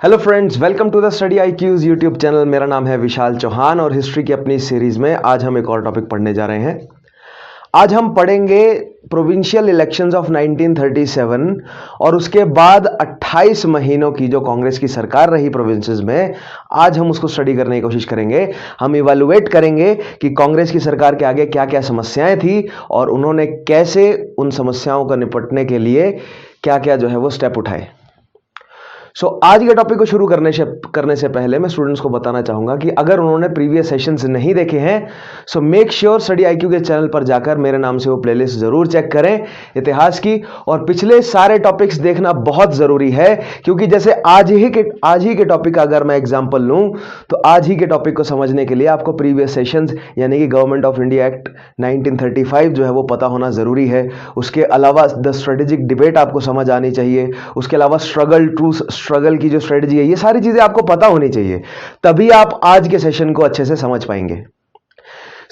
Hello friends, welcome to the study IQs YouTube channel. मेरा नाम है विशाल चौहान और हिस्ट्री की अपनी सीरीज में आज हम एक और टॉपिक पढ़ने जा रहे हैं। आज हम पढ़ेंगे प्रोविंशियल इलेक्शंस ऑफ 1937 और उसके बाद 28 महीनों की जो कांग्रेस की सरकार रही प्रोविंसेस में, आज हम उसको स्टडी करने की कोशिश करेंगे। हम इवैल्यूएट करेंगे कि कांग्रेस की सरकार के आगे क्या क्या समस्याएं थी और उन्होंने कैसे उन समस्याओं को निपटने के लिए क्या क्या जो है वो स्टेप उठाए। आज के टॉपिक को शुरू करने से पहले मैं स्टूडेंट्स को बताना चाहूंगा कि अगर उन्होंने प्रीवियस सेशंस नहीं देखे हैं so make sure study IQ के चैनल पर जाकर मेरे नाम से वो प्लेलिस्ट जरूर चेक करें इतिहास की, और पिछले सारे टॉपिक्स देखना बहुत जरूरी है क्योंकि जैसे आज ही के टॉपिक का अगर मैं एग्जांपल लूं तो आज ही के टॉपिक को समझने के लिए आपको प्रीवियस सेशंस यानी कि गवर्नमेंट ऑफ इंडिया एक्ट 1935 जो है वो पता होना जरूरी है। उसके अलावा द स्ट्रेटेजिक डिबेट आपको समझ आनी चाहिए। उसके अलावा स्ट्रगल की जो स्ट्रेटजी है, ये सारी चीजें आपको पता होनी चाहिए, तभी आप आज के सेशन को अच्छे से समझ पाएंगे।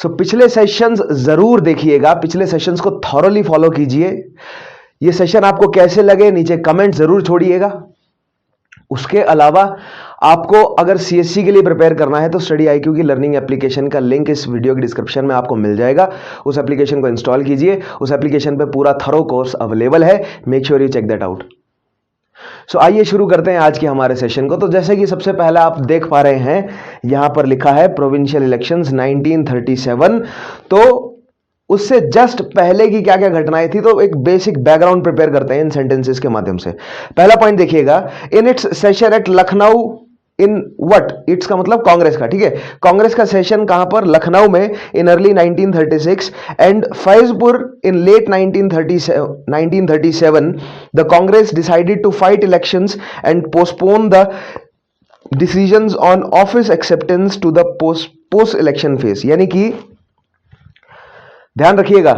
पिछले सेशंस जरूर देखिएगा, पिछले सेशंस को थॉरोली फॉलो कीजिए। ये सेशन आपको कैसे लगे नीचे कमेंट जरूर छोड़िएगा। उसके अलावा आपको अगर CSC के लिए प्रिपेयर करना है तो स्टडी IQ की लर्निंग एप्लीकेशन का लिंक इस वीडियो के डिस्क्रिप्शन में आपको मिल जाएगा। उस एप्लीकेशन को इंस्टॉल कीजिए। उस एप्लीकेशन पे पूरा थरो कोर्स अवेलेबल है। Make sure you check that out. आइए शुरू करते हैं आज के हमारे सेशन को। तो जैसे कि सबसे पहले आप देख पा रहे हैं, यहां पर लिखा है प्रोविंशियल इलेक्शंस 1937। तो उससे जस्ट पहले की क्या क्या घटनाएं थी, तो एक बेसिक बैकग्राउंड प्रिपेयर करते हैं इन सेंटेंसेस के माध्यम से। पहला पॉइंट देखिएगा, in its session at Lucknow in what, it's का मतलब कांग्रेस का, ठीक है। कांग्रेस का सेशन कहां पर? लखनऊ में in early 1936 and Faizpur in late 1937 the Congress decided to fight elections and postpone the decisions on office acceptance to the post election phase. यानी कि ध्यान रखिएगा,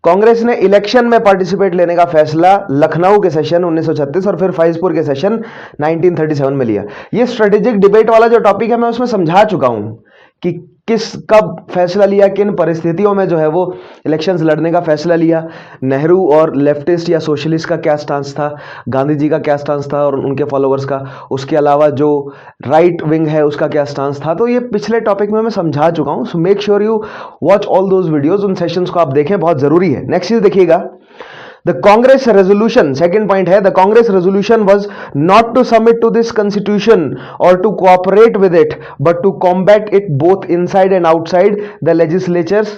कांग्रेस ने इलेक्शन में पार्टिसिपेट लेने का फैसला लखनऊ के सेशन 1936 और फिर फैजपुर के सेशन 1937 में लिया। ये स्ट्रेटेजिक डिबेट वाला जो टॉपिक है मैं उसमें समझा चुका हूं कि किस कब फैसला लिया, किन परिस्थितियों में जो है वो इलेक्शंस लड़ने का फैसला लिया। नेहरू और लेफ्टिस्ट या सोशलिस्ट का क्या स्टांस था, गांधी जी का क्या स्टांस था और उनके फॉलोअर्स का, उसके अलावा जो राइट विंग है उसका क्या स्टांस था। तो ये पिछले टॉपिक में मैं समझा चुका हूं। So make sure you watch all those videos, उन सेशंस को आप देखें, बहुत जरूरी है। नेक्स्ट चीज देखिएगा, The Congress resolution, second point है, the Congress resolution was not to submit to this constitution or to cooperate with it, but to combat it both inside and outside the legislatures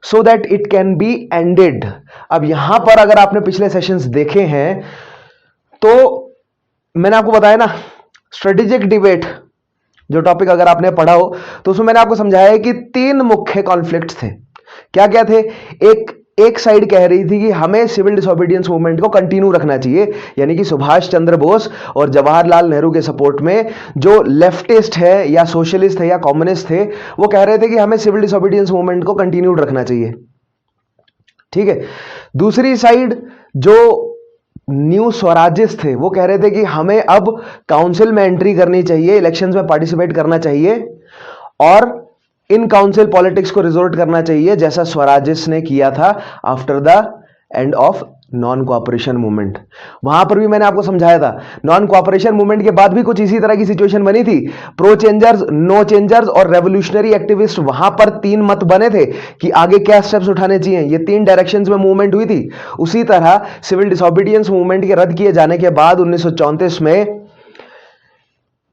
so that it can be ended. अब यहां पर अगर आपने पिछले sessions देखे हैं तो मैंने आपको बताया ना, स्ट्रेटेजिक डिबेट जो टॉपिक अगर आपने पढ़ा हो तो उसमें मैंने आपको समझाया है कि तीन मुख्य कॉन्फ्लिक्ट्स थे। क्या क्या थे? एक साइड कह रही थी कि हमें सिविल डिसोबीडियंस मूवमेंट को कंटिन्यू रखना चाहिए, यानी कि सुभाष चंद्र बोस और जवाहरलाल नेहरू के सपोर्ट में जो लेफ्टिस्ट है या सोशलिस्ट है या कम्युनिस्ट थे, वो कह रहे थे कि हमें सिविल डिसोबीडियंस मूवमेंट को कंटिन्यू रखना चाहिए, ठीक है। दूसरी साइड जो न्यू स्वराजिस्ट थे वो कह रहे थे कि हमें अब काउंसिल में एंट्री करनी चाहिए, इलेक्शंस में पार्टिसिपेट करना चाहिए और इन काउंसिल पॉलिटिक्स को रिजोर्ट करना चाहिए जैसा स्वराजिस्ट ने किया था after the end of non cooperation movement. वहां पर भी मैंने आपको समझाया था, नॉन कोऑपरेशन मूवमेंट के बाद भी कुछ इसी तरह की सिचुएशन बनी थी। प्रो चेंजर्स, नो चेंजर्स और रेवोल्यूशनरी एक्टिविस्ट, वहां पर तीन मत बने थे कि आगे क्या स्टेप्स उठाने चाहिए। ये तीन डायरेक्शंस में मूवमेंट हुई थी। उसी तरह सिविल डिसोबीडियंस मूवमेंट के रद्द किए जाने के बाद 1934 में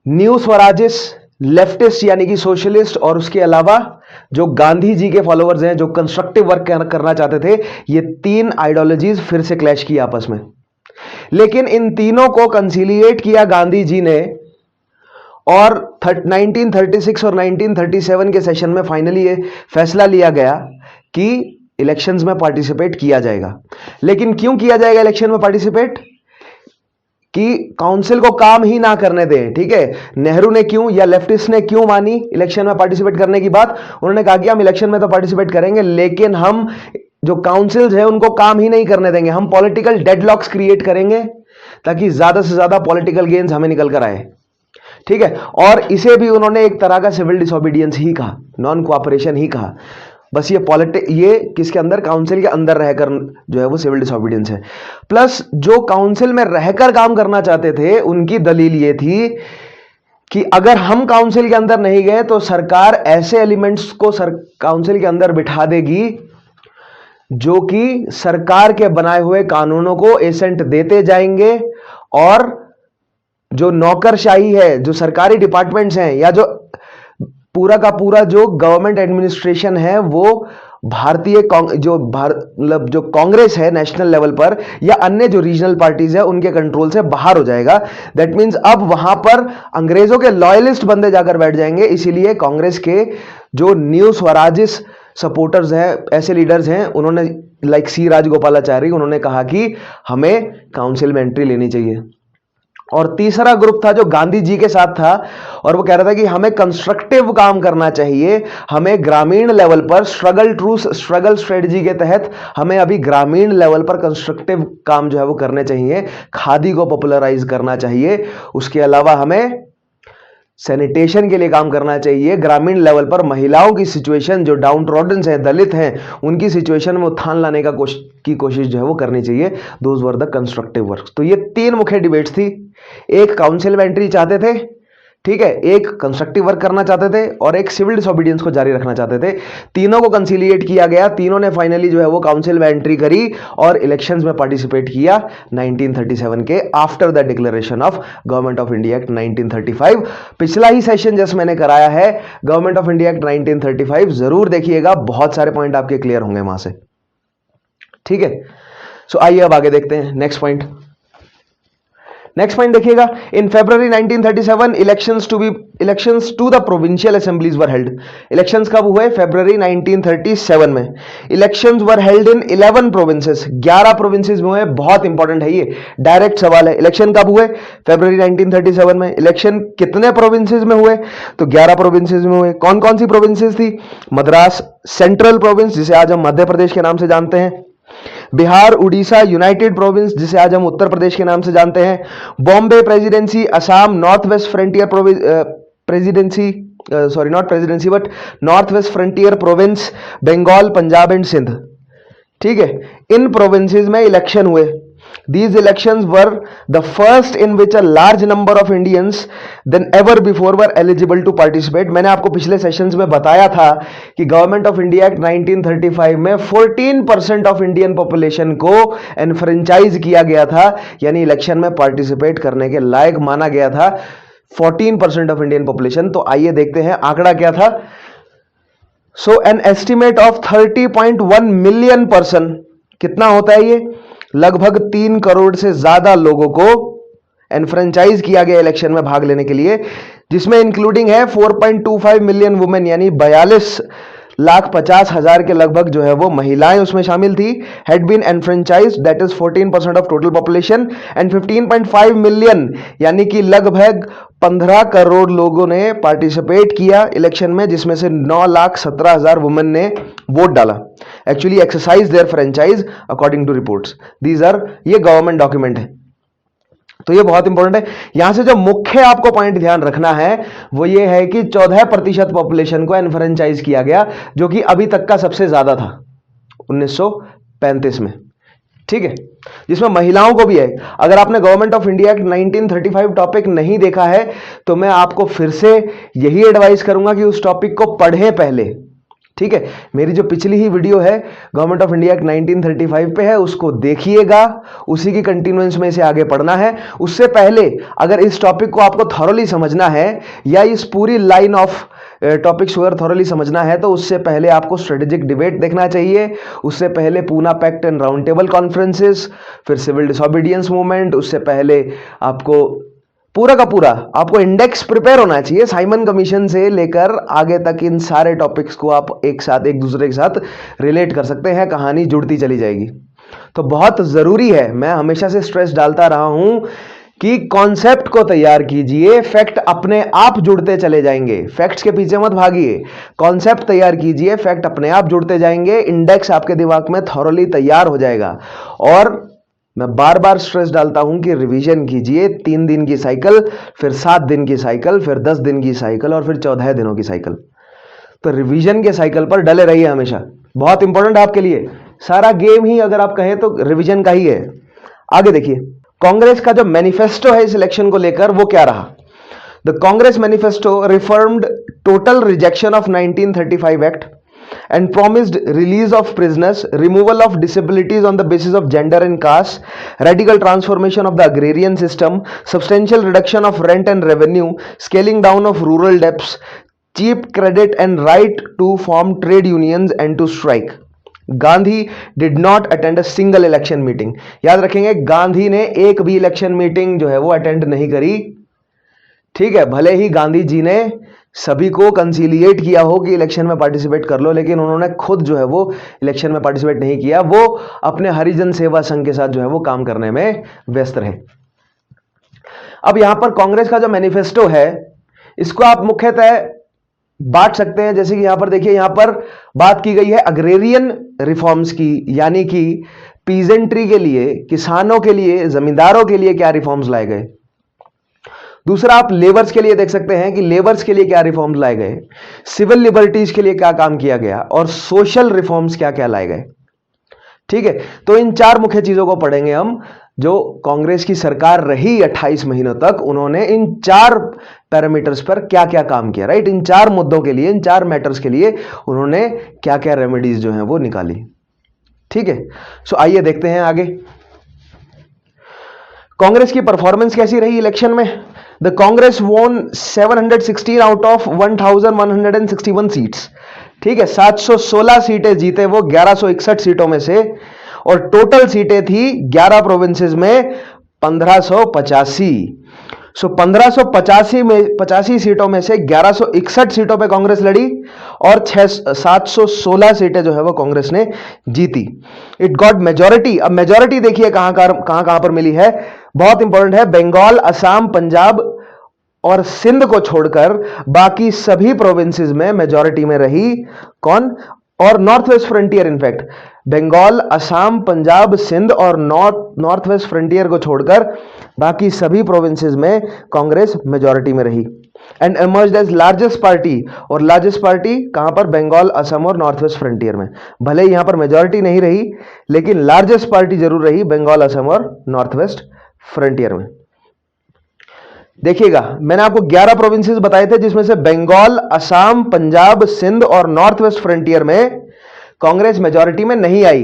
न्यू स्वराजिस्ट, लेफ्टिस्ट यानी कि सोशलिस्ट और उसके अलावा जो गांधी जी के फॉलोअर्स हैं जो कंस्ट्रक्टिव वर्क करना चाहते थे, ये तीन आइडियोलॉजीज फिर से क्लैश की आपस में। लेकिन इन तीनों को कंसिलिएट किया गांधी जी ने और 1936 और 1937 के सेशन में फाइनली ये फैसला लिया गया कि इलेक्शंस में पार्टिसिपेट किया जाएगा। लेकिन क्यों किया जाएगा इलेक्शन में पार्टिसिपेट? कि काउंसिल को काम ही ना करने दें, ठीक है। नेहरू ने क्यों या लेफ्टिस्ट ने क्यों मानी इलेक्शन में पार्टिसिपेट करने की बात? उन्होंने कहा कि हम इलेक्शन में तो पार्टिसिपेट करेंगे लेकिन हम जो काउंसिल्स हैं उनको काम ही नहीं करने देंगे, हम पॉलिटिकल डेडलॉक्स क्रिएट करेंगे ताकि ज्यादा से ज्यादा पॉलिटिकल गेन्स हमें निकल कर आए, ठीक है। और इसे भी उन्होंने एक तरह का सिविल डिसोबीडियंस ही कहा, नॉन कोऑपरेशन ही कहा। बस ये किसके अंदर, काउंसिल के अंदर रहकर जो है वो सिविल डिसोबीडियंस है। प्लस जो काउंसिल में रहकर काम करना चाहते थे उनकी दलील ये थी कि अगर हम काउंसिल के अंदर नहीं गए तो सरकार ऐसे एलिमेंट्स को काउंसिल के अंदर बिठा देगी जो कि सरकार के बनाए हुए कानूनों को एसेंट देते जाएंगे, और जो नौकरशाही है, जो सरकारी डिपार्टमेंट्स हैं, या जो पूरा का पूरा जो गवर्नमेंट एडमिनिस्ट्रेशन है, वो भारतीय मतलब जो कांग्रेस है नेशनल लेवल पर या अन्य जो रीजनल पार्टीज है उनके कंट्रोल से बाहर हो जाएगा। दैट मींस अब वहां पर अंग्रेजों के लॉयलिस्ट बंदे जाकर बैठ जाएंगे। इसीलिए कांग्रेस के जो न्यू स्वराजिस सपोर्टर्स हैं, ऐसे लीडर्स हैं, उन्होंने लाइक सी राजगोपालाचारी, उन्होंने कहा कि हमें काउंसिल में एंट्री लेनी चाहिए। और तीसरा ग्रुप था जो गांधी जी के साथ था, और वो कह रहा था कि हमें कंस्ट्रक्टिव काम करना चाहिए, हमें ग्रामीण लेवल पर स्ट्रगल स्ट्रेटजी के तहत हमें अभी ग्रामीण लेवल पर कंस्ट्रक्टिव काम जो है वो करने चाहिए, खादी को पॉपुलराइज करना चाहिए। उसके अलावा हमें सैनिटेशन के लिए काम करना चाहिए, ग्रामीण लेवल पर महिलाओं की सिचुएशन, जो डाउन ट्रॉडन हैं, दलित हैं, उनकी सिचुएशन में उत्थान लाने का कोशिश जो है वो करनी चाहिए। Those were the constructive works. तो ये तीन मुख्य डिबेट्स थी। एक काउंसिल में एंट्री चाहते थे, ठीक है, एक कंस्ट्रक्टिव वर्क करना चाहते थे, और एक सिविल डिसोबीडियंस को जारी रखना चाहते थे। तीनों को कंसिलिएट किया गया, तीनों ने फाइनली जो है वो काउंसिल में एंट्री करी और इलेक्शंस में पार्टिसिपेट किया 1937 के after the declaration of government of India act 1935। पिछला ही सेशन जैसे मैंने कराया है गवर्नमेंट ऑफ इंडिया एक्ट 1935, जरूर देखिएगा, बहुत सारे पॉइंट आपके क्लियर होंगे वहां से, ठीक है। सो आइए अब आगे देखते हैं नेक्स्ट पॉइंट। नेक्स्ट पॉइंट देखिएगा, in February 1937 elections to the provincial assemblies were held. Elections कब हुए? February 1937 में। Elections were held in 11 provinces, 11 provinces में हुए। बहुत इंपॉर्टेंट है ये, डायरेक्ट सवाल है। इलेक्शन कब हुए? February 1937 में। इलेक्शन कितने प्रोविंसेस में हुए? तो 11 प्रोविंसेस में हुए। कौन कौन सी प्रोविंसेस थी? मद्रास सेंट्रल प्रोविंस, जिसे आज हम मध्य प्रदेश के नाम से जानते हैं, बिहार, उड़ीसा यूनाइटेड प्रोविंस, जिसे आज हम उत्तर प्रदेश के नाम से जानते हैं, Bombay presidency, Assam north west frontier presidency, sorry not presidency but north west frontier province, Bengal, Punjab and Sindh, ठीक है। इन प्रोविंसेस में इलेक्शन हुए। These elections were the first in which a large number of Indians than ever before were eligible to participate. मैंने आपको पिछले sessions में बताया था कि गवर्नमेंट ऑफ इंडिया एक्ट 1935 में 14% ऑफ इंडियन पॉपुलेशन को एनफ्रेंचाइज किया गया था, यानी इलेक्शन में पार्टिसिपेट करने के लायक माना गया था 14% ऑफ इंडियन पॉपुलेशन। तो आइए देखते हैं आंकड़ा क्या था। So an estimate of 30.1 million person, कितना होता है ये? लगभग 3 करोड़ से ज्यादा लोगों को एनफ्रेंचाइज किया गया इलेक्शन में भाग लेने के लिए, जिसमें इंक्लूडिंग है 4.25 मिलियन वुमेन, यानी 42,50,000 के लगभग जो है वो महिलाएं उसमें शामिल थी। Had been enfranchised, that is 14% of total population, and 15.5 million यानी कि लगभग 15 करोड़ लोगों ने पार्टिसिपेट किया इलेक्शन में, जिसमें से 9,17,000 वुमेन ने वोट डाला, actually exercise their franchise according to reports. These are, ये गवर्नमेंट डॉक्यूमेंट है, तो ये बहुत इंपॉर्टेंट है। यहां से जो मुख्य आपको पॉइंट ध्यान रखना है वो ये है कि 14% पॉपुलेशन को एनफ्रेंचाइज किया गया, जो कि अभी तक का सबसे ज्यादा था 1935 में, ठीक है, जिसमें महिलाओं को भी है। अगर आपने government of India act 1935 topic नहीं देखा है तो मैं आपको फिर से यही एडवाइस करूंगा कि उस टॉपिक को पढ़ें पहले, ठीक है। मेरी जो पिछली ही वीडियो है गवर्नमेंट ऑफ इंडिया एक्ट 1935 पे है, उसको देखिएगा, उसी की कंटिन्यूएंस में इसे आगे पढ़ना है। उससे पहले अगर इस टॉपिक को आपको थॉरोली समझना है या इस पूरी लाइन ऑफ टॉपिक्स अगर थॉरोली समझना है तो उससे पहले आपको स्ट्रेटेजिक डिबेट देखना चाहिए, उससे पहले Poona pact and round table conferences, फिर सिविल डिसोबीडियंस मूवमेंट, उससे पहले आपको पूरा का पूरा आपको इंडेक्स प्रिपेयर होना चाहिए साइमन कमीशन से लेकर आगे तक। इन सारे टॉपिक्स को आप एक साथ एक दूसरे के साथ रिलेट कर सकते हैं, कहानी जुड़ती चली जाएगी। तो बहुत जरूरी है, मैं हमेशा से स्ट्रेस डालता रहा हूं कि कॉन्सेप्ट को तैयार कीजिए, फैक्ट अपने आप जुड़ते चले जाएंगे, फैक्ट्स के पीछे मत भागिए, कॉन्सेप्ट तैयार कीजिए, फैक्ट अपने आप जुड़ते जाएंगे, इंडेक्स आपके दिमाग में थॉरोली तैयार हो जाएगा। और मैं बार बार स्ट्रेस डालता हूं कि रिवीजन कीजिए, 3 दिन की साइकिल, फिर 7 दिन की साइकिल, फिर 10 दिन की साइकिल और फिर 14 दिनों की साइकिल। तो रिवीजन के साइकिल पर डले रहिए हमेशा, बहुत इंपॉर्टेंट है आपके लिए। सारा गेम ही अगर आप कहें तो रिवीजन का ही है। आगे देखिए, कांग्रेस का जो मैनिफेस्टो है इस इलेक्शन को लेकर वो क्या रहा। The Congress manifesto reaffirmed total rejection of 1935 act and promised release of prisoners, removal of disabilities on the basis of gender and caste, radical transformation of the agrarian system, substantial reduction of rent and revenue, scaling down of rural debts, cheap credit and right to form trade unions and to strike. Gandhi did not attend a single election meeting. याद रखेंगे, गांधी ने एक भी election meeting जो है वो attend नहीं करी। ठीक है, भले ही गांधी जी ने सभी को कंसीलिएट किया हो कि इलेक्शन में पार्टिसिपेट कर लो, लेकिन उन्होंने खुद जो है वो इलेक्शन में पार्टिसिपेट नहीं किया। वो अपने हरिजन सेवा संघ के साथ जो है वो काम करने में व्यस्त रहे। अब यहां पर कांग्रेस का जो मैनिफेस्टो है इसको आप मुख्यतः बांट सकते हैं। जैसे कि यहां पर देखिए, यहां पर बात की गई है अग्रेरियन रिफॉर्म्स की, यानी कि पीजेंट्री के लिए, किसानों के लिए, जमींदारों के लिए क्या रिफॉर्म्स लाए गए। दूसरा, आप लेबर्स के लिए देख सकते हैं कि लेबर्स के लिए क्या रिफॉर्म्स लाए गए, सिविल लिबर्टीज के लिए क्या काम किया गया, और सोशल रिफॉर्म्स क्या क्या लाए गए। ठीक है, तो इन चार मुख्य चीजों को पढ़ेंगे हम। जो कांग्रेस की सरकार रही 28 महीनों तक, उन्होंने इन चार पैरामीटर्स पर क्या क्या काम किया, राइट। इन चार मुद्दों के लिए, इन चार मैटर्स के लिए उन्होंने क्या क्या रेमेडीज जो हैं वो निकाली। ठीक है, सो आइए देखते हैं आगे कांग्रेस की परफॉर्मेंस कैसी रही इलेक्शन में। द कांग्रेस वोन 716 आउट ऑफ 1161 सीट्स। ठीक है, 716 सीटें जीते वो 1161 सीटों में से, और टोटल सीटें थी 11 प्रोविंसेस में 1585। सो 1585 सीटों में से 1161 सीटों पे कांग्रेस लड़ी और 716 सीटें जो है वो कांग्रेस ने जीती। It got majority. अब मेजॉरिटी देखिए कहां पर मिली है, बहुत इंपॉर्टेंट है। बंगाल, असम, पंजाब और सिंध को छोड़कर बाकी सभी प्रोविंसेस में मेजॉरिटी में रही कौन, और north west frontier. In fact Bengal, Assam, Punjab, Sindh और नॉर्थ वेस्ट फ्रंटियर को छोड़कर बाकी सभी प्रोविंसेस में कांग्रेस मेजॉरिटी में रही। And emerged as largest party, और लार्जेस्ट पार्टी कहां पर, बंगाल, असम और नॉर्थ वेस्ट फ्रंटियर में। भले यहां पर मेजॉरिटी नहीं रही, लेकिन लार्जेस्ट पार्टी जरूर रही बंगाल, असम और नॉर्थ वेस्ट फ्रंटियर में। देखिएगा, मैंने आपको 11 प्रोविंसेस बताए थे, जिसमें से बंगाल, असम, पंजाब, सिंध और नॉर्थ वेस्ट फ्रंटियर में कांग्रेस मेजॉरिटी में नहीं आई।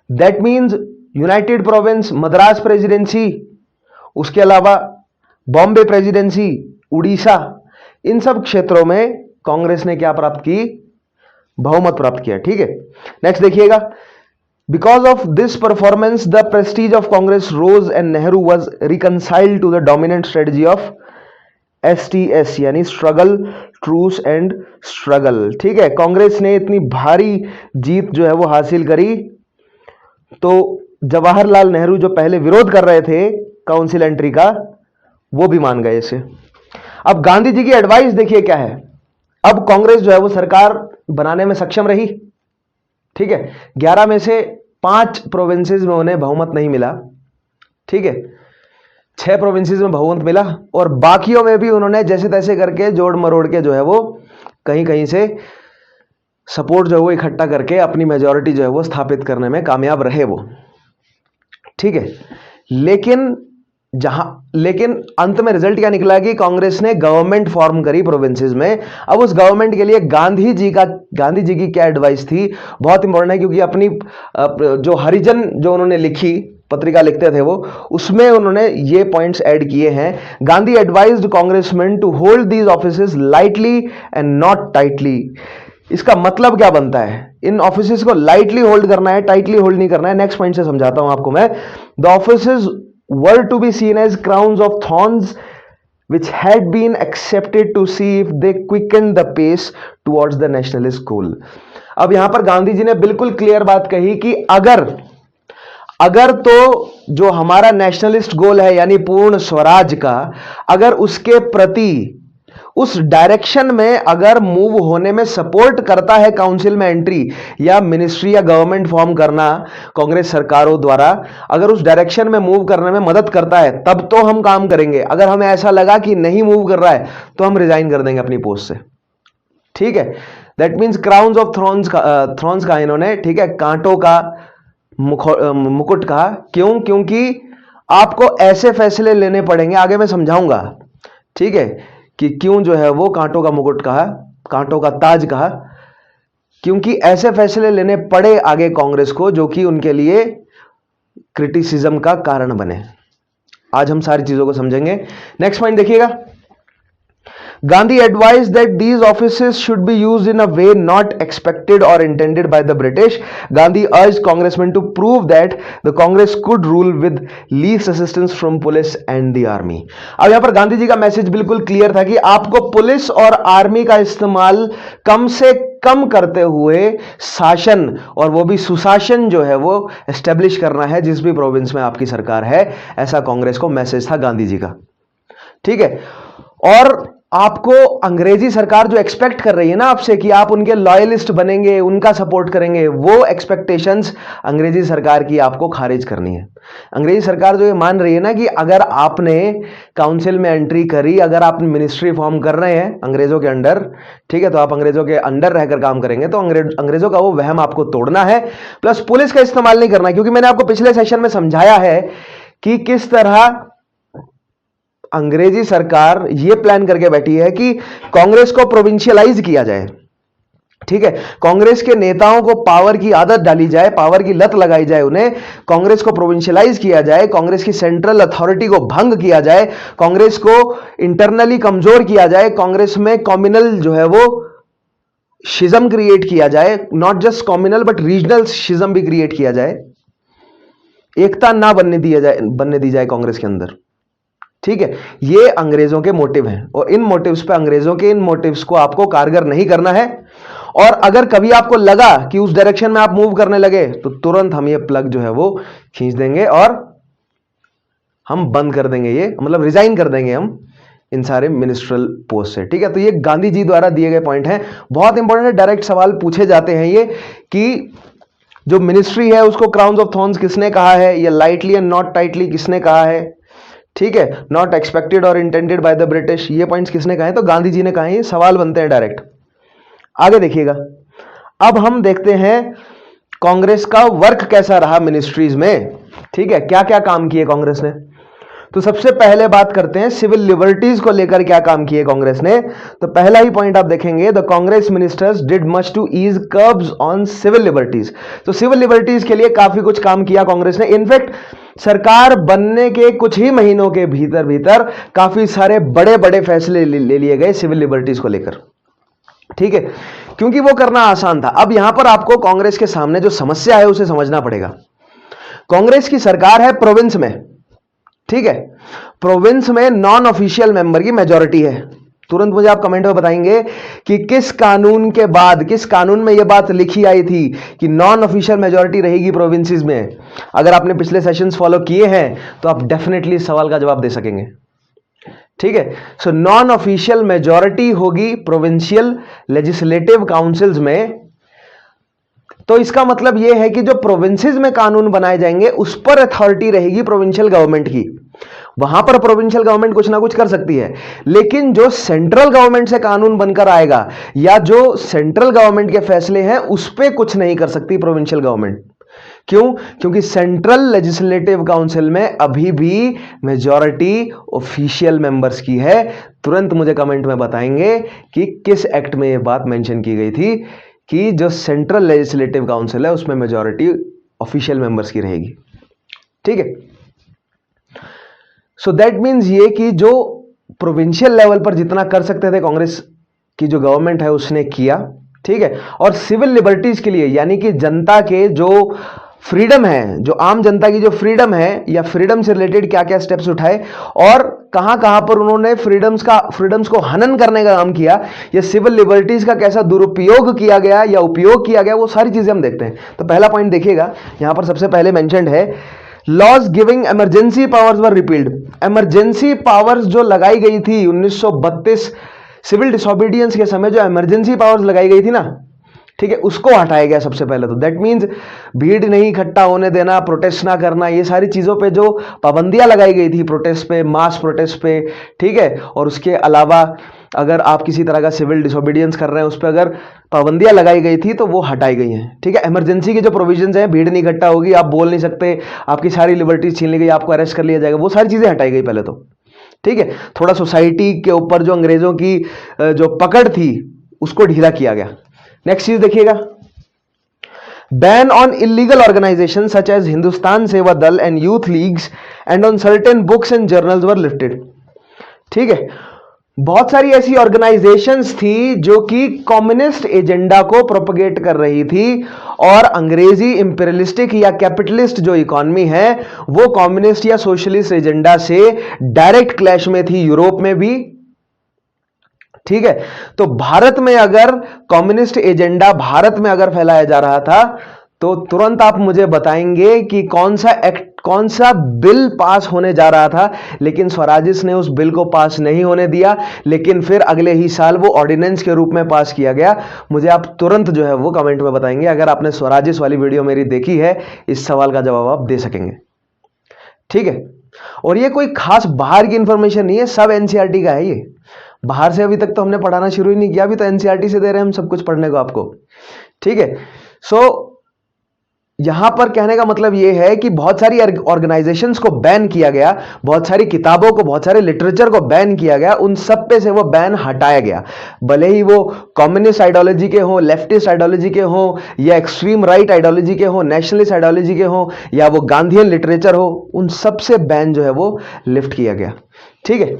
That means United Provinces, Madras presidency, उसके अलावा बॉम्बे प्रेसिडेंसी, उड़ीसा, इन सब क्षेत्रों में कांग्रेस ने क्या प्राप्त की, बहुमत प्राप्त किया। ठीक है, नेक्स्ट देखिएगा। Because of this performance, the prestige of Congress rose and Nehru was reconciled to the dominant strategy of STS, यानी स्ट्रगल, ट्रूस एंड स्ट्रगल। ठीक है, कांग्रेस ने इतनी भारी जीत जो है वो हासिल करी, तो जवाहरलाल नेहरू जो पहले विरोध कर रहे थे काउंसिल एंट्री का, वो भी मान गए इसे। अब गांधी जी की एडवाइस देखिए क्या है। अब कांग्रेस जो है वो सरकार बनाने में सक्षम रही। ठीक है, 11 में से 5 प्रोविंसेस में उन्हें बहुमत नहीं मिला। ठीक है, 6 प्रोविंसेस में बहुमत मिला, और बाकियों में भी उन्होंने जैसे तैसे करके जोड़ मरोड़ के जो है वो कहीं कहीं से सपोर्ट जो है वो इकट्ठा करके अपनी मेजॉरिटी जो है वो स्थापित करने में कामयाब रहे वो। ठीक है, लेकिन अंत में रिजल्ट क्या निकला कि कांग्रेस ने गवर्नमेंट फॉर्म करी प्रोविंसेस में। अब उस गवर्नमेंट के लिए गांधी जी की क्या एडवाइस थी, बहुत इंपॉर्टेंट है, क्योंकि अपनी जो हरिजन जो उन्होंने लिखी, पत्रिका लिखते थे वो, उसमें उन्होंने ये पॉइंट्स ऐड किए हैं। Gandhi advised congressman to hold these offices lightly and not tightly. इसका मतलब क्या बनता है, इन ऑफिसेस को लाइटली होल्ड करना है, टाइटली होल्ड नहीं करना है। नेक्स्ट पॉइंट से समझाता हूं आपको मैं। The offices were to be seen as crowns of thorns which had been accepted to see if they quickened the pace towards the nationalist goal। अब यहां पर गांधी जी ने बिल्कुल क्लियर बात कही कि अगर तो जो हमारा नेशनलिस्ट गोल है यानी पूर्ण स्वराज का, अगर उसके प्रति उस डायरेक्शन में अगर मूव होने में सपोर्ट करता है काउंसिल में एंट्री या मिनिस्ट्री या गवर्नमेंट फॉर्म करना कांग्रेस सरकारों द्वारा, अगर उस डायरेक्शन में मूव करने में मदद करता है, तब तो हम काम करेंगे। अगर हमें ऐसा लगा कि नहीं मूव कर रहा है तो हम रिजाइन कर देंगे अपनी पोस्ट से। ठीक है, that means crowns of thrones कहा इन्होंने, ठीक है, कांटों का मुकुट कहा। क्यों? क्योंकि आपको ऐसे फैसले लेने पड़ेंगे, आगे मैं समझाऊंगा, ठीक है, कि क्यों जो है वो कांटों का मुकुट कहा, कांटों का ताज कहा, क्योंकि ऐसे फैसले लेने पड़े आगे कांग्रेस को जो कि उनके लिए क्रिटिसिज्म का कारण बने। आज हम सारी चीजों को समझेंगे। नेक्स्ट पॉइंट देखिएगा, Gandhi advised that these offices should be used in a way not expected or intended by the British. Gandhi urged congressmen to prove that the Congress could rule with least assistance from police and the army. अब यहां पर गांधी जी का message बिल्कुल clear था कि आपको police और army का इस्तेमाल कम से कम करते हुए शासन, और वो भी सुशासन जो है वो एस्टेब्लिश करना है जिस भी प्रोविंस में आपकी सरकार है। ऐसा कांग्रेस को मैसेज था गांधी जी का, ठीक है। और आपको अंग्रेजी सरकार जो एक्सपेक्ट कर रही है ना आपसे कि आप उनके लॉयलिस्ट बनेंगे, उनका सपोर्ट करेंगे, वो एक्सपेक्टेशंस अंग्रेजी सरकार की आपको खारिज करनी है। अंग्रेजी सरकार जो ये मान रही है ना कि अगर आपने काउंसिल में एंट्री करी, अगर आप मिनिस्ट्री फॉर्म कर रहे हैं अंग्रेजों के अंडर, ठीक है, तो आप अंग्रेजों के अंडर रहकर काम करेंगे, तो अंग्रेजों का वो वहम आपको तोड़ना है। प्लस पुलिस का इस्तेमाल नहीं करना, क्योंकि मैंने आपको पिछले सेशन में समझाया है कि किस तरह अंग्रेजी सरकार ये प्लान करके बैठी है कि कांग्रेस को प्रोविंशियलाइज किया जाए, ठीक है, कांग्रेस के नेताओं को पावर की आदत डाली जाए, पावर की लत लगाई जाए उन्हें, कांग्रेस को प्रोविंशियलाइज किया जाए, कांग्रेस की सेंट्रल अथॉरिटी को भंग किया जाए, कांग्रेस को इंटरनली कमजोर किया जाए, कांग्रेस में कम्युनल जो है वो शिज्म क्रिएट किया जाए, not just communal but regional schism भी क्रिएट किया जाए, एकता ना बनने दी जाए कांग्रेस के अंदर, ठीक है। ये अंग्रेजों के मोटिव हैं और इन मोटिव्स पे, अंग्रेजों के इन मोटिव्स को आपको कारगर नहीं करना है। और अगर कभी आपको लगा कि उस डायरेक्शन में आप मूव करने लगे तो तुरंत हम ये प्लग जो है वो खींच देंगे और हम बंद कर देंगे, ये मतलब रिजाइन कर देंगे हम इन सारे मिनिस्ट्रल पोस्ट से, ठीक है। तो ये गांधी जी द्वारा दिए गए पॉइंट हैं, बहुत इंपॉर्टेंट है, डायरेक्ट सवाल पूछे जाते हैं ये कि जो मिनिस्ट्री है उसको क्राउन्स ऑफ थॉर्न्स किसने कहा है, या लाइटली एंड नॉट टाइटली किसने कहा है, ठीक है, नॉट एक्सपेक्टेड और इंटेंडेड बाय द ब्रिटिश, ये पॉइंट्स किसने कहे, तो गांधी जी ने कहा। ये सवाल बनते हैं डायरेक्ट। आगे देखिएगा, अब हम देखते हैं कांग्रेस का वर्क कैसा रहा मिनिस्ट्रीज में, ठीक है, क्या क्या काम किए कांग्रेस ने। तो सबसे पहले बात करते हैं सिविल लिबर्टीज को लेकर क्या काम किए कांग्रेस ने। तो पहला ही पॉइंट आप देखेंगे, the Congress ministers did much to ease curbs on civil liberties. तो सिविल लिबर्टीज के लिए काफी कुछ काम किया कांग्रेस ने। इनफैक्ट सरकार बनने के कुछ ही महीनों के भीतर भीतर काफी सारे बड़े बड़े फैसले ले लिए गए सिविल लिबर्टीज को लेकर, ठीक है, क्योंकि वो करना आसान था। अब यहां पर आपको कांग्रेस के सामने जो समस्या है उसे समझना पड़ेगा। कांग्रेस की सरकार है प्रोविंस में, ठीक है, प्रोविंस में नॉन ऑफिशियल मेंबर की मेजॉरिटी है। तुरंत मुझे आप कमेंट में बताएंगे कि किस कानून के बाद, किस कानून में यह बात लिखी आई थी कि नॉन ऑफिशियल मेजॉरिटी रहेगी प्रोविंसेस में। अगर आपने पिछले सेशंस फॉलो किए हैं तो आप डेफिनेटली इस सवाल का जवाब दे सकेंगे, ठीक है। सो नॉन ऑफिशियल मेजॉरिटी होगी प्रोविंशियल लेजिस्लेटिव काउंसिल्स में। तो इसका मतलब यह है कि जो प्रोविंसेस में कानून बनाए जाएंगे उस पर अथॉरिटी रहेगी प्रोविंशियल गवर्नमेंट की। वहां पर प्रोविंशियल गवर्नमेंट कुछ ना कुछ कर सकती है, लेकिन जो सेंट्रल गवर्नमेंट से कानून बनकर आएगा या जो सेंट्रल गवर्नमेंट के फैसले हैं उस पर कुछ नहीं कर सकती प्रोविंशियल गवर्नमेंट। क्यों? क्योंकि सेंट्रल लेजिस्लेटिव काउंसिल में अभी भी मेजॉरिटी ऑफिशियल मेंबर्स की है। तुरंत मुझे कमेंट में बताएंगे कि किस एक्ट में यह बात मेंशन की गई थी कि जो सेंट्रल लेजिस्लेटिव काउंसिल है उसमें मेजॉरिटी ऑफिशियल मेंबर्स की रहेगी, ठीक है। सो दैट मीन्स ये कि जो प्रोविंशियल लेवल पर जितना कर सकते थे कांग्रेस की जो गवर्नमेंट है उसने किया, ठीक है। और सिविल लिबर्टीज के लिए, यानी कि जनता के जो फ्रीडम है, जो आम जनता की जो फ्रीडम है या फ्रीडम से रिलेटेड क्या क्या स्टेप्स उठाए और कहां कहां पर उन्होंने फ्रीडम्स को हनन करने का काम किया, या सिविल लिबर्टीज का कैसा दुरुपयोग किया गया या उपयोग किया गया, वो सारी चीजें हम देखते हैं। तो पहला पॉइंट देखिएगा, यहां पर सबसे पहले मेंशन्ड है लॉज गिविंग इमरजेंसी पावर्स वर रिपील्ड। इमरजेंसी पावर्स जो लगाई गई थी 1932 सिविल डिसोबीडियंस के समय, जो इमरजेंसी पावर्स लगाई गई थी ना, ठीक है, उसको हटाया गया सबसे पहले। तो दैट मीन्स भीड़ नहीं इकट्ठा होने देना, प्रोटेस्ट ना करना, ये सारी चीजों पे जो पाबंदियां लगाई गई थी, प्रोटेस्ट पे, मास प्रोटेस्ट पे, ठीक है, और उसके अलावा अगर आप किसी तरह का सिविल डिसोबीडियंस कर रहे हैं उस पर अगर पाबंदियां लगाई गई थी तो वो हटाई गई हैं। ठीक है, इमरजेंसी के जो प्रोविजंस हैं, भीड़ नहीं इकट्ठा होगी, आप बोल नहीं सकते, आपकी सारी लिबर्टीज छीन ली गई, आपको अरेस्ट कर लिया जाएगा, वो सारी चीजें हटाई गई पहले तो। ठीक है, थोड़ा सोसाइटी के ऊपर जो अंग्रेजों की जो पकड़ थी उसको ढीला किया गया। नेक्स्ट चीज देखिएगा, ban on illegal organisation such as Hindustan Seva Dal and youth leagues and on certain books and journals were lifted. ठीक है, बहुत सारी ऐसी ऑर्गेनाइजेशंस थी जो कि कम्युनिस्ट एजेंडा को प्रोपगेट कर रही थी और अंग्रेजी इंपीरियलिस्टिक या कैपिटलिस्ट जो इकोनॉमी है वो कम्युनिस्ट या सोशलिस्ट एजेंडा से डायरेक्ट क्लैश में थी, यूरोप में भी। ठीक है, तो भारत में अगर कम्युनिस्ट एजेंडा भारत में अगर फैलाया जा रहा था तो तुरंत आप मुझे बताएंगे कि कौन सा एक्ट, कौन सा बिल पास होने जा रहा था, लेकिन स्वराजिस ने उस बिल को पास नहीं होने दिया, लेकिन फिर अगले ही साल वो ऑर्डिनेंस के रूप में पास किया गया। मुझे आप तुरंत जो है वो कमेंट में बताएंगे। अगर आपने स्वराजिस वाली वीडियो मेरी देखी है, इस सवाल का जवाब आप दे सकेंगे। ठीक है, और ये कोई खास बाहर की इंफॉर्मेशन नहीं है, सब एनसीईआरटी का है। ये बाहर से अभी तक तो हमने पढ़ाना शुरू ही नहीं किया, अभी तो एनसीईआरटी से दे रहे हैं हम सब कुछ पढ़ने को आपको। ठीक है, सो यहां पर कहने का मतलब यह है कि बहुत सारी ऑर्गेनाइजेशंस को बैन किया गया, बहुत सारी किताबों को, बहुत सारे लिटरेचर को बैन किया गया, उन सब पे से वो बैन हटाया गया। भले ही वो कम्युनिस्ट आइडियोलॉजी के हो, लेफ्टिस्ट आइडियोलॉजी के हो, या एक्सट्रीम राइट आइडियोलॉजी के हो, नेशनलिस्ट आइडियोलॉजी के हो, या वो गांधीयन लिटरेचर हो, उन सब से बैन जो है वो लिफ्ट किया गया। ठीक है,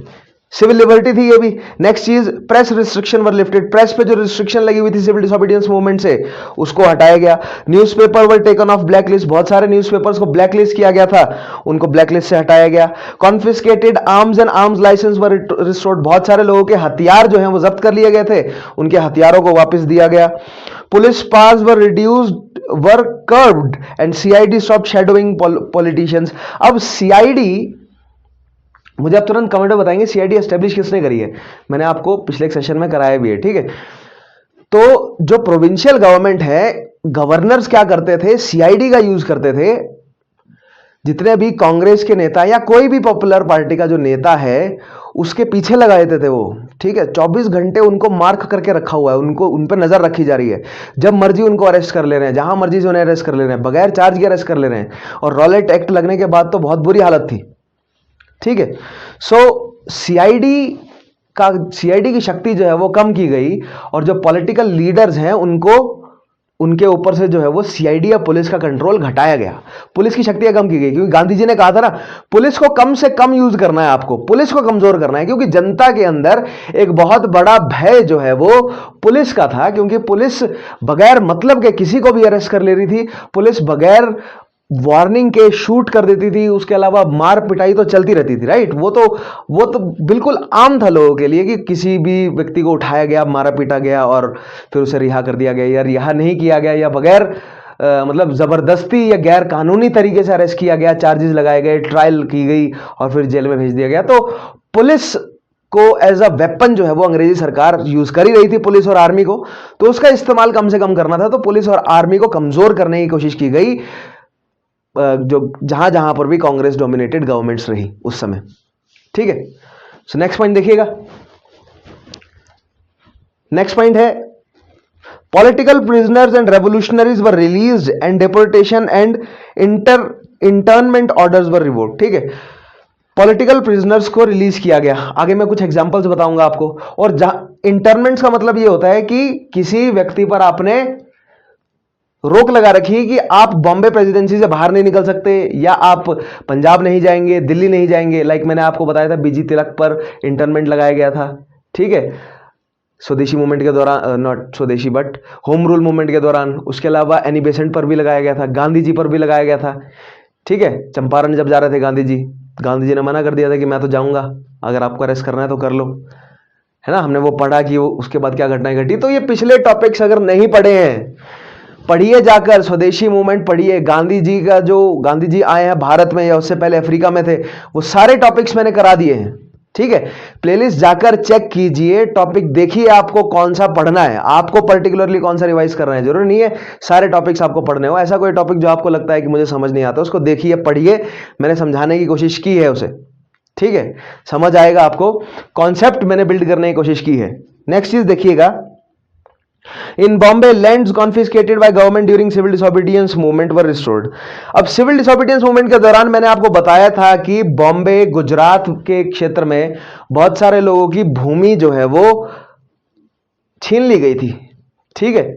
सिविल लिबर्टी थी ये भी। नेक्स्ट चीज, प्रेस रिस्ट्रिक्शन वर लिफ्टेड। प्रेस पे जो रिस्ट्रिक्शन लगी हुई थी सिविल डिसोबीडियंस मूवमेंट से, उसको हटाया गया। Newspaper were taken of blacklist, बहुत सारे न्यूज़पेपर्स को ब्लैकलिस्ट किया गया था, उनको ब्लैकलिस्ट से हटाया गया। Confiscated arms and arms licence were restored, बहुत सारे लोगों के हथियार जो हैं वो जब्त कर लिए गए थे, उनके हथियारों को वापस दिया गया। Police powers were reduced were curved and CID stop shadowing politicians. अब सीआईडी, मुझे आप तुरंत कमेंट में बताएंगे सीआईडी एस्टेब्लिश किसने करी है, मैंने आपको पिछले एक सेशन में कराया भी है। ठीक है, तो जो प्रोविंशियल गवर्नमेंट है, गवर्नर्स क्या करते थे, सीआईडी का यूज करते थे। जितने भी कांग्रेस के नेता या कोई भी पॉपुलर पार्टी का जो नेता है उसके पीछे लगा देते थे वो। ठीक है, 24 घंटे उनको मार्क करके रखा हुआ है, उनको, उन पर नजर रखी जा रही है। जब मर्जी उनको अरेस्ट कर ले रहे हैं, जहां मर्जी से उन्हें अरेस्ट कर ले रहे हैं, बगैर चार्ज के अरेस्ट कर ले रहे हैं। और रॉलेट एक्ट लगने के बाद तो बहुत बुरी हालत थी। ठीक है, सो सीआईडी की शक्ति जो है वो कम की गई और जो पॉलिटिकल लीडर्स हैं उनको, उनके ऊपर से जो है वो सीआईडी या पुलिस का कंट्रोल घटाया गया, पुलिस की शक्तियां कम की गई। क्योंकि गांधी जी ने कहा था ना, पुलिस को कम से कम यूज करना है, आपको पुलिस को कमजोर करना है। क्योंकि जनता के अंदर एक बहुत बड़ा भय जो है वो पुलिस का था, क्योंकि पुलिस बगैर मतलब के किसी को भी अरेस्ट कर ले रही थी, पुलिस बगैर वार्निंग के शूट कर देती थी, उसके अलावा मार पिटाई तो चलती रहती थी। राइट, वो तो बिल्कुल आम था लोगों के लिए कि किसी भी व्यक्ति को उठाया गया, मारा पीटा गया और फिर उसे रिहा कर दिया गया, या रिहा नहीं किया गया, या बगैर मतलब जबरदस्ती या गैर कानूनी तरीके से अरेस्ट किया गया, चार्जेस लगाए गए, ट्रायल की गई और फिर जेल में भेज दिया गया। तो पुलिस को एज अ वेपन जो है वो अंग्रेजी सरकार यूज कर ही रही थी, पुलिस और आर्मी को, तो उसका इस्तेमाल कम से कम करना था। तो पुलिस और आर्मी को कमजोर करने की कोशिश की गई, जो जहां जहां पर भी कांग्रेस डोमिनेटेड गवर्नमेंट्स रही उस समय। ठीक है, सो नेक्स्ट पॉइंट देखिएगा। नेक्स्ट पॉइंट है, political prisoners and revolutionaries were released and deportation and internment orders were revoked. ठीक है, पॉलिटिकल प्रिजनर्स को रिलीज किया गया। आगे मैं कुछ एग्जांपल्स बताऊंगा आपको। और इंटर्नमेंट्स का मतलब यह होता है कि किसी व्यक्ति पर आपने रोक लगा रखी है कि आप बॉम्बे प्रेसिडेंसी से बाहर नहीं निकल सकते, या आप पंजाब नहीं जाएंगे, दिल्ली नहीं जाएंगे। लाइक मैंने आपको बताया था बीजी तिलक पर इंटर्नमेंट लगाया गया था। ठीक है, स्वदेशी मूवमेंट के दौरान, नॉट स्वदेशी बट होम रूल मूवमेंट के दौरान। उसके अलावा एनी बेसेंट पर भी लगाया गया था, गांधी जी पर भी लगाया गया था। ठीक है, चंपारण जब जा रहे थे गांधी जी ने मना कर दिया था कि मैं तो जाऊंगा, अगर आपको अरेस्ट करना है तो कर लो, है ना। हमने वो पढ़ा कि उसके बाद क्या घटनाएं घटी। तो ये पिछले टॉपिक्स अगर नहीं पढ़े हैं, पढ़िए जाकर, स्वदेशी मूवमेंट पढ़िए, गांधी जी का जो गांधी जी आए हैं भारत में या उससे पहले अफ्रीका में थे, वो सारे टॉपिक्स मैंने करा दिए हैं। ठीक है, प्लेलिस्ट जाकर चेक कीजिए, टॉपिक देखिए आपको कौन सा पढ़ना है, आपको पर्टिकुलरली कौन सा रिवाइज करना है। जरूरी नहीं है सारे टॉपिक्स आपको पढ़ने हो, ऐसा कोई टॉपिक जो आपको लगता है कि मुझे समझ नहीं आता उसको देखिए, पढ़िए, मैंने समझाने की कोशिश की है उसे, ठीक है, समझ आएगा आपको, कॉन्सेप्ट मैंने बिल्ड करने की कोशिश की है। नेक्स्ट चीज देखिएगा, in Bombay lands confiscated by government during civil disobedience movement were restored. अब सिविल डिसोबीडियंस मूवमेंट के दौरान मैंने आपको बताया था कि बॉम्बे गुजरात के क्षेत्र में बहुत सारे लोगों की भूमि जो है वो छीन ली गई थी, ठीक है।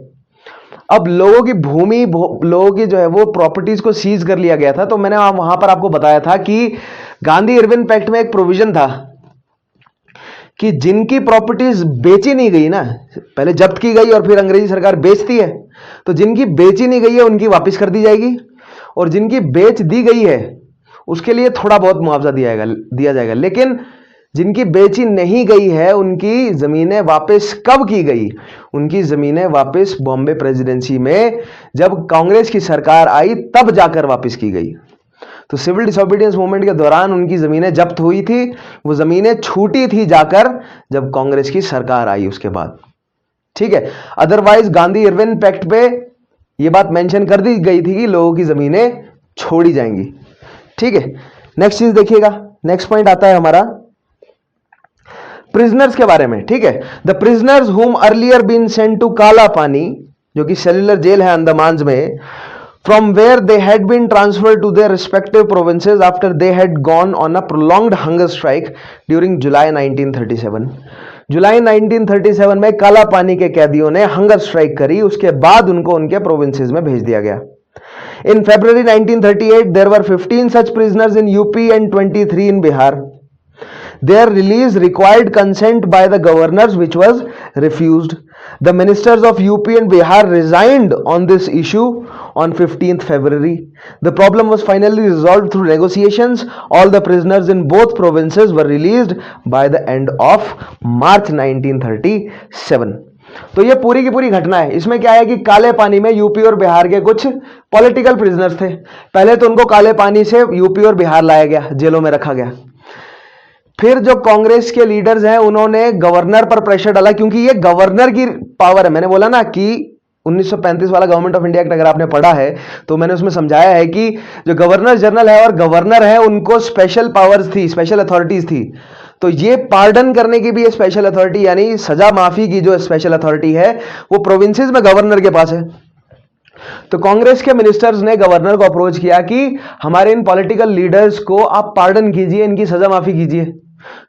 अब लोगों की भूमि, लोगों की जो है वो प्रॉपर्टीज को सीज कर लिया गया था। तो मैंने वहां पर आपको बताया था कि गांधी इरविन पैक्ट में एक प्रोविजन था कि जिनकी प्रॉपर्टीज बेची नहीं गई ना, पहले जब्त की गई और फिर अंग्रेजी सरकार बेचती है, तो जिनकी बेची नहीं गई है उनकी वापस कर दी जाएगी, और जिनकी बेच दी गई है उसके लिए थोड़ा बहुत मुआवजा दिया जाएगा। लेकिन जिनकी बेची नहीं गई है उनकी जमीनें वापस कब की गई? उनकी जमीनें वापस बॉम्बे प्रेसिडेंसी में जब कांग्रेस की सरकार आई तब जाकर वापस की गई। तो सिविल डिसोबीडियंस मूवमेंट के दौरान उनकी जमीनें जब्त हुई थी, वो जमीनें छूटी थी जाकर जब कांग्रेस की सरकार आई उसके बाद, ठीक है। अदरवाइज गांधी इरविन पैक्ट पे ये बात मेंशन कर दी गई थी कि लोगों की जमीनें छोड़ी जाएंगी, ठीक है। नेक्स्ट चीज देखिएगा, नेक्स्ट पॉइंट आता है हमारा प्रिजनर्स के बारे में, ठीक है। द प्रिजनर्स हुम अर्लियर बीन सेंट टू काला पानी, जो कि सेल्युलर जेल है अंडमान में, from where they had been transferred to their respective provinces after they had gone on a prolonged hunger strike during July 1937. जुलाई 1937 में काला पानी के कैदियों ने हंगर स्ट्राइक करी, उसके बाद उनको उनके प्रोविंसेस में भेज दिया गया। In February 1938 there were 15 such prisoners in UP and 23 in Bihar. Their release required consent by the governors, which was refused. The ministers of UP and Bihar resigned on this issue on 15th February. The problem was finally resolved through negotiations. All the prisoners in both provinces were released by the end of March 1937. तो ये पूरी की पूरी घटना है। इसमें क्या है कि काले पानी में यूपी और बिहार के कुछ पॉलिटिकल प्रिजनर्स थे। पहले तो उनको काले पानी से यूपी और बिहार लाया गया, जेलों में रखा गया। फिर जो कांग्रेस के लीडर्स हैं उन्होंने गवर्नर पर प्रेशर डाला, क्योंकि ये गवर्नर की पावर है। मैंने बोला ना कि 1935 वाला गवर्नमेंट ऑफ इंडिया एक्ट अगर आपने पढ़ा है तो मैंने उसमें समझाया है कि जो गवर्नर जनरल है और गवर्नर है उनको स्पेशल पावर्स थी, स्पेशल अथॉरिटीज थी। तो ये पार्डन करने की भी स्पेशल अथॉरिटी, यानी सजा माफी की जो स्पेशल अथॉरिटी है वो प्रोविंसेस में गवर्नर के पास है। तो कांग्रेस के मिनिस्टर्स ने गवर्नर को अप्रोच किया कि हमारे इन पॉलिटिकल लीडर्स को आप पार्डन कीजिए, इनकी सजा माफी कीजिए।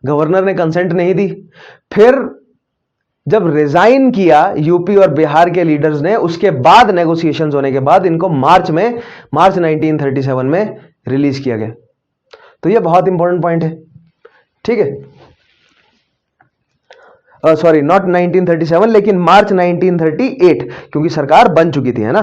गवर्नर ने कंसेंट नहीं दी। फिर जब रिजाइन किया यूपी और बिहार के लीडर्स ने, उसके बाद नेगोशिएशंस होने के बाद इनको मार्च 1937 में रिलीज किया गया। तो यह बहुत इंपॉर्टेंट पॉइंट है, ठीक है। सॉरी, नॉट 1937 लेकिन मार्च 1938, क्योंकि सरकार बन चुकी थी, है ना।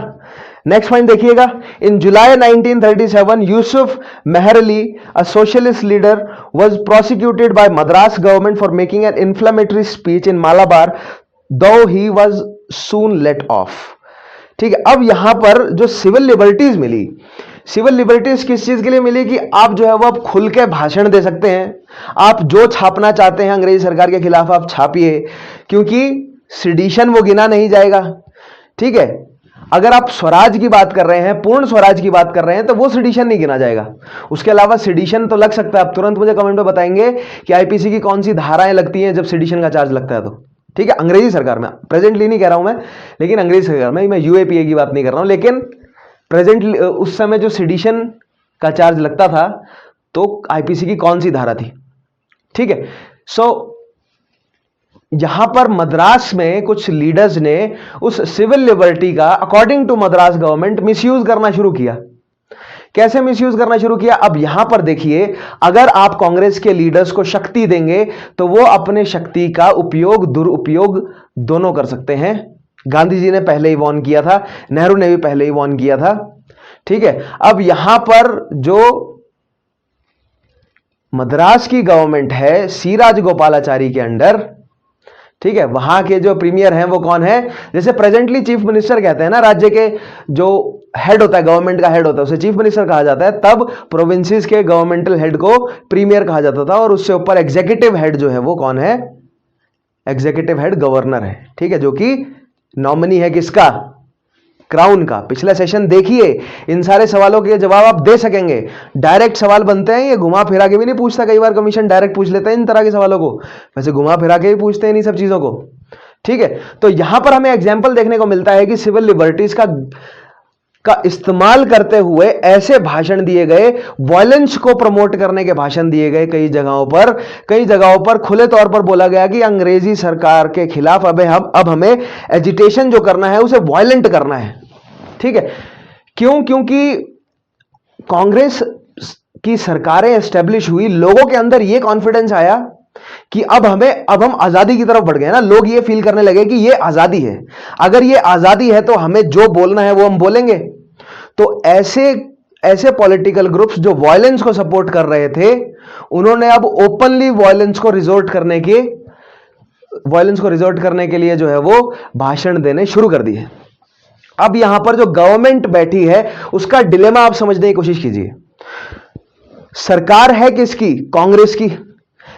नेक्स्ट पॉइंट देखिएगा, इन जुलाई 1937 Yusuf Meherally, a socialist leader, was prosecuted by Madras government for making an inflammatory speech in Malabar, though he was soon let off. ठीक है। अब यहां पर जो सिविल लिबर्टीज मिली, सिविल लिबर्टीज किस चीज के लिए मिली कि आप जो है वो आप खुल के भाषण दे सकते हैं, आप जो छापना चाहते हैं अंग्रेजी सरकार के खिलाफ आप छापिए, क्योंकि सिडिशन वो गिना नहीं जाएगा, ठीक है। अगर आप स्वराज की बात कर रहे हैं, पूर्ण स्वराज की बात कर रहे हैं, तो वो सिडिशन नहीं गिना जाएगा। उसके अलावा सिडिशन तो लग सकता है, आप तुरंत मुझे कमेंट में बताएंगे कि आईपीसी की कौन सी धाराएं लगती हैं जब सिडिशन का चार्ज लगता है, तो ठीक है। अंग्रेजी सरकार में, प्रेजेंटली नहीं कह रहा हूं मैं, लेकिन अंग्रेजी सरकार में, मैं यूएपीए की बात नहीं कर रहा हूं, लेकिन प्रेजेंटली उस समय जो सिडिशन का चार्ज लगता था तो आईपीसी की कौन सी धारा थी, ठीक है। सो यहां पर मद्रास में कुछ लीडर्स ने उस सिविल लिबर्टी का according to Madras government misuse करना शुरू किया। कैसे मिसयूज करना शुरू किया? अब यहां पर देखिए, अगर आप कांग्रेस के लीडर्स को शक्ति देंगे तो वो अपने शक्ति का उपयोग दुरुपयोग दोनों कर सकते हैं। गांधी जी ने पहले ही वार्न किया था, नेहरू ने भी पहले ही वार्न किया था, ठीक है। अब यहां पर जो मद्रास की गवर्नमेंट है सी राजगोपालाचारी के अंडर, ठीक है, वहां के जो प्रीमियर हैं वो कौन है, जैसे प्रेजेंटली चीफ मिनिस्टर कहते हैं ना, राज्य के जो हेड होता है, गवर्नमेंट का हेड होता है, उसे चीफ मिनिस्टर कहा जाता है। तब प्रोविंसेस के गवर्नमेंटल हेड को प्रीमियर कहा जाता था, और उससे ऊपर एग्जीक्यूटिव हेड जो है वो कौन है, एग्जीक्यूटिव हेड गवर्नर है। ठीक है, जो कि नॉमिनी है किसका, क्राउन का। पिछला सेशन देखिए, इन सारे सवालों के जवाब आप दे सकेंगे। डायरेक्ट सवाल बनते हैं, ये घुमा फिरा के भी नहीं पूछता, कई बार कमीशन डायरेक्ट पूछ लेता है इन तरह के सवालों को, वैसे घुमा फिरा के भी पूछते हैं इन सब चीजों को। ठीक है, तो यहां पर हमें एग्जाम्पल देखने को मिलता है कि सिविल लिबर्टीज का इस्तेमाल करते हुए ऐसे भाषण दिए गए, वायलेंस को प्रमोट करने के भाषण दिए गए कई जगहों पर खुले तौर पर बोला गया कि अंग्रेजी सरकार के खिलाफ अब हमें एजिटेशन जो करना है उसे वायलेंट करना है। ठीक है, क्यों, क्योंकि कांग्रेस की सरकारें एस्टेब्लिश हुई, लोगों के अंदर यह कॉन्फिडेंस आया कि अब हम आजादी की तरफ बढ़ गए ना, लोग ये फील करने लगे कि ये आजादी है, अगर ये आजादी है तो हमें जो बोलना है वो हम बोलेंगे। तो ऐसे पॉलिटिकल ग्रुप्स जो वायलेंस को सपोर्ट कर रहे थे, उन्होंने अब ओपनली वायलेंस को रिजोर्ट करने के लिए जो है वो भाषण देने शुरू कर दिए। अब यहां पर जो गवर्नमेंट बैठी है उसका डिलेमा आप समझने की कोशिश कीजिए। सरकार है किसकी, कांग्रेस की,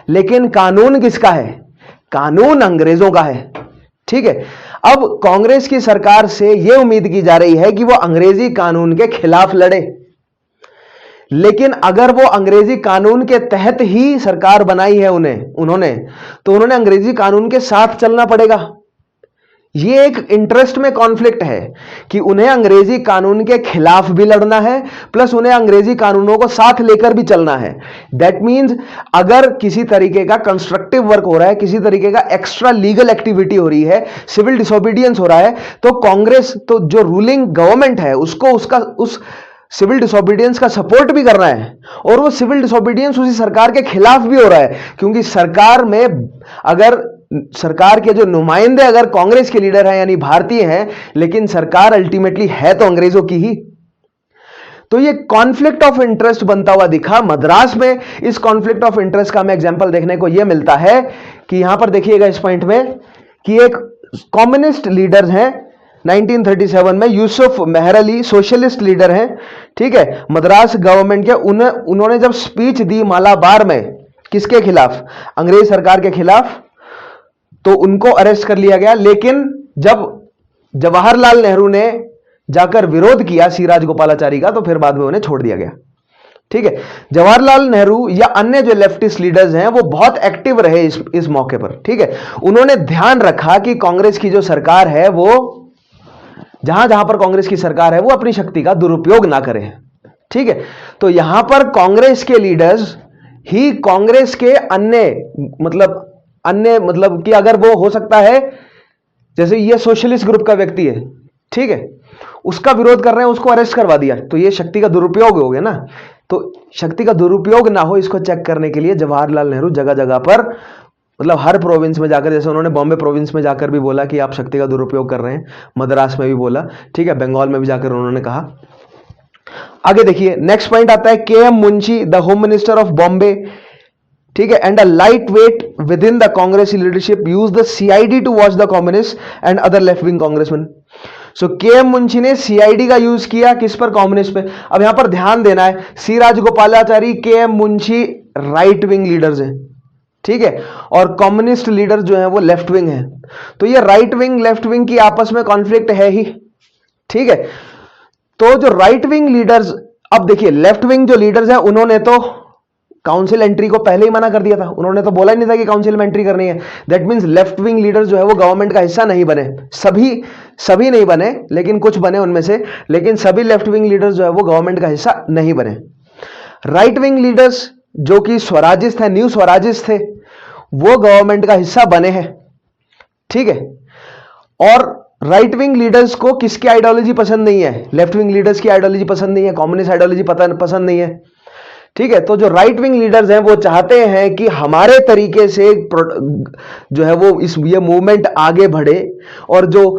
लेकिन कानून किसका है, कानून अंग्रेजों का है। ठीक है, अब कांग्रेस की सरकार से यह उम्मीद की जा रही है कि वो अंग्रेजी कानून के खिलाफ लड़े, लेकिन अगर वो अंग्रेजी कानून के तहत ही सरकार बनाई है उन्होंने अंग्रेजी कानून के साथ चलना पड़ेगा। ये एक इंटरेस्ट में कॉन्फ्लिक्ट है कि उन्हें अंग्रेजी कानून के खिलाफ भी लड़ना है, प्लस उन्हें अंग्रेजी कानूनों को साथ लेकर भी चलना है। दैट मींस अगर किसी तरीके का कंस्ट्रक्टिव वर्क हो रहा है, किसी तरीके का एक्स्ट्रा लीगल एक्टिविटी हो रही है, सिविल डिसोबीडियंस हो रहा है, तो कांग्रेस, तो जो रूलिंग गवर्नमेंट है उसको उस सिविल डिसोबीडियंस का सपोर्ट भी करना है, और वो सिविल डिसोबीडियंस उसी सरकार के खिलाफ भी हो रहा है, क्योंकि सरकार में अगर सरकार के जो नुमाइंदे अगर कांग्रेस के लीडर हैं यानी भारतीय हैं, लेकिन सरकार अल्टीमेटली है तो अंग्रेजों की ही। तो ये कॉन्फ्लिक्ट ऑफ इंटरेस्ट बनता हुआ दिखा मद्रास में। इस कॉन्फ्लिक्ट ऑफ इंटरेस्ट का हमें एग्जांपल देखने को यह मिलता है कि यहां पर देखिएगा इस पॉइंट में कि एक कम्युनिस्ट लीडर हैं 1937 में, यूसुफ मेहर अली सोशलिस्ट लीडर हैं। ठीक है, मद्रास गवर्नमेंट के उन्होंने जब स्पीच दी मालाबार में, किसके खिलाफ, अंग्रेज सरकार के खिलाफ, तो उनको अरेस्ट कर लिया गया। लेकिन जब जवाहरलाल नेहरू ने जाकर विरोध किया सी राजगोपालाचारी का, तो फिर बाद में उन्हें छोड़ दिया गया। ठीक है, जवाहरलाल नेहरू या अन्य जो लेफ्टिस्ट लीडर्स हैं वो बहुत एक्टिव रहे इस मौके पर। ठीक है, उन्होंने ध्यान रखा कि कांग्रेस की जो सरकार है वो जहां जहां पर कांग्रेस की सरकार है वो अपनी शक्ति का दुरुपयोग ना करे। ठीक है, तो यहां पर कांग्रेस के लीडर्स ही कांग्रेस के अन्य मतलब कि अगर वो हो सकता है, जैसे ये सोशलिस्ट ग्रुप का व्यक्ति है, ठीक है, उसका विरोध कर रहे हैं, उसको अरेस्ट करवा दिया, तो ये शक्ति का दुरुपयोग हो गया ना। तो शक्ति का दुरुपयोग ना हो, इसको चेक करने के लिए जवाहरलाल नेहरू जगह जगह पर, मतलब हर प्रोविंस में जाकर, जैसे उन्होंने बॉम्बे प्रोविंस में जाकर भी बोला कि आप शक्ति का दुरुपयोग कर रहे हैं, मद्रास में भी बोला, ठीक है, बंगाल में भी जाकर उन्होंने कहा। आगे देखिए, नेक्स्ट पॉइंट आता है के M Munshi, the home minister of Bombay, ठीक है, and a light weight with in the Congress leadership use the CID to watch the communist and other left wing congressman. सो के एम मुंशी ने सीआईडी का यूज किया किस पर, कम्युनिस्ट पे। अब यहां पर ध्यान देना है, सी राजगोपालाचारी, के M Munshi right wing leaders हैं, ठीक है, और कम्युनिस्ट लीडर जो है वो लेफ्ट विंग है। तो ये राइट विंग लेफ्ट विंग की आपस में कॉन्फ्लिक्ट है ही। ठीक है, तो जो राइट विंग लीडर्स, अब देखिए लेफ्ट विंग जो लीडर्स हैं उन्होंने तो काउंसिल एंट्री को पहले ही मना कर दिया था, उन्होंने तो बोला ही नहीं था कि काउंसिल में एंट्री करनी है। That means left wing leader जो है वो गवर्नमेंट का हिस्सा नहीं बने, सभी नहीं बने, लेकिन कुछ बने उनमें से, लेकिन सभी लेफ्ट विंग लीडर्स जो है वो गवर्नमेंट का हिस्सा नहीं बने। राइट विंग लीडर्स जो कि स्वराजिस्ट है, न्यू स्वराजिस्ट थे, वो गवर्नमेंट का हिस्सा बने हैं। ठीक है, और राइट विंग लीडर्स को किसकी आइडियोलॉजी पसंद नहीं है, लेफ्ट विंग लीडर्स की आइडियोलॉजी पसंद नहीं है, कम्युनिस्ट आइडियोलॉजी पसंद नहीं है। ठीक है, तो जो राइट विंग लीडर्स हैं वो चाहते हैं कि हमारे तरीके से जो है वो ये मूवमेंट आगे बढ़े, और जो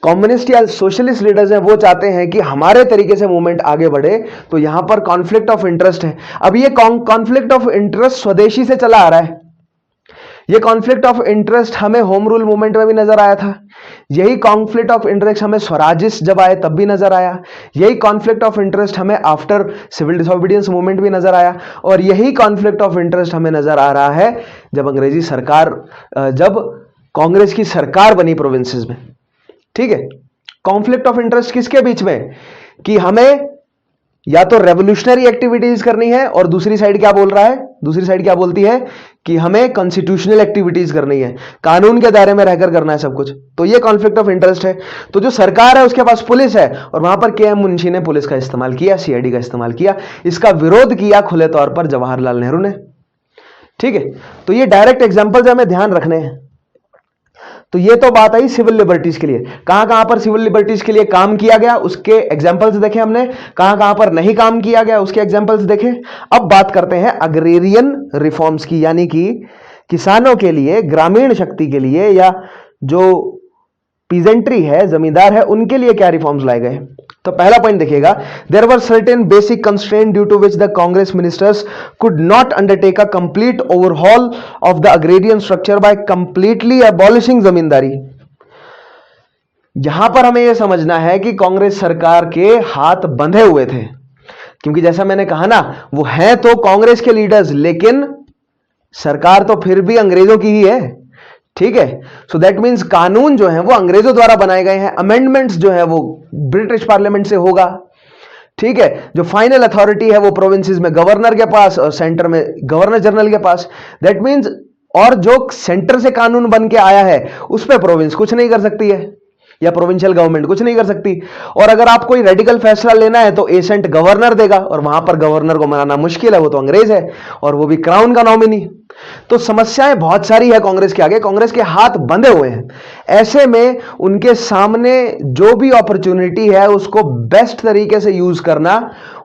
कम्युनिस्ट या सोशलिस्ट लीडर्स हैं वो चाहते हैं कि हमारे तरीके से मूवमेंट आगे बढ़े। तो यहां पर कॉन्फ्लिक्ट ऑफ इंटरेस्ट है। अब ये कॉन्फ्लिक्ट ऑफ इंटरेस्ट स्वदेशी से चला आ रहा है, ये कॉन्फ्लिक्ट ऑफ इंटरेस्ट हमें होम रूल मूवमेंट में भी नजर आया था, यही कॉन्फ्लिक्ट ऑफ इंटरेस्ट हमें स्वराजिस्ट जब आए तब भी नजर आया, यही कॉन्फ्लिक्ट ऑफ इंटरेस्ट हमें आफ्टर सिविल डिसोबीडियंस मूवमेंट भी नजर आया, और यही कॉन्फ्लिक्ट ऑफ इंटरेस्ट हमें नजर आ रहा है जब अंग्रेजी सरकार, जब कांग्रेस की सरकार बनी प्रोविंसेस में। ठीक है, कॉन्फ्लिक्ट ऑफ इंटरेस्ट किसके बीच में, कि हमें या तो रेवोल्यूशनरी एक्टिविटीज करनी है, और दूसरी साइड क्या बोल रहा है, दूसरी साइड क्या बोलती है कि हमें कॉन्स्टिट्यूशनल एक्टिविटीज करनी है, कानून के दायरे में रहकर करना है सब कुछ। तो ये कॉन्फ्लिक्ट ऑफ इंटरेस्ट है। तो जो सरकार है उसके पास पुलिस है, और वहां पर के एम मुंशी ने पुलिस का इस्तेमाल किया, सीआईडी का इस्तेमाल किया, इसका विरोध किया खुले तौर पर जवाहरलाल नेहरू ने। ठीक है, तो ये डायरेक्ट एग्जाम्पल्स हमें ध्यान रखने हैं। तो ये तो बात आई सिविल लिबर्टीज के लिए, कहां कहां पर सिविल लिबर्टीज के लिए काम किया गया उसके एग्जांपल्स देखे हमने, कहां कहां पर नहीं काम किया गया उसके एग्जांपल्स देखे। अब बात करते हैं अग्रेरियन रिफॉर्म्स की, यानी कि किसानों के लिए, ग्रामीण शक्ति के लिए, या जो पीजेंट्री है, जमींदार है, उनके लिए क्या रिफॉर्म्स लाए गए। तो पहला पॉइंट देखिएगा, there were certain basic constraint due to which the Congress ministers could not undertake a complete overhaul of the agrarian structure by completely abolishing zamindari. यहां पर हमें यह समझना है कि कांग्रेस सरकार के हाथ बंधे हुए थे, क्योंकि जैसा मैंने कहा ना, वो हैं तो कांग्रेस के लीडर्स, लेकिन सरकार तो फिर भी अंग्रेजों की ही है। ठीक है, सो दैट मीन्स कानून जो है वो अंग्रेजों द्वारा बनाए गए हैं, अमेंडमेंट्स जो है वो ब्रिटिश पार्लियामेंट से होगा। ठीक है, जो फाइनल अथॉरिटी है वो प्रोविंसेस में गवर्नर के पास और सेंटर में गवर्नर जनरल के पास। दैट मीन्स, और जो सेंटर से कानून बन के आया है उस पर प्रोविंस कुछ नहीं कर सकती है, या प्रोविंशियल गवर्नमेंट कुछ नहीं कर सकती। और अगर आप कोई रेडिकल फैसला लेना है तो एसेंट गवर्नर देगा, और वहां पर गवर्नर को मनाना मुश्किल है, वो तो अंग्रेज है, और वो भी क्राउन का नॉमिनी। तो समस्याएं बहुत सारी है कांग्रेस के आगे, कांग्रेस के हाथ बंधे हुए हैं। ऐसे में उनके सामने जो भी अपॉर्चुनिटी है उसको बेस्ट तरीके से यूज करना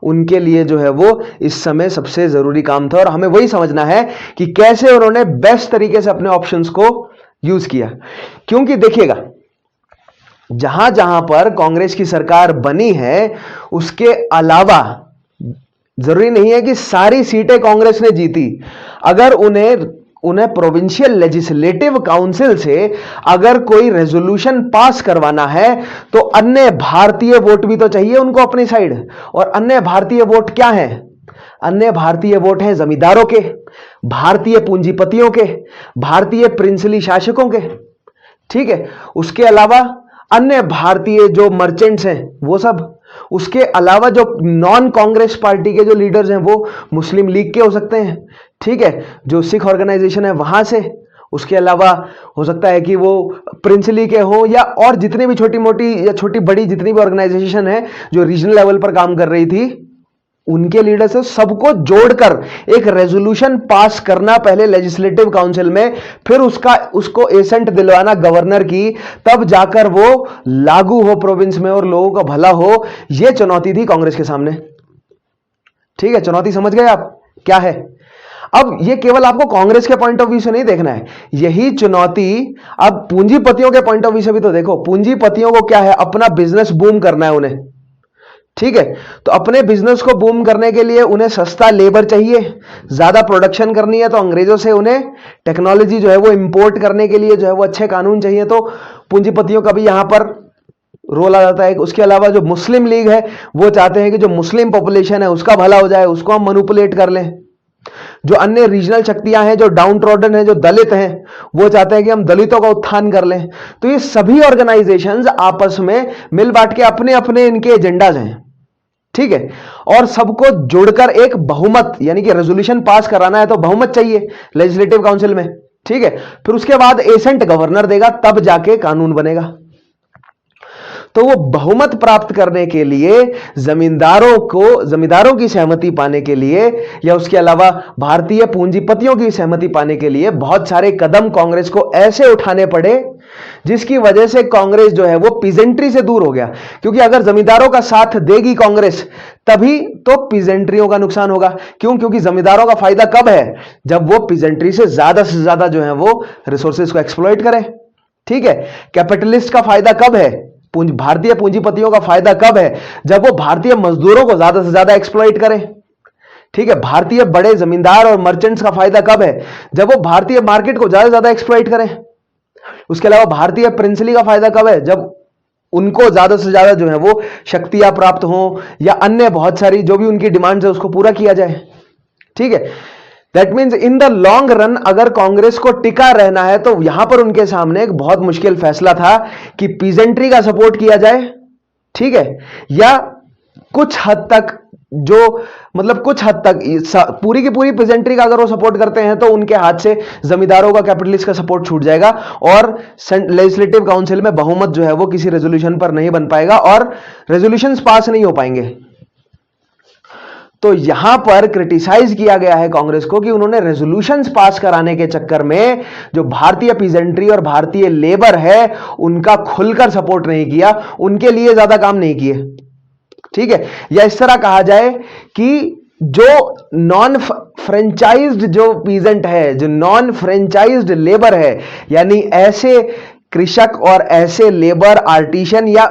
उनके लिए जो है वो इस समय सबसे जरूरी काम था, और हमें वही समझना है कि कैसे उन्होंने बेस्ट तरीके से अपने ऑप्शंस को यूज किया। क्योंकि देखिएगा, जहां जहां पर कांग्रेस की सरकार बनी है उसके अलावा जरूरी नहीं है कि सारी सीटें कांग्रेस ने जीती। अगर उन्हें प्रोविंशियल लेजिस्लेटिव काउंसिल से अगर कोई रेजोल्यूशन पास करवाना है तो अन्य भारतीय वोट भी तो चाहिए उनको अपनी साइड। और अन्य भारतीय वोट क्या है? अन्य भारतीय वोट हैं जमींदारों के, भारतीय पूंजीपतियों के, भारतीय प्रिंसली शासकों के। ठीक है, उसके अलावा अन्य भारतीय जो मर्चेंट्स हैं वो सब, उसके अलावा जो नॉन कांग्रेस पार्टी के जो लीडर्स हैं वो मुस्लिम लीग के हो सकते हैं। ठीक है, जो सिख ऑर्गेनाइजेशन है वहां से, उसके अलावा हो सकता है कि वो प्रिंसली के हो, या और जितनी भी छोटी मोटी या छोटी बड़ी जितनी भी ऑर्गेनाइजेशन है जो रीजनल लेवल पर काम कर रही थी उनके लीडर से, सबको जोड़कर एक रेजोल्यूशन पास करना पहले लेजिस्लेटिव काउंसिल में, फिर उसको एसेंट दिलवाना गवर्नर की, तब जाकर वो लागू हो प्रोविंस में और लोगों का भला हो। यह चुनौती थी कांग्रेस के सामने। ठीक है, चुनौती समझ गए आप क्या है? अब ये केवल आपको कांग्रेस के पॉइंट ऑफ व्यू से नहीं देखना है, यही चुनौती अब पूंजीपतियों के पॉइंट ऑफ व्यू से भी तो देखो। पूंजीपतियों को क्या है, अपना बिजनेस बूम करना है उन्हें। ठीक है, तो अपने बिजनेस को बूम करने के लिए उन्हें सस्ता लेबर चाहिए, ज्यादा प्रोडक्शन करनी है, तो अंग्रेजों से उन्हें टेक्नोलॉजी जो है वो इंपोर्ट करने के लिए जो है वो अच्छे कानून चाहिए। तो पूंजीपतियों का भी यहां पर रोल आ जाता है। उसके अलावा जो मुस्लिम लीग है वो चाहते हैं कि जो मुस्लिम पॉपुलेशन है उसका भला हो जाए, उसको हम मैनिपुलेट कर लें। जो अन्य रीजनल शक्तियां हैं, जो डाउन ट्रॉडन है, जो दलित हैं, वो चाहते हैं कि हम दलितों का उत्थान कर लें। तो ये सभी ऑर्गेनाइजेशंस आपस में मिल बांट के अपने अपने इनके एजेंडाज हैं। ठीक है, और सबको जोड़कर एक बहुमत यानी कि रेजोल्यूशन पास कराना है तो बहुमत चाहिए लेजिस्लेटिव काउंसिल में। ठीक है, फिर उसके बाद एसेंट गवर्नर देगा, तब जाके कानून बनेगा। तो वो बहुमत प्राप्त करने के लिए जमींदारों की सहमति पाने के लिए, या उसके अलावा भारतीय पूंजीपतियों की सहमति पाने के लिए बहुत सारे कदम कांग्रेस को ऐसे उठाने पड़े जिसकी वजह से कांग्रेस जो है वो पीजेंट्री से दूर हो गया। क्योंकि अगर जमींदारों का साथ देगी कांग्रेस तभी तो पीजेंट्रियों का नुकसान होगा। क्यों? क्योंकि जमींदारों का फायदा कब है? जब वो पीजेंट्री से ज्यादा जो है वो रिसोर्सेज को एक्सप्लॉइट करें। ठीक है, कैपिटलिस्ट का फायदा कब है? भारतीय पूंजीपतियों का फायदा कब है? जब वो भारतीय मजदूरों को ज्यादा से ज्यादा एक्सप्लॉइट करें। ठीक है, भारतीय बड़े जमींदार और मर्चेंट्स का फायदा कब है? जब वो भारतीय मार्केट को ज्यादा से ज्यादा एक्सप्लॉइट करें। उसके अलावा भारतीय प्रिंसली का फायदा कब है? जब उनको ज्यादा से ज्यादा जो है वो शक्तियां प्राप्त हो या अन्य बहुत सारी जो भी उनकी डिमांड्स है उसको पूरा किया जाए। ठीक है, that means in the long run अगर कांग्रेस को टिका रहना है तो यहां पर उनके सामने एक बहुत मुश्किल फैसला था कि पीजेंट्री का सपोर्ट किया जाए, ठीक है, या कुछ हद तक जो मतलब कुछ हद तक पूरी की पूरी पीजेंट्री का अगर वो सपोर्ट करते हैं तो उनके हाथ से जमींदारों का, कैपिटलिस्ट का सपोर्ट छूट जाएगा और लेजिस्लेटिव काउंसिल में बहुमत जो है वो किसी रेजोल्यूशन पर नहीं बन पाएगा और रेजोल्यूशंस पास नहीं हो पाएंगे। तो यहां पर क्रिटिसाइज किया गया है कांग्रेस को कि उन्होंने रेजोल्यूशंस पास कराने के चक्कर में जो भारतीय पीजेंट्री और भारतीय लेबर है उनका खुलकर सपोर्ट नहीं किया, उनके लिए ज्यादा काम नहीं किए। ठीक है, या इस तरह कहा जाए कि जो नॉन फ्रेंचाइज्ड जो पीजेंट है, जो नॉन फ्रेंचाइज्ड लेबर है, यानी ऐसे कृषक और ऐसे लेबर आर्टिशन या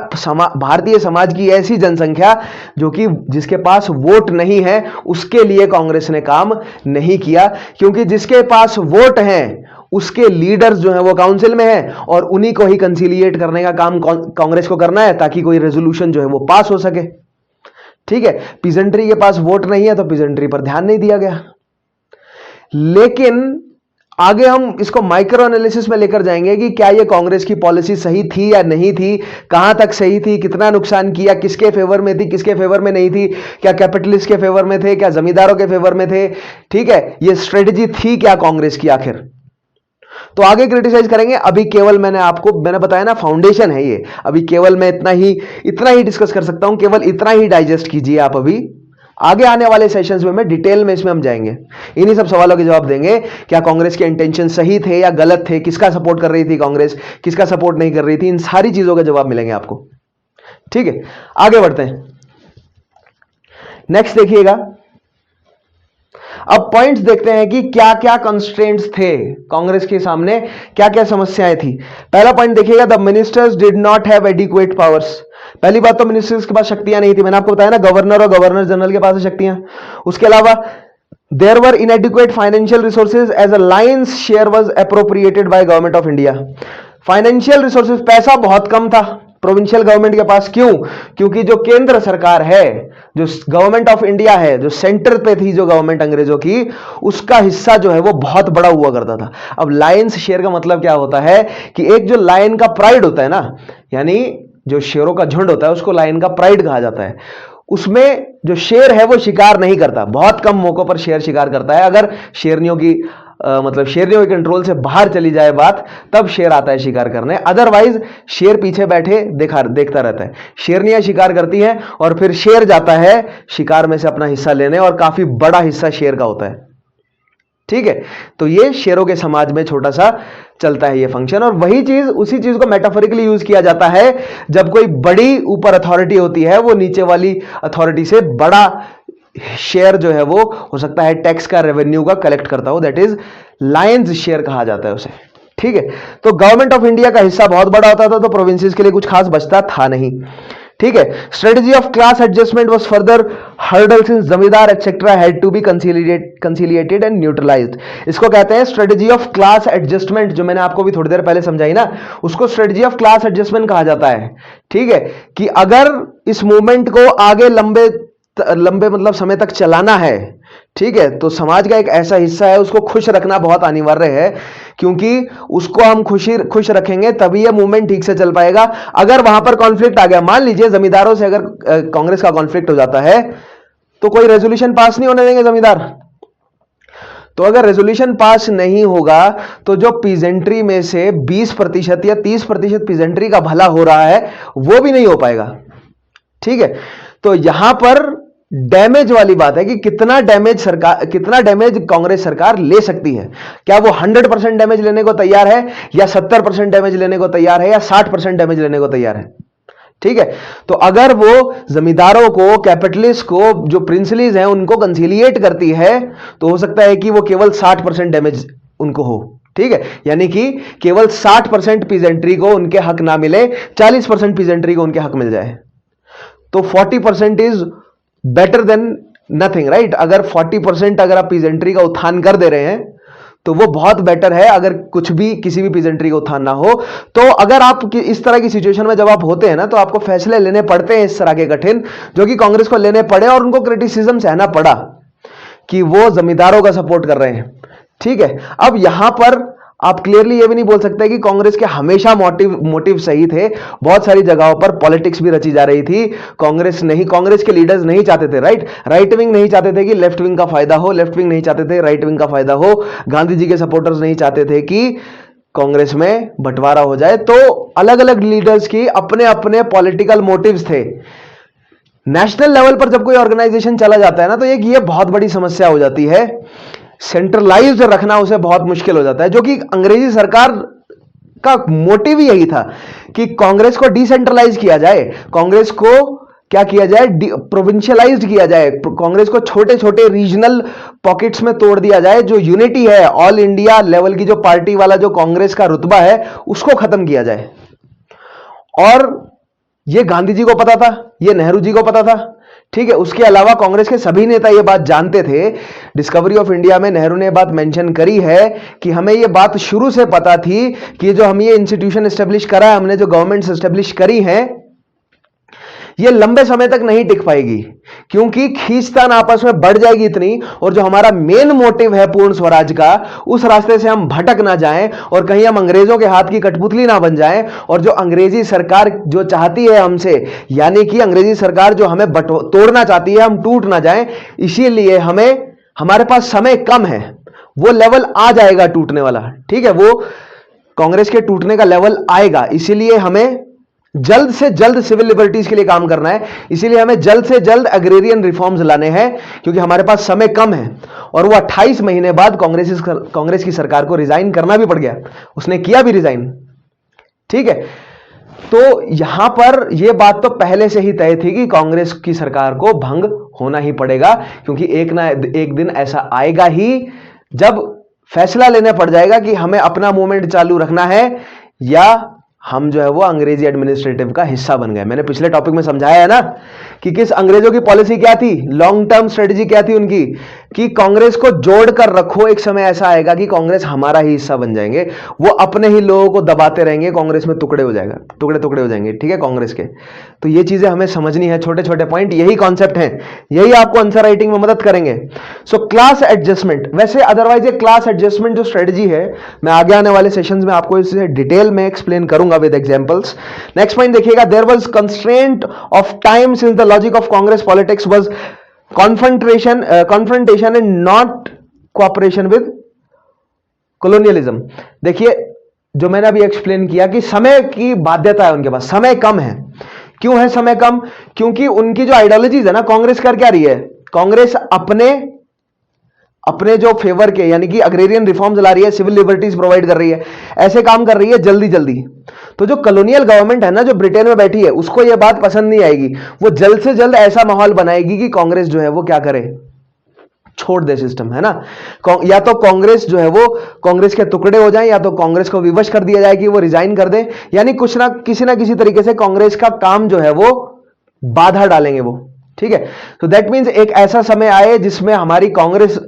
भारतीय समाज की ऐसी जनसंख्या जो कि जिसके पास वोट नहीं है, उसके लिए कांग्रेस ने काम नहीं किया, क्योंकि जिसके पास वोट हैं उसके लीडर्स जो हैं वो काउंसिल में हैं और उन्हीं को ही कंसिलिएट करने का काम कांग्रेस को करना है ताकि कोई रेजोल्यूशन जो है वो पास हो सके। ठीक है, पीजेंट्री के पास वोट नहीं है तो पीजेंट्री पर ध्यान नहीं दिया गया। लेकिन आगे हम इसको माइक्रो एनालिसिस में लेकर जाएंगे कि क्या यह कांग्रेस की पॉलिसी सही थी या नहीं थी, कहां तक सही थी, कितना नुकसान किया, किसके फेवर में थी, किसके फेवर में नहीं थी, क्या कैपिटलिस्ट के फेवर में थे, क्या जमींदारों के फेवर में थे। ठीक है, यह स्ट्रेटजी थी क्या कांग्रेस की आखिर, तो आगे क्रिटिसाइज करेंगे। अभी केवल मैंने बताया ना, फाउंडेशन है ये, अभी केवल मैं इतना ही डिस्कस कर सकता हूं, केवल इतना ही डाइजेस्ट कीजिए आप। अभी आगे आने वाले सेशंस में मैं डिटेल में इसमें हम जाएंगे, इन्हीं सब सवालों के जवाब देंगे। क्या कांग्रेस के इंटेंशन सही थे या गलत थे, किसका सपोर्ट कर रही थी कांग्रेस, किसका सपोर्ट नहीं कर रही थी, इन सारी चीजों के जवाब मिलेंगे आपको। ठीक है, आगे बढ़ते हैं। नेक्स्ट देखिएगा, अब पॉइंट्स देखते हैं कि क्या क्या कंस्ट्रेंट्स थे कांग्रेस के सामने, क्या क्या समस्याएं थी। पहला पॉइंट देखिएगा, the ministers did not have adequate powers. पहली बात तो मिनिस्टर्स के पास शक्तियां नहीं थी, मैंने आपको बताया ना, गवर्नर और गवर्नर जनरल के पास है शक्तियां। उसके अलावा there were inadequate financial resources as a lion's share was appropriated by government of India. Financial resources, पैसा बहुत कम था प्रोविंशियल गवर्नमेंट के पास। क्यों? क्योंकि जो केंद्र सरकार है, जो गवर्नमेंट ऑफ इंडिया है, जो सेंटर पे थी जो गवर्नमेंट अंग्रेजों की, उसका हिस्सा जो है वो बहुत बड़ा हुआ करता था। अब लायंस शेयर का मतलब क्या होता है कि एक जो लायन का प्राइड होता है ना, यानी जो शेरों का झुंड होता है उसको लायन का प्राइड कहा जाता है। उसमें जो शेर है वो शिकार नहीं करता, बहुत कम मौकों पर शेर शिकार करता है। अगर शेरनियों की मतलब शेरनियों के कंट्रोल से बाहर चली जाए बात, तब शेर आता है शिकार करने, अदरवाइज शेर पीछे बैठे देखता रहता है। शेरनियां शिकार करती हैं और फिर शेर जाता है शिकार में से अपना हिस्सा लेने, और काफी बड़ा हिस्सा शेर का होता है। ठीक है, तो ये शेरों के समाज में छोटा सा चलता है ये फंक्शन, और वही चीज, उसी चीज को मेटाफोरिकली यूज किया जाता है जब कोई बड़ी ऊपर अथॉरिटी होती है वो नीचे वाली अथॉरिटी से बड़ा शेयर जो है वो हो सकता है टैक्स का, रेवेन्यू का कलेक्ट करता हो, दैट इज लायंस शेयर कहा जाता है उसे। ठीक है, तो गवर्नमेंट ऑफ इंडिया का हिस्सा बहुत बड़ा होता था तो प्रोविंसेस के लिए कुछ खास बचता था नहीं। ठीक है, strategy of class adjustment was further hurdle since zamindar etcetera had to be conciliated and neutralised. इसको कहते हैं स्ट्रेटजी ऑफ क्लास एडजस्टमेंट, जो मैंने आपको भी थोड़ी देर पहले समझाई ना, उसको स्ट्रेटजी ऑफ क्लास एडजस्टमेंट कहा जाता है। ठीक है, कि अगर इस मूवमेंट को आगे लंबे मतलब समय तक चलाना है, ठीक है, तो समाज का एक ऐसा हिस्सा है उसको खुश रखना बहुत अनिवार्य है, क्योंकि उसको हम खुश रखेंगे तभी यह मूवमेंट ठीक से चल पाएगा। अगर वहां पर कॉन्फ्लिक्ट आ गया, मान लीजिए जमींदारों से अगर कांग्रेस का कॉन्फ्लिक्ट हो जाता है तो कोई रेजोल्यूशन पास नहीं होने देंगे जमींदार। तो अगर रेजोल्यूशन पास नहीं होगा तो जो पीजेंट्री में से 20% या 30% पीजेंट्री का भला हो रहा है वो भी नहीं हो पाएगा। ठीक है, तो यहां पर डैमेज वाली बात है कि कितना डैमेज कांग्रेस सरकार ले सकती है। क्या वो 100% डैमेज लेने को तैयार है, या 70% डैमेज लेने को तैयार है, या 60% डैमेज लेने को तैयार है। ठीक है, तो अगर वो जमींदारों को, कैपिटलिस्ट को, जो प्रिंसलीज हैं उनको कंसीलिएट करती है तो हो सकता है कि वो केवल 60% डैमेज उनको हो। ठीक है, यानी कि केवल 60% पीजेंट्री को उनके हक ना मिले, 40% पीजेंट्री को उनके हक मिल जाए। तो 40% is better than nothing, right. अगर 40% अगर आप पीजेंट्री का उत्थान कर दे रहे हैं तो वो बहुत बेटर है। अगर कुछ भी किसी भी पीजेंट्री का उत्थान ना हो, तो अगर आप इस तरह की सिचुएशन में जब आप होते हैं ना, तो आपको फैसले लेने पड़ते हैं इस तरह के कठिन, जो कि कांग्रेस को लेने पड़े और उनको क्रिटिसिज्म सहना पड़ा कि वो जमींदारों का सपोर्ट कर रहे हैं। ठीक है, अब यहां पर आप क्लियरली ये भी नहीं बोल सकते कि कांग्रेस के हमेशा मोटिव सही थे। बहुत सारी जगहों पर पॉलिटिक्स भी रची जा रही थी। कांग्रेस के लीडर्स नहीं चाहते थे, राइट विंग नहीं चाहते थे कि लेफ्ट विंग का फायदा हो, लेफ्ट विंग नहीं चाहते थे राइट विंग का फायदा हो, गांधी जी के सपोर्टर्स नहीं चाहते थे कि कांग्रेस में बंटवारा हो जाए। तो अलग अलग लीडर्स की अपने अपने पॉलिटिकल मोटिव्स थे। नेशनल लेवल पर जब कोई ऑर्गेनाइजेशन चला जाता है ना, तो ये बहुत बड़ी समस्या हो जाती है। सेंट्रलाइज्ड रखना उसे बहुत मुश्किल हो जाता है, जो कि अंग्रेजी सरकार का मोटिव ही यही था कि कांग्रेस को डिसेंट्रलाइज किया जाए, कांग्रेस को क्या किया जाए, प्रोविंशियलाइज्ड किया जाए, कांग्रेस को छोटे छोटे रीजनल पॉकेट्स में तोड़ दिया जाए। जो यूनिटी है, ऑल इंडिया लेवल की जो पार्टी वाला जो कांग्रेस का रुतबा है, उसको खत्म किया जाए। और यह गांधी जी को पता था, यह नेहरू जी को पता था। ठीक है, उसके अलावा कांग्रेस के सभी नेता यह बात जानते थे। डिस्कवरी ऑफ इंडिया में नेहरू ने बात मेंशन करी है कि हमें यह बात शुरू से पता थी कि जो हम ये इंस्टीट्यूशन एस्टेब्लिश करा है, हमने जो गवर्नमेंट्स एस्टेब्लिश करी हैं, ये लंबे समय तक नहीं टिक पाएगी, क्योंकि खींचतान आपस में बढ़ जाएगी इतनी, और जो हमारा मेन मोटिव है पूर्ण स्वराज का, उस रास्ते से हम भटक ना जाएं और कहीं हम अंग्रेजों के हाथ की कठपुतली ना बन जाएं। और जो अंग्रेजी सरकार जो चाहती है हमसे, यानी कि अंग्रेजी सरकार जो हमें तोड़ना चाहती है, हम टूट ना जाएं। इसीलिए हमारे पास समय कम है, वो लेवल आ जाएगा टूटने वाला। ठीक है, वो कांग्रेस के टूटने का लेवल आएगा। इसीलिए हमें जल्द से जल्द सिविल लिबर्टीज के लिए काम करना है। इसीलिए हमें जल्द से जल्द एग्रेरियन रिफॉर्म्स लाने हैं, क्योंकि हमारे पास समय कम है। और वो 28 महीने बाद कांग्रेस की सरकार को रिजाइन करना भी पड़ गया, उसने किया भी रिजाइन। ठीक है, तो यहां पर यह बात तो पहले से ही तय थी कि कांग्रेस की सरकार को भंग होना ही पड़ेगा, क्योंकि एक ना एक दिन ऐसा आएगा ही जब फैसला लेना पड़ जाएगा कि हमें अपना मूवमेंट चालू रखना है या हम जो है वो अंग्रेजी एडमिनिस्ट्रेटिव का हिस्सा बन गए। मैंने पिछले टॉपिक में समझाया है ना कि किस अंग्रेजों की पॉलिसी क्या थी, लॉन्ग टर्म स्ट्रेटजी क्या थी उनकी, कि कांग्रेस को जोड़कर रखो, एक समय ऐसा आएगा कि कांग्रेस हमारा ही हिस्सा बन जाएंगे। वो अपने ही लोगों को दबाते रहेंगे, कांग्रेस में टुकड़े हो जाएगा, टुकड़े टुकड़े हो जाएंगे। ठीक है, कांग्रेस के। तो ये चीजें हमें समझनी है, छोटे छोटे पॉइंट, यही कॉन्सेप्ट हैं, यही आपको आंसर राइटिंग में मदद करेंगे। सो क्लास एडजस्टमेंट, वैसे अदरवाइज ये क्लास एडजस्टमेंट जो स्ट्रेटजी है, मैं आगे आने वाले सेशंस में आपको इसे डिटेल में एक्सप्लेन करूंगा विद एग्जांपल्स। नेक्स्ट पॉइंट देखिएगा, there was constraint of time since the logic of Congress politics was confrontation and not cooperation with colonialism। देखिए, जो मैंने अभी एक्सप्लेन किया कि समय की बाध्यता है उनके पास, समय कम है। क्यों है समय कम? क्योंकि उनकी जो आइडियोलॉजीज है ना, कांग्रेस कर क्या रही है, कांग्रेस अपने जो फेवर के, यानी कि अग्रेरियन रिफॉर्म्स ला रही है, सिविल लिबर्टीज प्रोवाइड कर रही है, ऐसे काम कर रही है जल्दी जल्दी। तो जो कॉलोनियल गवर्नमेंट है ना, जो ब्रिटेन में बैठी है, उसको यह बात पसंद नहीं आएगी। वो जल्द से जल्द ऐसा माहौल बनाएगी कि कांग्रेस जो है वो क्या करे, छोड़ दे सिस्टम, है ना। या तो कांग्रेस जो है वो कांग्रेस के टुकड़े हो जाए, या तो कांग्रेस को विवश कर दिया जाए कि वो रिजाइन कर दे, यानी कुछ ना किसी तरीके से कांग्रेस का काम जो है वो बाधा डालेंगे वो। ठीक है, तो दैट मीन्स एक ऐसा समय आए जिसमें हमारी कांग्रेस,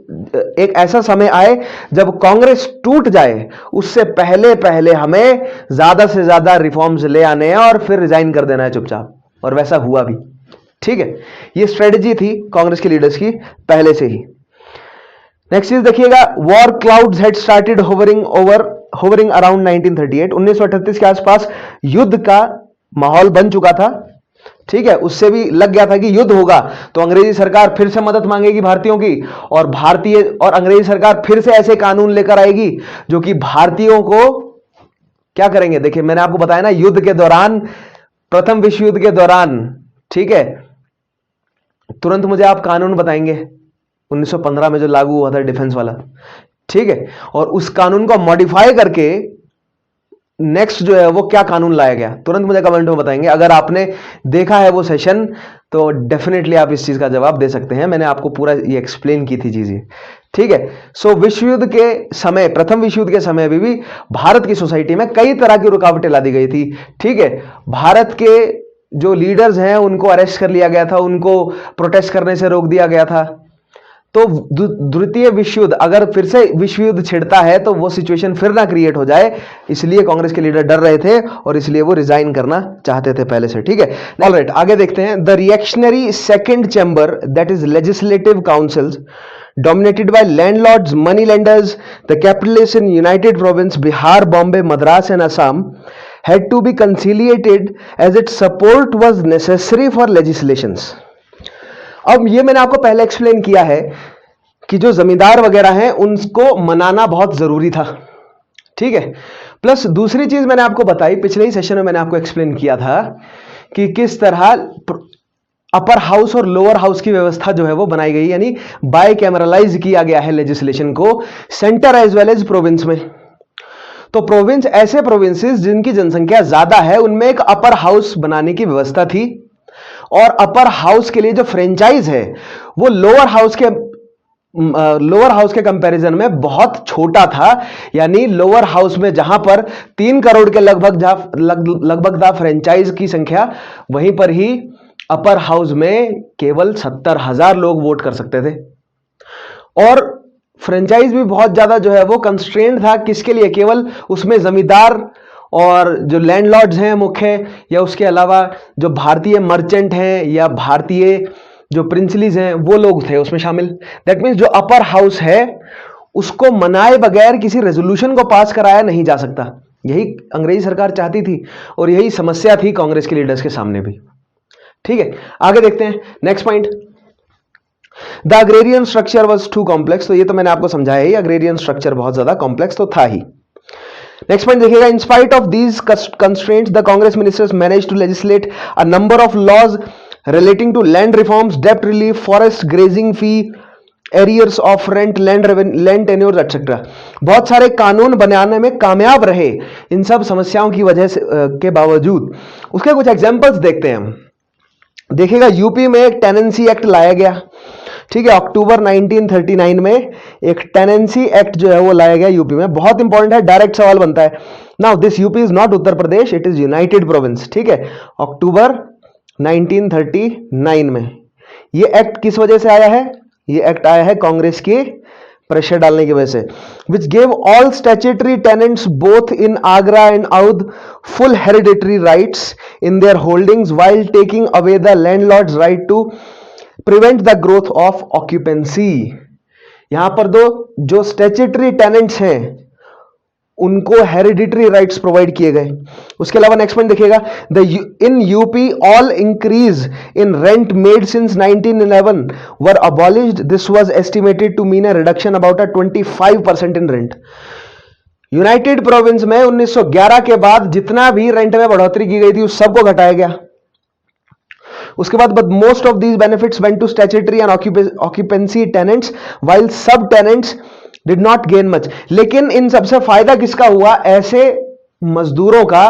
एक ऐसा समय आए जब कांग्रेस टूट जाए, उससे पहले पहले हमें ज्यादा से ज्यादा रिफॉर्म्स ले आने हैं और फिर रिजाइन कर देना है चुपचाप। और वैसा हुआ भी। ठीक है, ये स्ट्रेटजी थी कांग्रेस के लीडर्स की पहले से ही। नेक्स्ट चीज देखिएगा, war clouds had started hovering around 1938। 1938 के आसपास युद्ध का माहौल बन चुका था। ठीक है, उससे भी लग गया था कि युद्ध होगा तो अंग्रेजी सरकार फिर से मदद मांगेगी भारतीयों की, और अंग्रेजी सरकार फिर से ऐसे कानून लेकर आएगी जो कि भारतीयों को क्या करेंगे। देखिए, मैंने आपको बताया ना, युद्ध के दौरान, प्रथम विश्व युद्ध के दौरान, ठीक है, तुरंत मुझे आप कानून बताएंगे 1915 में जो लागू हुआ था डिफेंस वाला। ठीक है, और उस कानून को मॉडिफाई करके नेक्स्ट जो है वो क्या कानून लाया गया, तुरंत मुझे कमेंट में बताएंगे। अगर आपने देखा है वो सेशन तो डेफिनेटली आप इस चीज का जवाब दे सकते हैं। मैंने आपको पूरा ये एक्सप्लेन की थी चीजें। ठीक है, सो विश्व युद्ध के समय, प्रथम विश्व युद्ध के समय भी भारत की सोसाइटी में कई तरह की रुकावटें ला दी गई थी। ठीक है, भारत के जो लीडर्स हैं उनको अरेस्ट कर लिया गया था, उनको प्रोटेस्ट करने से रोक दिया गया था। तो द्वितीय विश्व युद्ध, अगर फिर से विश्व युद्ध छिड़ता है तो वो सिचुएशन फिर ना क्रिएट हो जाए, इसलिए कांग्रेस के लीडर डर रहे थे और इसलिए वो रिजाइन करना चाहते थे पहले से। ठीक है, ऑलराइट, आगे देखते हैं। The reactionary second chamber, that is legislative councils, dominated by landlords, money lenders, the capitalists in United Province, Bihar, Bombay, Madras and Assam, had to be conciliated as its support was necessary for legislations. अब ये मैंने आपको पहले explain किया है कि जो जमींदार वगैरह हैं उनको मनाना बहुत जरूरी था। ठीक है, प्लस दूसरी चीज मैंने आपको बताई, पिछले ही सेशन में मैंने आपको एक्सप्लेन किया था कि किस तरह अपर हाउस और लोअर हाउस की व्यवस्था जो है वो बनाई गई, यानी बाय कैमरलाइज किया गया है लेजिस्लेशन को, centre as well as province में। तो प्रोविंस, ऐसे प्रोविंसेस जिनकी जनसंख्या ज्यादा है, उनमें एक अपर हाउस बनाने की व्यवस्था थी, और अपर हाउस के लिए जो फ्रेंचाइज है वो लोअर हाउस के कंपैरिजन में बहुत छोटा था। यानी लोअर हाउस में जहां पर 3 करोड़ के लगभग था फ्रेंचाइज की संख्या, वहीं पर ही अपर हाउस में केवल 70,000 लोग वोट कर सकते थे। और फ्रेंचाइज भी बहुत ज्यादा जो है वो कंस्ट्रेंट था, किसके लिए? केवल उसमें जमींदार और जो लैंडलॉर्ड्स हैं मुख्य, या उसके अलावा जो भारतीय मर्चेंट हैं या भारतीय जो प्रिंसलीज हैं वो लोग थे उसमें शामिल। दैट मीन्स जो अपर हाउस है उसको मनाए बगैर किसी रेजोल्यूशन को पास कराया नहीं जा सकता। यही अंग्रेजी सरकार चाहती थी और यही समस्या थी कांग्रेस के लीडर्स के सामने भी। ठीक है, आगे देखते हैं next point. The agrarian structure was too complex. तो ये तो मैंने आपको समझाया ही, अग्रेरियन स्ट्रक्चर बहुत ज्यादा कॉम्प्लेक्स तो था ही। नेक्स्ट पॉइंट देखिएगा, in spite of these constraints the Congress ministers manage to legislate a number of laws relating to land reforms, डेप्ट relief, forest grazing fee, arrears of rent, land tenures etcetera. बहुत सारे कानून बनाने में कामयाब रहे इन सब समस्याओं की वजह से के बावजूद। उसके कुछ एग्जांपल्स देखते हैं हम। देखिएगा, यूपी में एक टेनेंसी एक्ट लाया गया। ठीक है, अक्टूबर 1939 में एक टेनेंसी एक्ट जो है वो लाया गया यूपी में। बहुत इंपॉर्टेंट है, डायरेक्ट सवाल बनता है। Now this UP is not Uttar Pradesh, it is United province. ठीक है, अक्टूबर 1939 में ये एक्ट किस वजह से आया है? ये एक्ट आया है कांग्रेस के प्रेशर डालने की वजह से। Which gave all statutory tenants both in Agra and Oudh full hereditary rights in their holdings while taking away the landlords right to prevent the growth of occupancy. यहां पर जो स्टैट्यूटरी टेनेंट्स हैं उनको हेरिडिटरी राइट्स प्रोवाइड किए गए। उसके अलावा next point देखिएगा, in UP all increase in rent made since 1911 were abolished. This was estimated to mean a reduction about 25% in rent. United Province में 1911 के बाद जितना भी रेंट में बढ़ोतरी की गई थी उस सबको घटाया गया। उसके बाद most of these benefits went to statutory and occupancy tenants while sub tenants did not gain much. लेकिन इन सबसे फायदा किसका हुआ? ऐसे मजदूरों का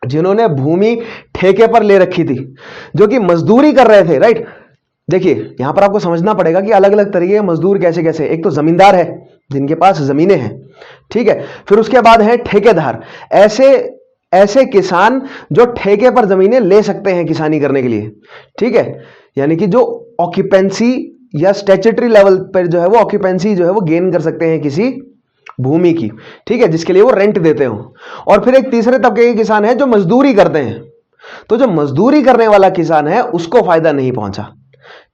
जिन्होंने भूमि ठेके पर ले रखी थी, जो कि मजदूरी कर रहे थे। राइट, देखिए यहां पर आपको समझना पड़ेगा कि अलग अलग तरीके के मजदूर कैसे कैसे। एक तो जमींदार है जिनके पास जमीनें हैं, ठीक है, फिर उसके बाद है ठेकेदार, ऐसे किसान जो ठेके पर जमीनें ले सकते हैं किसानी करने के लिए। ठीक है, यानी कि जो ऑक्यूपेंसी या स्टैट्यूटरी लेवल पर जो है वो ऑक्यूपेंसी जो है वो गेन कर सकते हैं किसी भूमि की। ठीक है, जिसके लिए वो रेंट देते हो। और फिर एक तीसरे तबके के किसान है जो मजदूरी करते हैं। तो जो मजदूरी करने वाला किसान है उसको फायदा नहीं पहुंचा।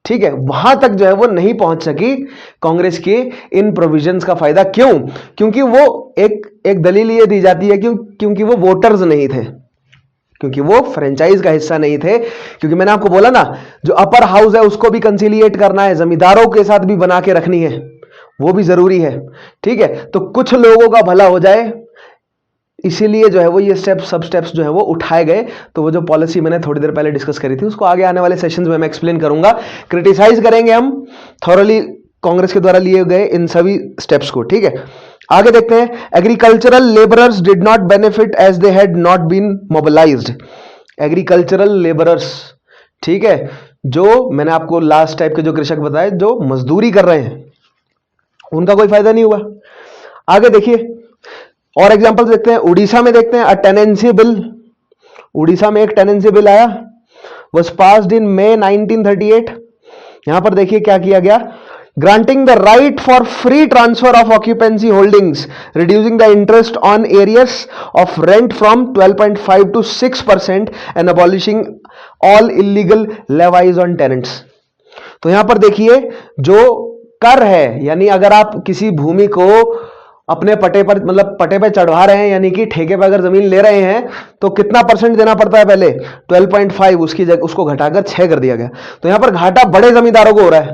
ठीक है, वहां तक जो है वो नहीं पहुंच सकी कांग्रेस के इन प्रोविजंस का फायदा। क्यों? क्योंकि वो एक दलील ये दी जाती है क्योंकि वो वोटर्स नहीं थे, क्योंकि वो फ्रेंचाइज का हिस्सा नहीं थे। क्योंकि मैंने आपको बोला ना, जो अपर हाउस है उसको भी कंसिलिएट करना है, जमींदारों के साथ भी बना के रखनी है, वो भी जरूरी है। ठीक है, तो कुछ लोगों का भला हो जाए, इसीलिए जो है वो ये सब स्टेप्स जो है वो उठाए गए। तो वो जो पॉलिसी मैंने थोड़ी देर पहले डिस्कस करी थी उसको आगे आने वाले सेशंस में मैं एक्सप्लेन करूंगा। क्रिटिसाइज करेंगे हम थॉरली कांग्रेस के द्वारा लिए गए इन सभी स्टेप्स को। ठीक है, आगे देखते हैं। Agricultural labourers did not benefit as they had not been mobilised. Agricultural labourers, ठीक है, जो मैंने आपको लास्ट टाइप के जो कृषक बताए जो मजदूरी कर रहे हैं, उनका कोई फायदा नहीं हुआ। आगे देखिए और एग्जांपल्स देखते हैं। उड़ीसा में देखते हैं, अ टेनेंसी बिल उड़ीसा में एक टेनेंसी बिल आया, was passed in May 1938। यहां पर देखिए क्या किया गया, granting the right for free transfer of occupancy holdings, reducing the interest on areas of rent from 12.5 to 6% and abolishing all illegal levies on tenants। तो यहां पर देखिए जो कर है, यानी अगर आप किसी भूमि को अपने पट्टे पर मतलब पट्टे पे चढ़वा रहे हैं, यानी कि ठेके पर अगर जमीन ले रहे हैं तो कितना परसेंट देना पड़ता है पहले 12.5, उसकी जगह उसको घटाकर 6 कर दिया गया। तो यहां पर घाटा बड़े जमींदारों को हो रहा है,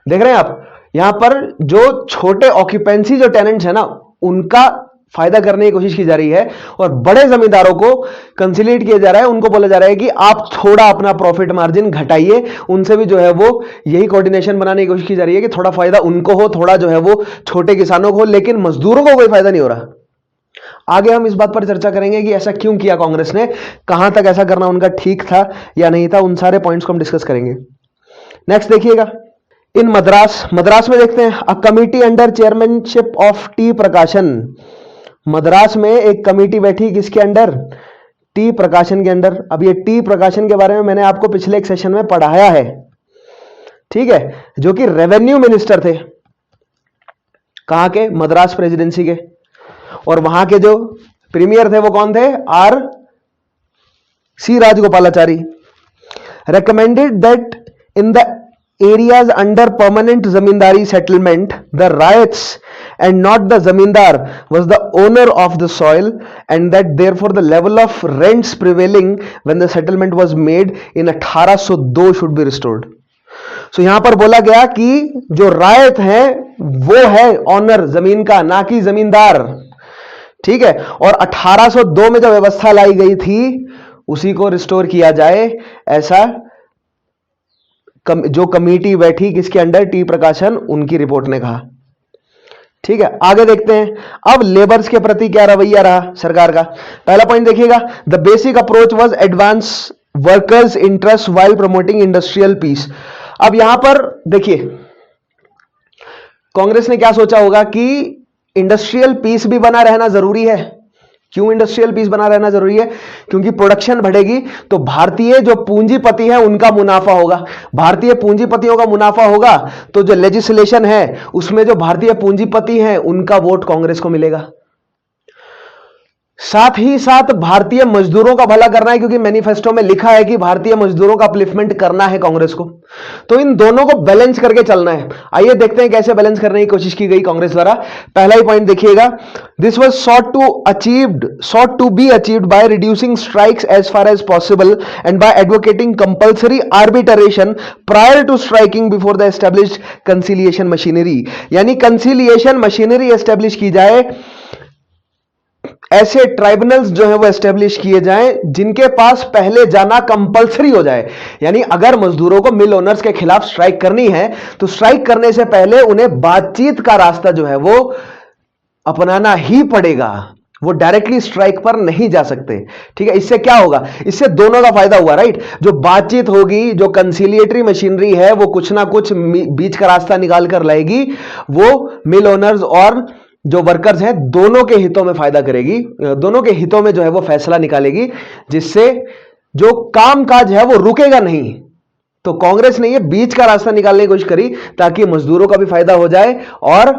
देख रहे हैं आप। यहां पर जो छोटे ऑक्यूपेंसी जो टेनेंट्स है ना, उनका फायदा करने की कोशिश की जा रही है, और बड़े जमींदारों को कंसिलिएट किया जा रहा है, उनको बोला जा रहा है कि आप थोड़ा अपना प्रॉफिट मार्जिन घटाइए। उनसे भी जो है वो यही कोऑर्डिनेशन बनाने की कोशिश की जा रही है कि थोड़ा फायदा उनको हो, थोड़ा जो है वो छोटे किसानों को हो, लेकिन मजदूरों को कोई फायदा नहीं हो रहा। आगे हम इस बात पर चर्चा करेंगे कि ऐसा क्यों किया कांग्रेस ने, कहां तक ऐसा करना उनका ठीक था या नहीं था, उन सारे पॉइंट्स को हम डिस्कस करेंगे। नेक्स्ट देखिएगा, इन मद्रास में देखते हैं, a committee under chairmanship of T प्रकाशन। मद्रास में एक कमेटी बैठी, किसके अंडर, टी प्रकाशन के अंडर। अब ये टी प्रकाशन के बारे में मैंने आपको पिछले एक सेशन में पढ़ाया है, ठीक है, जो कि रेवेन्यू मिनिस्टर थे, कहां के, मद्रास प्रेसिडेंसी के, और वहां के जो प्रीमियर थे वो कौन थे, R C Rajagopalachari. recommended that in the areas under permanent zamindari settlement, the riots and not the zamindar was the owner of the soil, and that therefore the level of rents prevailing when the settlement was made in 1802 should be restored। So यहां पर बोला गया कि जो रायत है वो है honour जमीन का, ना कि जमींदार, ठीक है। और 1802 में जो व्यवस्था लाई गई थी उसी को रिस्टोर किया जाए, ऐसा जो कमेटी बैठी किसके अंडर, टी प्रकाशन, उनकी रिपोर्ट ने कहा, ठीक है। आगे देखते हैं, अब लेबर्स के प्रति क्या रवैया रहा सरकार का। पहला पॉइंट देखिएगा, the basic approach was advance workers interest while promoting industrial peace. अब यहां पर देखिए कांग्रेस ने क्या सोचा होगा कि इंडस्ट्रियल पीस भी बना रहना जरूरी है। क्यों इंडस्ट्रियल पीस बना रहना जरूरी है, क्योंकि प्रोडक्शन बढ़ेगी तो भारतीय जो पूंजीपति है उनका मुनाफा होगा, भारतीय पूंजीपतियों का मुनाफा होगा तो जो लेजिस्लेशन है उसमें जो भारतीय पूंजीपति हैं उनका वोट कांग्रेस को मिलेगा। साथ ही साथ भारतीय मजदूरों का भला करना है, क्योंकि मैनिफेस्टो में लिखा है कि भारतीय मजदूरों का अपलिफ्टमेंट करना है कांग्रेस को, तो इन दोनों को बैलेंस करके चलना है। आइए देखते हैं कैसे बैलेंस करने की कोशिश की गई कांग्रेस द्वारा। पहला ही पॉइंट देखिएगा, this was sought to be achieved by reducing strikes as far as possible and by advocating compulsory arbitration prior to striking before the established conciliation machinery। यानी conciliation machinery एस्टेब्लिश की जाए, ऐसे ट्राइब्यूनल्स जो है वो establish किए जाएं जिनके पास पहले जाना कंपलसरी हो जाए। यानी अगर मजदूरों को मिल ओनर्स के खिलाफ स्ट्राइक करनी है तो स्ट्राइक करने से पहले उन्हें बातचीत का रास्ता जो है वो अपनाना ही पड़ेगा, वो डायरेक्टली स्ट्राइक पर नहीं जा सकते, ठीक है। इससे क्या होगा, इससे दोनों का फायदा हुआ, राइट। जो बातचीत होगी, जो कंसिलिएटरी मशीनरी है वो कुछ ना कुछ बीच का रास्ता निकाल कर लाएगी, वो मिल ओनर्स और जो वर्कर्स हैं दोनों के हितों में फायदा करेगी, दोनों के हितों में जो है वो फैसला निकालेगी, जिससे जो कामकाज है वो रुकेगा नहीं। तो कांग्रेस ने ये बीच का रास्ता निकालने की कोशिश करी ताकि मजदूरों का भी फायदा हो जाए और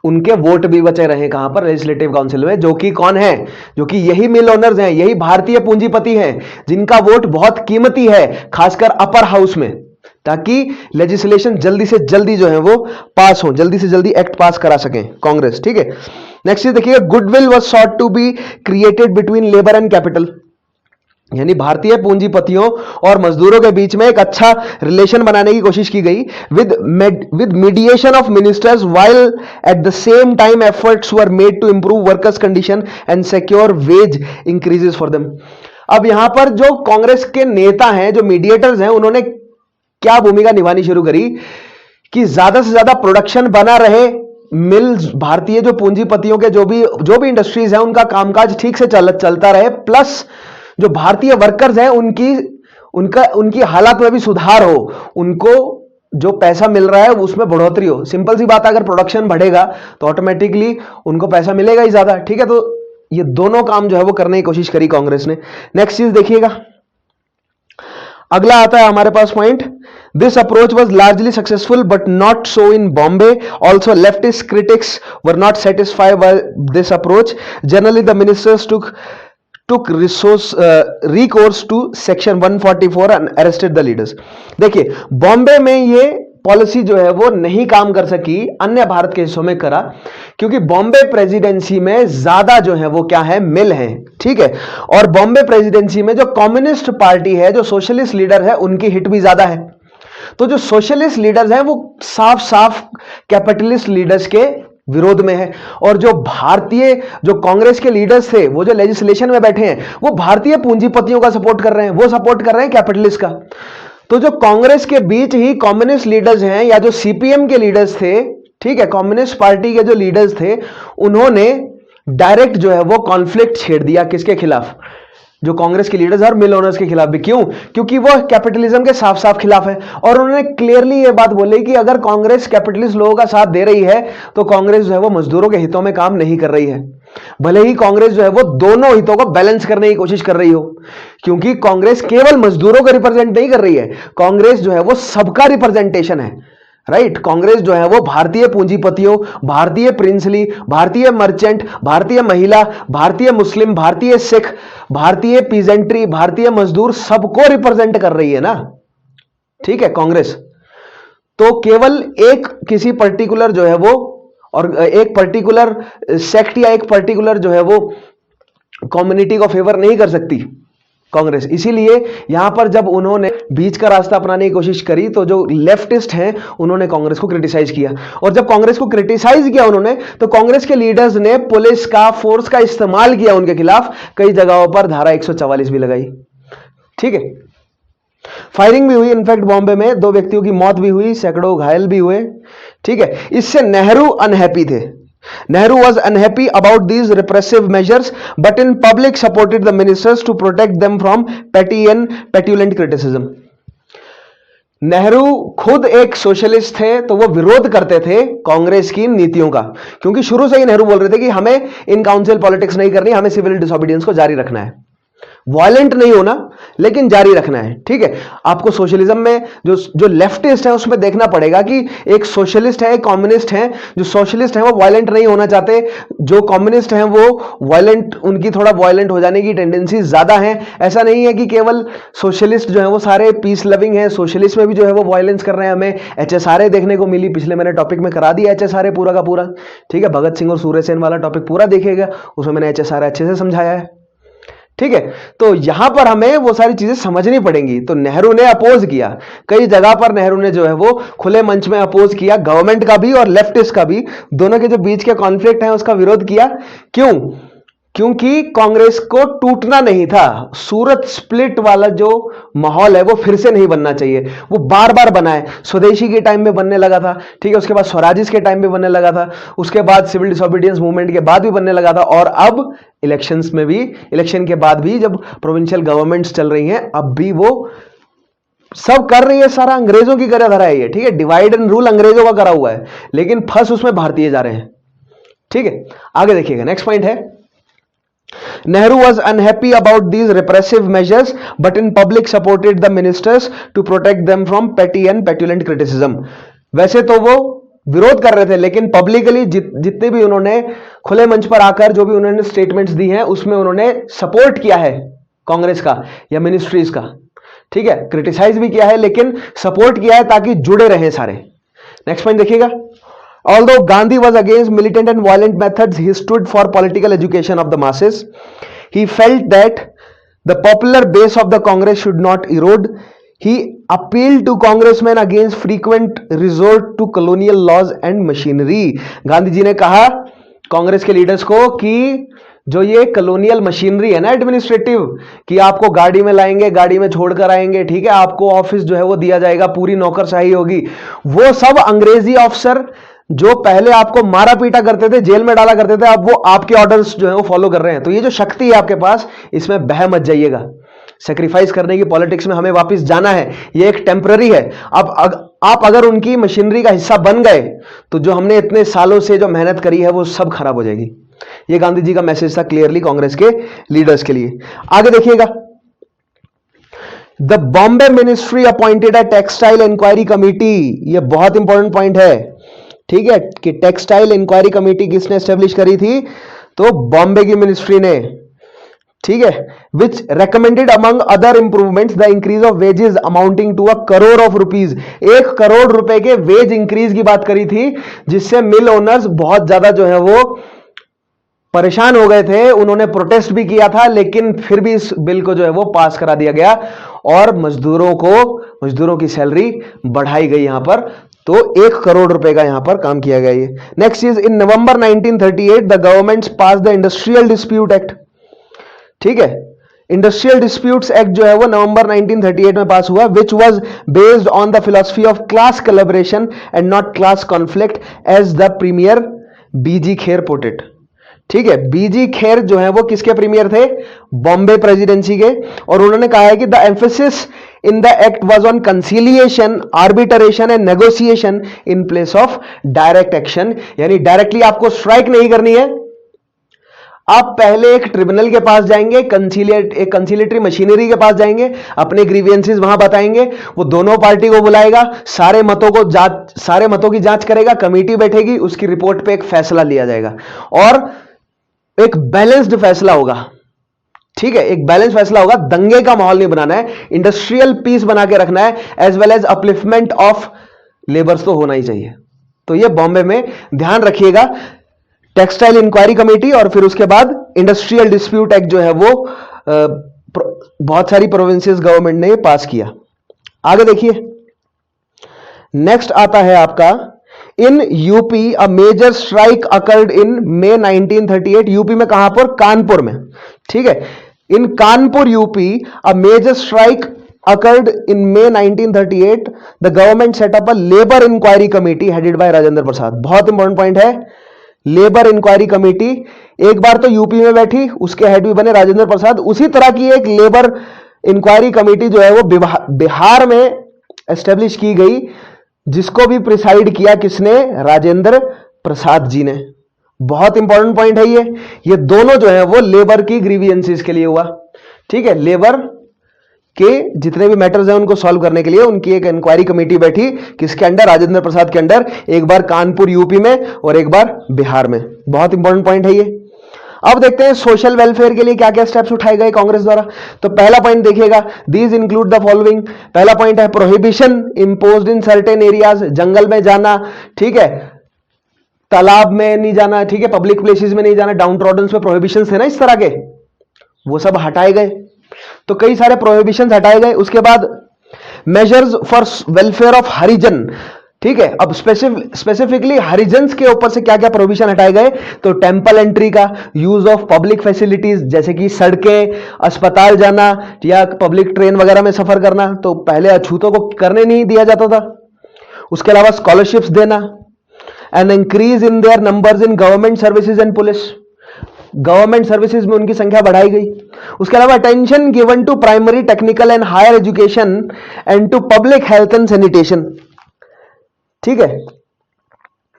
उनके वोट भी बचे रहे, कहां पर, लेजिस्लेटिव काउंसिल में, जो कि कौन है, जो कि यही मिल ओनर्स हैं, यही भारतीय पूंजीपति हैं जिनका वोट बहुत कीमती है, खासकर अपर हाउस में, ताकि लेजिस्लेशन जल्दी से जल्दी जो है वो पास हो, जल्दी से जल्दी एक्ट पास करा सकें कांग्रेस, ठीक है। नेक्स्ट देखिए, goodwill was sought to be created between labour and capital. यानी भारतीय पूंजीपतियों और मजदूरों के बीच में एक अच्छा रिलेशन बनाने की कोशिश की गई with mediation of ministers, while at the same time efforts were made to improve workers condition and secure wage increases for them. अब यहां पर जो कांग्रेस के नेता हैं, जो मीडिएटर्स हैं, उन्होंने क्या भूमिका निभानी शुरू करी कि ज्यादा से ज्यादा प्रोडक्शन बना रहे, मिल्स, भारतीय जो पूंजीपतियों के जो भी इंडस्ट्रीज हैं उनका कामकाज ठीक से चलता रहे, प्लस जो भारतीय वर्कर्स हैं उनकी हालत में भी सुधार हो, उनको जो पैसा मिल रहा है उसमें बढ़ोतरी हो। सिंपल सी बात है, अगर प्रोडक्शन बढ़ेगा तो ऑटोमेटिकली उनको पैसा मिलेगा ही ज्यादा, ठीक है। तो ये दोनों काम जो है वो करने की कोशिश करी कांग्रेस ने। नेक्स्ट चीज देखिएगा, अगला आता है हमारे पास point, this approach was largely successful but not so in Bombay, also leftist critics were not satisfied by this approach, generally the ministers took recourse to section 144 and arrested the leaders। देखिए बॉम्बे में ये पॉलिसी जो है वो नहीं काम कर सकी, अन्य भारत के हिस्सों में करा, क्योंकि बॉम्बे प्रेसिडेंसी में ज्यादा जो है वो क्या है, मिल है, ठीक है। और बॉम्बे प्रेसिडेंसी में जो कम्युनिस्ट पार्टी है, जो सोशलिस्ट लीडर है, उनकी हिट भी ज्यादा है। तो जो सोशलिस्ट लीडर्स हैं वो साफ साफ कैपिटलिस्ट लीडर्स के विरोध में है, और जो भारतीय जो कांग्रेस के लीडर्स थे, वो जो लेजिस्लेशन में बैठे हैं, वो भारतीय पूंजीपतियों का सपोर्ट कर रहे हैं, वो सपोर्ट कर रहे हैं कैपिटलिस्ट का। तो जो कांग्रेस के बीच ही कम्युनिस्ट लीडर्स हैं, या जो सीपीएम के लीडर्स थे, ठीक है, कम्युनिस्ट पार्टी के जो लीडर्स थे, उन्होंने डायरेक्ट जो है वो कॉन्फ्लिक्ट छेड़ दिया, किसके खिलाफ, जो कांग्रेस के लीडर्स और मिल ओनर्स के खिलाफ भी। क्यों? क्योंकि वो कैपिटलिज्म के साफ साफ खिलाफ है, और उन्होंने क्लियरली ये बात बोली कि अगर कांग्रेस कैपिटलिस्ट लोगों का साथ दे रही है तो कांग्रेस जो है वो मजदूरों के हितों में काम नहीं कर रही है, भले ही कांग्रेस जो है वो दोनों हितों को बैलेंस करने की कोशिश कर रही हो, क्योंकि कांग्रेस केवल मजदूरों को रिप्रेजेंट नहीं कर रही है, कांग्रेस जो है वो सबका रिप्रेजेंटेशन है, राइट। कांग्रेस जो है वो भारतीय पूंजीपतियों, भारतीय प्रिंसली, भारतीय मर्चेंट, भारतीय महिला, भारतीय मुस्लिम, भारतीय सिख, भारतीय पीजेंट्री, भारतीय मजदूर, सबको रिप्रेजेंट कर रही है ना, ठीक है कांग्रेस। तो केवल एक किसी पर्टिकुलर जो है वो, और एक पर्टिकुलर सेक्ट या एक पर्टिकुलर जो है वो कम्युनिटी को फेवर नहीं कर सकती कांग्रेस। इसीलिए यहां पर जब उन्होंने बीच का रास्ता अपनाने की कोशिश करी, तो जो लेफ्टिस्ट हैं उन्होंने कांग्रेस को क्रिटिसाइज किया, और जब कांग्रेस को क्रिटिसाइज किया उन्होंने, तो कांग्रेस के लीडर्स ने पुलिस का, फोर्स का इस्तेमाल किया उनके खिलाफ, कई जगहों पर धारा 144 भी लगाई, ठीक है। फायरिंग भी हुई, इनफैक्ट बॉम्बे में 2 व्यक्तियों की मौत भी हुई, सैकड़ों घायल भी हुए, ठीक है। इससे नेहरू अनहैप्पी थे, Nehru was unhappy about these repressive measures, but in public supported the ministers to protect them from petty and petulant criticism। Nehru खुद एक सोशलिस्ट थे, तो वो विरोध करते थे कांग्रेस की नीतियों का, क्योंकि शुरू से ही नेहरू बोल रहे थे कि हमें इन काउंसिल पॉलिटिक्स नहीं करनी, हमें सिविल डिसोबीडियंस को जारी रखना है, वायलेंट नहीं होना लेकिन जारी रखना है, ठीक है। आपको सोशलिज्म में जो लेफ्टिस्ट है उसमें देखना पड़ेगा कि एक सोशलिस्ट है, एक कम्युनिस्ट है। जो सोशलिस्ट है वो वायलेंट नहीं होना चाहते, जो कम्युनिस्ट हैं वो वायलेंट, उनकी थोड़ा वायलेंट हो जाने की टेंडेंसी ज्यादा है। ऐसा नहीं है कि केवल सोशलिस्ट जो है वो सारे पीस लविंग है, सोशलिस्ट में भी जो है वो वायलेंस कर रहे हैं। हमें HSRA देखने को मिली, पिछले मैंने टॉपिक में करा दिया HSRA पूरा का पूरा, ठीक है। भगत सिंह और सूर्य सेन वाला टॉपिक पूरा देखिएगा, उसमें मैंने HSRA अच्छे से समझाया है, ठीक है। तो यहां पर हमें वो सारी चीजें समझनी पड़ेंगी। तो नेहरू ने अपोज किया, कई जगह पर नेहरू ने जो है वो खुले मंच में अपोज किया, गवर्नमेंट का भी और लेफ्टिस्ट का भी, दोनों के जो बीच के कॉन्फ्लिक्ट है उसका विरोध किया। क्यों? क्योंकि कांग्रेस को टूटना नहीं था, सूरत स्प्लिट वाला जो माहौल है वो फिर से नहीं बनना चाहिए। वो बार बार बना है, स्वदेशी के टाइम में बनने लगा था, ठीक है, उसके बाद स्वराजिस के टाइम में बनने लगा था, उसके बाद सिविल डिसोबीडियंस मूवमेंट के बाद भी बनने लगा था, और अब इलेक्शंस में भी, इलेक्शन के बाद भी जब प्रोविंशियल गवर्नमेंट्स चल रही हैं, अब भी वो सब कर रही है, सारा अंग्रेजों की तरह धरा है ये, ठीक है। डिवाइड एंड रूल अंग्रेजों का करा हुआ है, लेकिन फंस उसमें भारतीय जा रहे हैं, ठीक है। आगे देखिएगा, नेक्स्ट पॉइंट है, Nehru was unhappy about these repressive measures, but in public supported the ministers to protect them from petty and petulant criticism। वैसे तो वो विरोध कर रहे थे, लेकिन पब्लिकली जितने भी उन्होंने खुले मंच पर आकर जो भी उन्होंने स्टेटमेंट्स दी हैं, उसमें उन्होंने सपोर्ट किया है कांग्रेस का या मिनिस्ट्रीज का, ठीक है। क्रिटिसाइज भी किया है, लेकिन सपोर्ट किया है ताकि जुड़े रहें सारे। नेक्स्ट पॉइंट देखिएगा, although Gandhi was against militant and violent methods, he stood for political education of the masses। He felt that the popular base of the Congress should not erode। He appealed to congressmen against frequent resort to colonial laws and machinery। Gandhi ji ने कहा कांग्रेस के leaders को कि जो ये colonial machinery है ना, administrative, कि आपको गाड़ी में लाएंगे, गाड़ी में छोड़कर आएंगे, ठीक है, आपको ऑफिस जो है वो दिया जाएगा, पूरी नौकरशाही होगी, वो सब अंग्रेजी ऑफिसर जो पहले आपको मारा पीटा करते थे, जेल में डाला करते थे, अब वो आपके ऑर्डर्स जो है वो फॉलो कर रहे हैं। तो ये जो शक्ति है आपके पास, इसमें बह मत जाइएगा। सेक्रीफाइस करने की पॉलिटिक्स में हमें वापस जाना है, ये एक टेम्पररी है। अब आप अगर उनकी मशीनरी का हिस्सा बन गए, तो जो हमने इतने सालों से जो मेहनत करी है वो सब खराब हो जाएगी। ये गांधी जी का मैसेज था क्लियरली कांग्रेस के लीडर्स के लिए। आगे देखिएगा, the Bombay ministry appointed a textile inquiry committee. ये बहुत इंपॉर्टेंट पॉइंट है, ठीक है, कि टेक्सटाइल इंक्वायरी कमिटी किसने एस्टेब्लिश करी थी? तो बॉम्बे की मिनिस्ट्री ने, ठीक है, which recommended among other improvements the increase of wages amounting to 1 crore of rupees. 1 crore रुपए के वेज इंक्रीज की बात करी थी, जिससे मिल ओनर्स बहुत ज्यादा जो है वो परेशान हो गए थे। उन्होंने प्रोटेस्ट भी किया था, लेकिन फिर भी इस बिल को जो है वो पास करा दिया गया और मजदूरों की सैलरी बढ़ाई गई यहां पर। तो 1 करोड़ रुपए का यहां पर काम किया गया। ये next is in November 1938 the government pass the industrial dispute act. ठीक है, इंडस्ट्रियल डिस्प्यूट्स एक्ट जो है वो नवंबर 1938 में पास हुआ, which was based on the philosophy of class collaboration and not class conflict as the premier B G Kher put it. ठीक है, बीजी खेर जो है वो किसके प्रीमियर थे? बॉम्बे प्रेसिडेंसी के। और उन्होंने कहा है कि the emphasis in the act was on conciliation, arbitration and negotiation in place of direct action. यानी डायरेक्टली आपको स्ट्राइक नहीं करनी है, आप पहले एक ट्रिब्यूनल के पास जाएंगे, एक कंसीलिएटरी मशीनरी के पास जाएंगे, अपने ग्रीवियंसेस वहां बताएंगे, वो दोनों पार्टी को बुलाएगा, सारे मतों की जांच करेगा, कमेटी बैठेगी, उसकी रिपोर्ट पे एक फैसला लिया जाएगा और एक बैलेंस्ड फैसला होगा। ठीक है, एक बैलेंस फैसला होगा, दंगे का माहौल नहीं बनाना है, इंडस्ट्रियल पीस बना के रखना है, as well as upliftment of labours तो होना ही चाहिए। तो ये बॉम्बे में ध्यान रखिएगा, टेक्सटाइल इंक्वायरी कमेटी और फिर उसके बाद इंडस्ट्रियल डिस्प्यूट एक्ट जो है वो बहुत सारी प्रोविंसेस गवर्नमेंट ने पास किया। आगे देखिए, नेक्स्ट आता है आपका in UP a major strike occurred in May 1938। UP में कहां पर? कानपुर में। ठीक है, in Kanpur UP a major strike occurred in May 1938. The government set up a labor inquiry committee headed by Rajendra Prasad. बहुत इंपॉर्टेंट पॉइंट है, लेबर इंक्वायरी कमेटी एक बार तो यूपी में बैठी, उसके हेड भी बने राजेंद्र प्रसाद। उसी तरह की एक लेबर इंक्वायरी कमेटी जो है वो बिहार में एस्टेब्लिश की गई, जिसको भी प्रिसाइड किया किसने? राजेंद्र प्रसाद जी ने। बहुत इंपॉर्टेंट पॉइंट है ये दोनों जो है वो लेबर की ग्रीवियंसेस के लिए हुआ। ठीक है, लेबर के जितने भी मैटर्स हैं उनको सॉल्व करने के लिए उनकी एक इंक्वायरी कमेटी बैठी, किसके अंडर? राजेंद्र प्रसाद के अंडर, एक बार कानपुर यूपी में और एक बार बिहार में। बहुत इंपॉर्टेंट पॉइंट है ये। अब देखते हैं सोशल वेलफेयर के लिए क्या क्या स्टेप्स उठाए गए कांग्रेस द्वारा। तो पहला पॉइंट देखिएगा, दीज इंक्लूड द फॉलोइंग। पहला पॉइंट है prohibition imposed in certain areas. जंगल में जाना, ठीक है, तालाब में नहीं जाना, ठीक है, पब्लिक प्लेसेस में नहीं जाना, डाउन ट्रॉडन्स में प्रोहिबिशन थे ना इस तरह के, वो सब हटाए गए। तो कई सारे प्रोहिबिशंस हटाए गए। उसके बाद मेजर्स फॉर वेलफेयर ऑफ हरिजन। ठीक है, अब स्पेसिफिकली हरिजन्स के ऊपर से क्या क्या प्रोहिबिशन हटाए गए? तो टेंपल एंट्री का, यूज ऑफ पब्लिक फैसिलिटीज जैसे कि सड़कें, अस्पताल जाना या पब्लिक ट्रेन वगैरह में सफर करना, तो पहले अछूतों को करने नहीं दिया जाता था। उसके अलावा स्कॉलरशिप्स देना, an increase in their numbers in government services and police. Government services में उनकी संख्या बढ़ाई गई। उसके अलावा attention given to primary, technical and higher education and to public health and sanitation. ठीक है,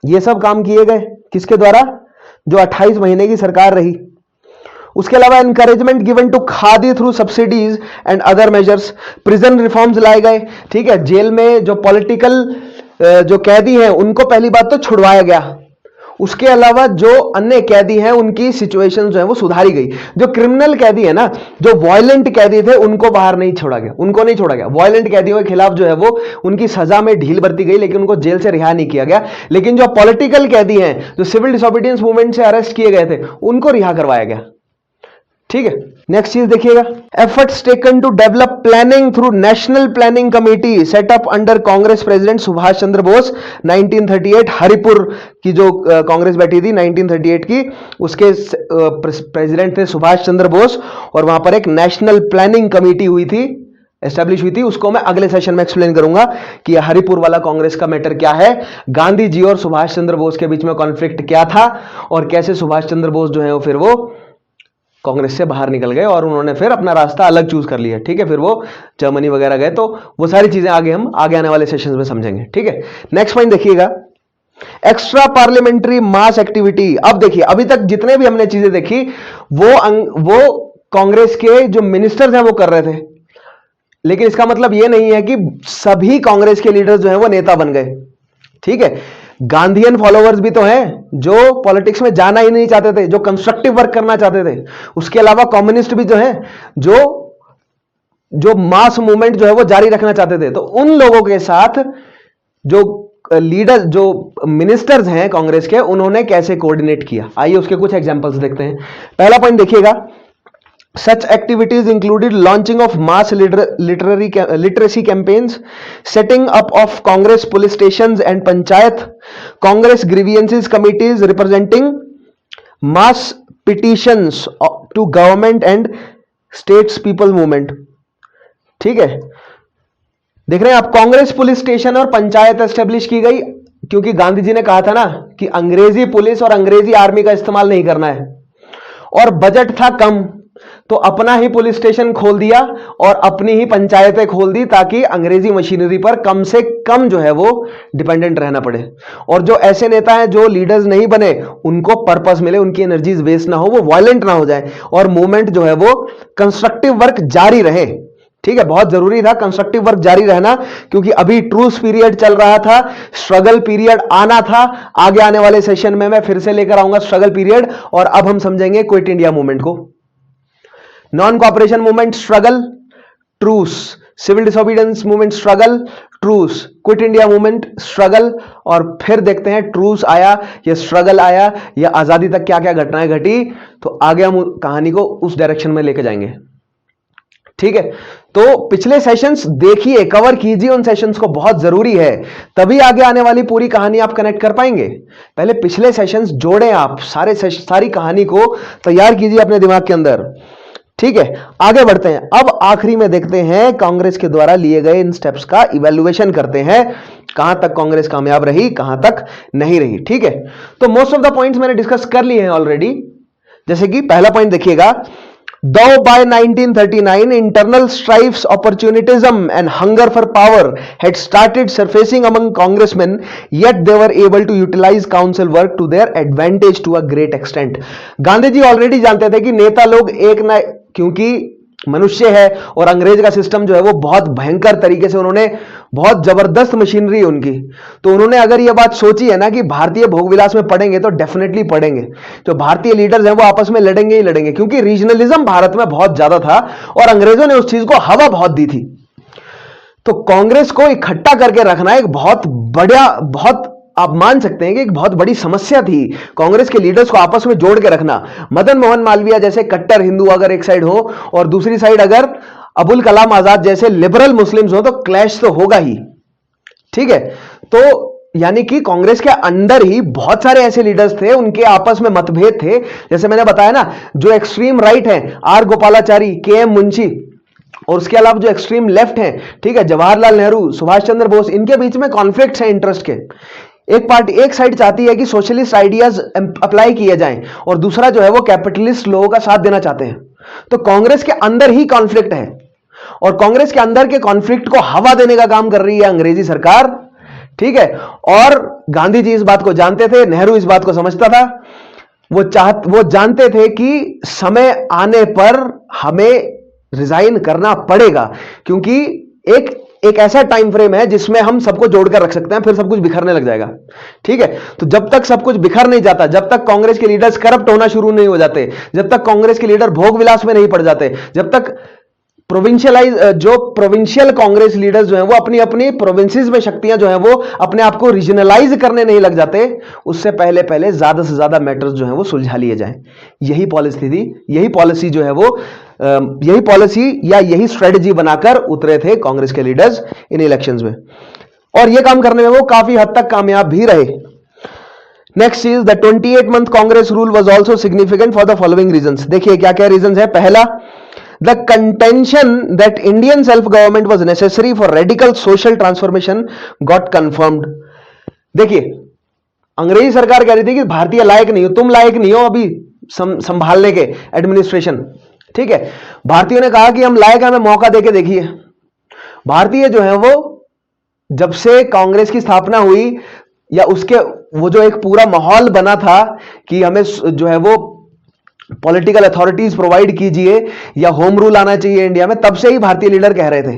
ये सब काम किए गए किसके द्वारा? जो 28 महीने की सरकार रही। उसके अलावा encouragement given to khadi through subsidies and other measures. Prison reforms लाए गए। ठीक है, जेल में जो पॉलिटिकल जो कैदी हैं उनको पहली बात तो छुड़वाया गया। उसके अलावा जो अन्य कैदी हैं उनकी सिचुएशन जो है वो सुधारी गई। जो क्रिमिनल कैदी है ना, जो वायलेंट कैदी थे, उनको बाहर नहीं छोड़ा गया, वायलेंट कैदियों के खिलाफ जो है वो उनकी सजा में ढील बरती गई, लेकिन उनको जेल से रिहा नहीं किया गया। लेकिन जो पॉलिटिकल कैदी हैं, जो सिविल डिसोबीडियंस मूवमेंट से अरेस्ट किए गए थे, उनको रिहा करवाया गया। ठीक है, नेक्स्ट चीज देखिएगा, efforts taken to develop planning through national planning committee set up under Congress president Subhash Chandra Bose 1938। Haripur की जो कांग्रेस बैठी थी 1938 की, उसके प्रेसिडेंट थे सुभाष चंद्र बोस, और वहां पर एक नेशनल प्लानिंग कमेटी हुई थी, एस्टेब्लिश हुई थी। उसको मैं अगले सेशन में एक्सप्लेन करूंगा कि हरिपुर वाला कांग्रेस का मैटर क्या है, गांधी जी और सुभाष चंद्र बोस के बीच में कॉन्फ्लिक्ट क्या था, और कैसे सुभाष चंद्र बोस जो है वो फिर वो कांग्रेस से बाहर निकल गए और उन्होंने फिर अपना रास्ता अलग चूज कर लिया। ठीक है, फिर वो जर्मनी वगैरह गए। तो वो सारी चीजें हम आगे आने वाले सेशंस में समझेंगे। ठीक है, नेक्स्ट पॉइंट देखिएगा, एक्स्ट्रा पार्लियामेंट्री मास एक्टिविटी। अब देखिए, अभी तक जितने भी हमने चीजें देखी वो कांग्रेस के जो मिनिस्टर्स हैं वो कर रहे थे, लेकिन इसका मतलब ये नहीं है कि सभी कांग्रेस के लीडर्स जो हैं वो नेता बन गए। ठीक है, गांधीयन फॉलोअर्स भी तो हैं जो पॉलिटिक्स में जाना ही नहीं चाहते थे, जो कंस्ट्रक्टिव वर्क करना चाहते थे। उसके अलावा कम्युनिस्ट भी जो हैं जो मास मूवमेंट जो है वो जारी रखना चाहते थे। तो उन लोगों के साथ जो लीडर, जो मिनिस्टर्स हैं कांग्रेस के, उन्होंने कैसे कोऑर्डिनेट किया, आइए उसके कुछ एग्जांपल्स देखते हैं। पहला पॉइंट देखिएगा, such activities included launching of mass literacy campaigns, setting up of Congress police stations and panchayat, Congress grievances committees representing mass petitions to government and states people movement। ठीक है, देख रहे हैं आप, कांग्रेस पुलिस स्टेशन और panchayat establish की गई, क्योंकि गांधी जी ने कहा था ना कि अंग्रेजी पुलिस और अंग्रेजी आर्मी का इस्तेमाल नहीं करना है, और बजट था कम, तो अपना ही पुलिस स्टेशन खोल दिया और अपनी ही पंचायतें खोल दी, ताकि अंग्रेजी मशीनरी पर कम से कम जो है वो डिपेंडेंट रहना पड़े। और जो ऐसे नेता हैं जो लीडर्स नहीं बने, उनको पर्पस मिले, उनकी एनर्जीज वेस्ट ना हो, वो वायलेंट ना हो जाए, और मूवमेंट जो है वो कंस्ट्रक्टिव वर्क जारी रहे। ठीक है, बहुत जरूरी था कंस्ट्रक्टिव वर्क जारी रहना, क्योंकि अभी ट्रूस पीरियड चल रहा था, स्ट्रगल पीरियड आना था। आगे आने वाले सेशन में मैं फिर से लेकर आऊंगा स्ट्रगल पीरियड, और अब हम समझेंगे क्विट इंडिया मूवमेंट को। Non cooperation movement struggle, truce, civil disobedience movement struggle, truce, quit India movement struggle, और फिर देखते हैं ट्रूस आया या स्ट्रगल आया या आजादी तक क्या क्या घटनाएं घटी। तो आगे हम कहानी को उस डायरेक्शन में लेके जाएंगे। ठीक है, तो पिछले सेशंस देखिए, कवर कीजिए उन सेशंस को, बहुत जरूरी है, तभी आगे आने वाली पूरी कहानी आप कनेक्ट कर पाएंगे। पहले पिछले सेशंस जोड़ें, आप सारी कहानी को तैयार कीजिए अपने दिमाग के अंदर। ठीक है, आगे बढ़ते हैं। अब आखिरी में देखते हैं कांग्रेस के द्वारा लिए गए इन स्टेप्स का इवैल्यूएशन करते हैं, कहां तक कांग्रेस कामयाब रही, कहां तक नहीं रही। ठीक है, तो मोस्ट ऑफ द पॉइंट्स मैंने डिस्कस कर लिए हैं ऑलरेडी। जैसे कि पहला पॉइंट देखिएगा, though by 1939 internal strifes, opportunism and hunger for power had started surfacing among congressmen, yet they were able to utilize council work to their advantage to a great extent। Gandhi ji already जानते थे कि नेता लोग एक ना, क्योंकि मनुष्य है और अंग्रेज का सिस्टम जो है वो बहुत भयंकर तरीके से, उन्होंने बहुत जबरदस्त मशीनरी उनकी, तो उन्होंने अगर ये बात सोची है ना कि भारतीय भोगविलास में पढ़ेंगे, तो डेफिनेटली पढ़ेंगे। जो भारतीय लीडर्स हैं वो आपस में लड़ेंगे ही लड़ेंगे, क्योंकि रीजनलिज्म भारत में बहुत ज्यादा था और अंग्रेजों ने उस चीज को हवा बहुत दी थी। तो कांग्रेस को इकट्ठा करके रखना एक बहुत आप मान सकते हैं कि एक बहुत बड़ी समस्या थी, कांग्रेस के लीडर्स को आपस में जोड़ के रखना। मदन मोहन मालवीय जैसे कट्टर हिंदू अगर एक साइड हो, और दूसरी साइड अगर अबुल कलाम आजाद जैसे लिबरल मुस्लिम्स हो, तो क्लैश तो होगा ही। ठीक है, तो यानी कि कांग्रेस के अंदर ही बहुत सारे ऐसे लीडर्स थे, उनके आपस में मतभेद थे। जैसे मैंने बताया ना, जो एक्सट्रीम राइट है आर गोपालाचारी, के एम मुंशी, और उसके अलावा जो एक्सट्रीम लेफ्ट है, ठीक है, जवाहरलाल नेहरू, सुभाष चंद्र बोस, इनके बीच में कॉन्फ्लिक्ट्स हैं इंटरेस्ट के। एक साइड चाहती है कि सोशलिस्ट आइडियाज अप्लाई किए जाएं, और दूसरा जो है वो कैपिटलिस्ट लोगों का साथ देना चाहते हैं। तो कांग्रेस के अंदर ही कॉन्फ्लिक्ट है, और कांग्रेस के अंदर के कॉन्फ्लिक्ट को हवा देने का काम कर रही है अंग्रेजी सरकार। ठीक है, और गांधी जी इस बात को जानते थे, नेहरू इस बात को समझता था। वो जानते थे कि समय आने पर हमें रिजाइन करना पड़ेगा, क्योंकि एक ऐसा टाइम फ्रेम है जिसमें हम सबको जोड़कर रख सकते हैं, फिर सब कुछ बिखरने लग जाएगा। ठीक है, तो जब तक सब कुछ बिखर नहीं जाता, जब तक कांग्रेस के लीडर्स करप्ट होना शुरू नहीं हो जाते, जब तक कांग्रेस के लीडर भोग विलास में नहीं पड़ जाते, जब तक प्रोविंशियल कांग्रेस लीडर्स जो हैं वो अपनी अपनी प्रोविंसेस में शक्तियां जो हैं वो अपने आप को रीजनलाइज करने नहीं लग जाते, उससे पहले पहले ज्यादा से ज्यादा मैटर्स जो हैं वो सुलझा लिए जाएं। यही पॉलिसी थी, यही पॉलिसी जो है वो यही पॉलिसी या यही स्ट्रेटजी बनाकर उतरे थे कांग्रेस के लीडर्स इन इलेक्शंस में, और यह काम करने में वो काफी हद तक कामयाब भी रहे। Next is the 28 month Congress rule was also significant for the following reasons. देखिए क्या क्या रीजंस है। पहला, the contention that Indian self-government was necessary for radical social transformation got confirmed। देखिए, अंग्रेजी सरकार कह रही थी कि भारतीय लायक नहीं हो, तुम लायक नहीं हो अभी संभालने के एडमिनिस्ट्रेशन। ठीक है, भारतीयों ने कहा कि हम लायक हैं, हमें मौका देके देखिए। भारतीय जो है वो जब से कांग्रेस की स्थापना हुई, या उसके वो जो एक पूरा माहौल बना था कि हमें जो है वो पॉलिटिकल अथॉरिटीज प्रोवाइड कीजिए या होम रूल आना चाहिए इंडिया में, तब से ही भारतीय लीडर कह रहे थे।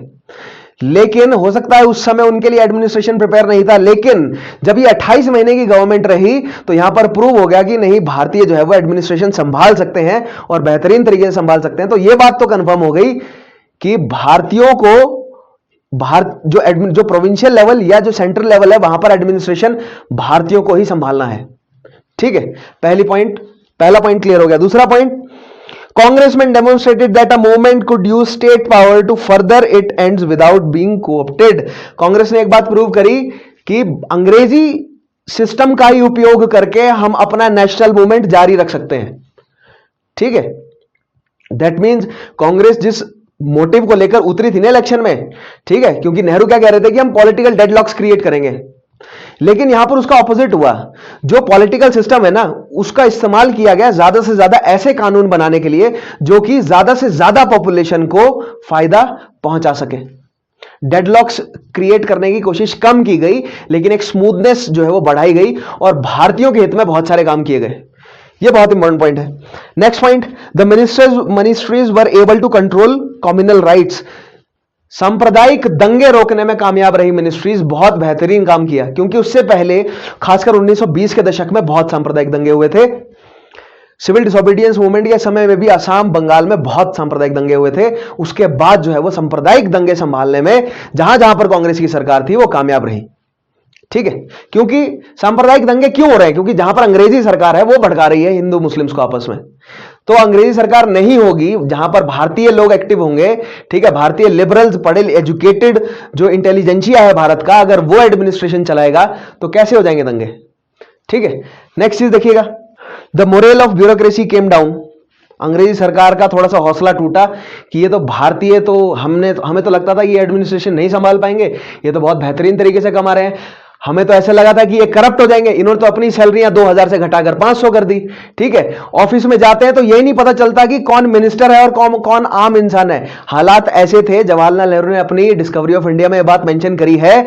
लेकिन हो सकता है उस समय उनके लिए एडमिनिस्ट्रेशन प्रिपेयर नहीं था, लेकिन जब ये 28 महीने की गवर्नमेंट रही तो यहां पर प्रूव हो गया कि नहीं, भारतीय जो है वो एडमिनिस्ट्रेशन संभाल सकते हैं और बेहतरीन तरीके से संभाल सकते हैं। तो ये बात तो कंफर्म हो गई कि भारतीयों को जो प्रोविंशियल लेवल या जो सेंट्रल लेवल है वहां पर एडमिनिस्ट्रेशन भारतीयों को ही संभालना है। ठीक है, पहला पॉइंट क्लियर हो गया। दूसरा point, Congressmen demonstrated that a movement could use state power to further its ends without being co-opted। Congress ने एक बात प्रूव करी कि अंग्रेजी सिस्टम का ही उपयोग करके हम अपना नेशनल मूवमेंट जारी रख सकते हैं। ठीक है, दैट मीन्स कांग्रेस जिस मोटिव को लेकर उतरी थी ना इलेक्शन में, ठीक है, क्योंकि नेहरू क्या कह रहे थे कि हम पॉलिटिकल डेडलॉक्स क्रिएट करेंगे, लेकिन यहां पर उसका ऑपोजिट हुआ। जो पॉलिटिकल सिस्टम है ना, उसका इस्तेमाल किया गया ज्यादा से ज्यादा ऐसे कानून बनाने के लिए जो कि ज्यादा से ज्यादा पॉपुलेशन को फायदा पहुंचा सके। डेडलॉक्स क्रिएट करने की कोशिश कम की गई, लेकिन एक स्मूथनेस जो है वो बढ़ाई गई और भारतीयों के हित में बहुत सारे काम किए गए। ये बहुत इंपॉर्टेंट पॉइंट है। Next point, the ministries were able to control communal riots. सांप्रदायिक दंगे रोकने में कामयाब रही मिनिस्ट्रीज, बहुत बेहतरीन काम किया, क्योंकि उससे पहले खासकर 1920 के दशक में बहुत सांप्रदायिक दंगे हुए थे। सिविल डिसोबीडियंस मूवमेंट के समय में भी असम, बंगाल में बहुत सांप्रदायिक दंगे हुए थे। उसके बाद जो है वो सांप्रदायिक दंगे संभालने में जहां जहां पर कांग्रेस की सरकार थी वो कामयाब रही। ठीक है, क्योंकि सांप्रदायिक दंगे क्यों हो रहे हैं? क्योंकि जहां पर अंग्रेजी सरकार है वो भड़का रही है हिंदू मुस्लिम्स को आपस में। तो अंग्रेजी सरकार नहीं होगी जहां पर भारतीय लोग एक्टिव होंगे, ठीक है, भारतीय लिबरल्स, पढ़े एजुकेटेड जो इंटेलिजेंसिया है भारत का, अगर वो एडमिनिस्ट्रेशन चलाएगा तो कैसे हो जाएंगे दंगे। ठीक है, नेक्स्ट चीज देखिएगा, the moral of bureaucracy came down. अंग्रेजी सरकार का थोड़ा सा हौसला टूटा कि ये तो भारतीय, तो हमें तो लगता था ये एडमिनिस्ट्रेशन नहीं संभाल पाएंगे, ये तो बहुत बेहतरीन तरीके से कमा रहे हैं, हमें तो ऐसा लगा था कि ये करप्ट हो जाएंगे। इन्होंने तो अपनी सैलरियां 2000 से घटाकर 500 कर दी। ठीक है, ऑफिस में जाते हैं तो यही नहीं पता चलता कि कौन मिनिस्टर है और कौन आम इंसान है। हालात ऐसे थे, जवाहरलाल नेहरू ने अपनी डिस्कवरी ऑफ इंडिया में यह बात मेंशन करी है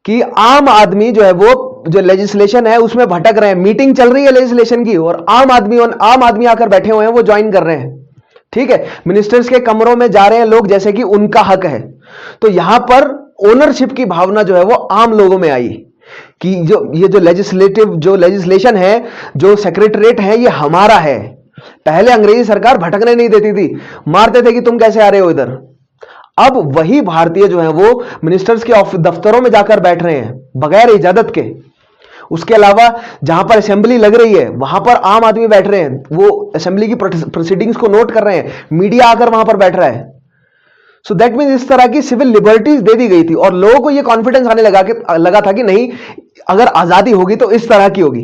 कि आम आदमी जो है वो जो लेजिस्लेशन है उसमें भटक रहे हैं। मीटिंग चल रही है लेजिस्लेशन की और आम आदमी आकर बैठे हुए हैं, वो ज्वाइन कर रहे हैं। ठीक है, मिनिस्टर्स के कमरों में जा रहे हैं लोग जैसे कि उनका हक है। तो यहां पर ओनरशिप की भावना जो है वो आम लोगों में आई कि ये जो लेजिस्लेशन है, जो सेक्रेटरीट है, ये हमारा है। पहले अंग्रेजी सरकार भटकने नहीं देती थी, मारते थे कि तुम कैसे आ रहे हो इधर। अब वही भारतीय जो है वो मिनिस्टर्स के दफ्तरों में जाकर बैठ रहे हैं बगैर इजाजत के। उसके अलावा जहां पर असेंबली लग रही है वहां पर आम आदमी बैठ रहे हैं, वो असेंबली की प्रोसीडिंग्स को नोट कर रहे हैं, मीडिया आकर वहां पर बैठ रहा है। सो दैट मीन्स इस तरह की सिविल लिबर्टीज दे दी गई थी और लोगों को यह कॉन्फिडेंस आने लगा था कि नहीं, अगर आजादी होगी तो इस तरह की होगी।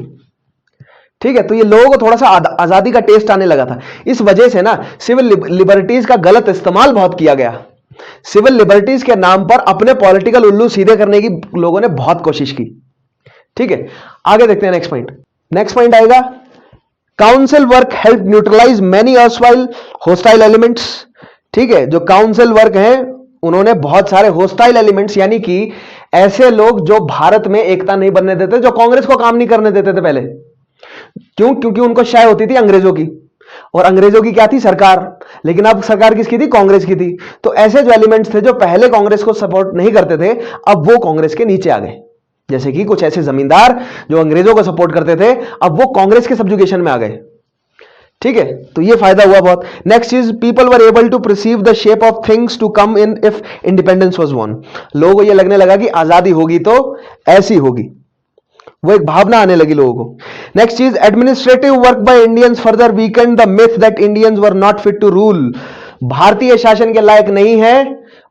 ठीक है, तो ये लोगों को थोड़ा सा आजादी का टेस्ट आने लगा था। इस वजह से ना सिविल लिबर्टीज का गलत इस्तेमाल बहुत किया गया। सिविल लिबर्टीज के नाम पर अपने पॉलिटिकल उल्लू सीधे करने की लोगों ने बहुत कोशिश की। ठीक है, आगे देखते हैं नेक्स्ट पॉइंट आएगा, council work help neutralise many अर्सवाइल होस्टाइल एलिमेंट्स। ठीक है, जो काउंसिल वर्क है उन्होंने बहुत सारे होस्टाइल एलिमेंट्स, यानी कि ऐसे लोग जो भारत में एकता नहीं बनने देते, जो कांग्रेस को काम नहीं करने देते थे पहले। क्यों? क्योंकि उनको शाय होती थी अंग्रेजों की, और अंग्रेजों की क्या थी? सरकार। लेकिन अब सरकार किसकी थी? कांग्रेस की थी। तो ऐसे जो एलिमेंट्स थे जो पहले कांग्रेस को सपोर्ट नहीं करते थे, अब वो कांग्रेस के नीचे आ गए। जैसे कि कुछ ऐसे जमींदार जो अंग्रेजों को सपोर्ट करते थे, अब वो कांग्रेस के सब्जुगेशन में आ गए। ठीक है, तो ये फायदा हुआ बहुत। Next is people were able to perceive the shape of things to come in if independence was won. लोगों को ये लगने लगा कि आजादी होगी तो ऐसी होगी, वो एक भावना आने लगी लोगों को। नेक्स्ट चीज, administrative work by Indians further weakened the myth that Indians were not fit to rule. भारतीय शासन के लायक नहीं है।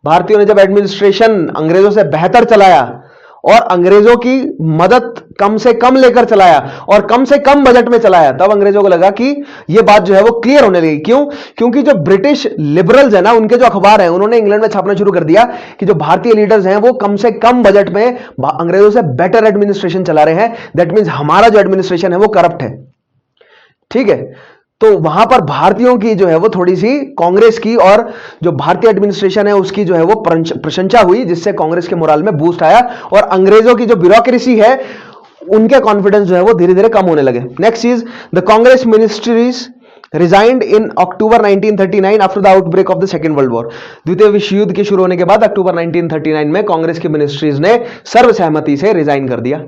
भारतीयों ने जब एडमिनिस्ट्रेशन अंग्रेजों से बेहतर चलाया और अंग्रेजों की मदद कम से कम लेकर चलाया और कम से कम बजट में चलाया, तब अंग्रेजों को लगा कि यह बात जो है वो क्लियर होने लगी। क्यों? क्योंकि जो ब्रिटिश लिबरल्स है ना, उनके जो अखबार हैं, उन्होंने इंग्लैंड में छापना शुरू कर दिया कि जो भारतीय लीडर्स हैं वो कम से कम बजट में अंग्रेजों से बेटर एडमिनिस्ट्रेशन चला रहे हैं। दैट मीन्स हमारा जो एडमिनिस्ट्रेशन है वो करप्ट है। ठीक है, तो वहां पर भारतीयों की जो है वो थोड़ी सी कांग्रेस की और जो भारतीय एडमिनिस्ट्रेशन है उसकी जो है वो प्रशंसा हुई, जिससे कांग्रेस के मोराल में बूस्ट आया और अंग्रेजों की जो ब्यूरोक्रेसी है उनके कॉन्फिडेंस जो है वो धीरे धीरे कम होने लगे। नेक्स्ट चीज, the Congress ministries resigned in October 1939 after the outbreak of the second world war. द्वितीय विश्व युद्ध के शुरू होने के बाद अक्टूबर 1939 में कांग्रेस की मिनिस्ट्रीज ने सर्वसहमति से रिजाइन कर दिया।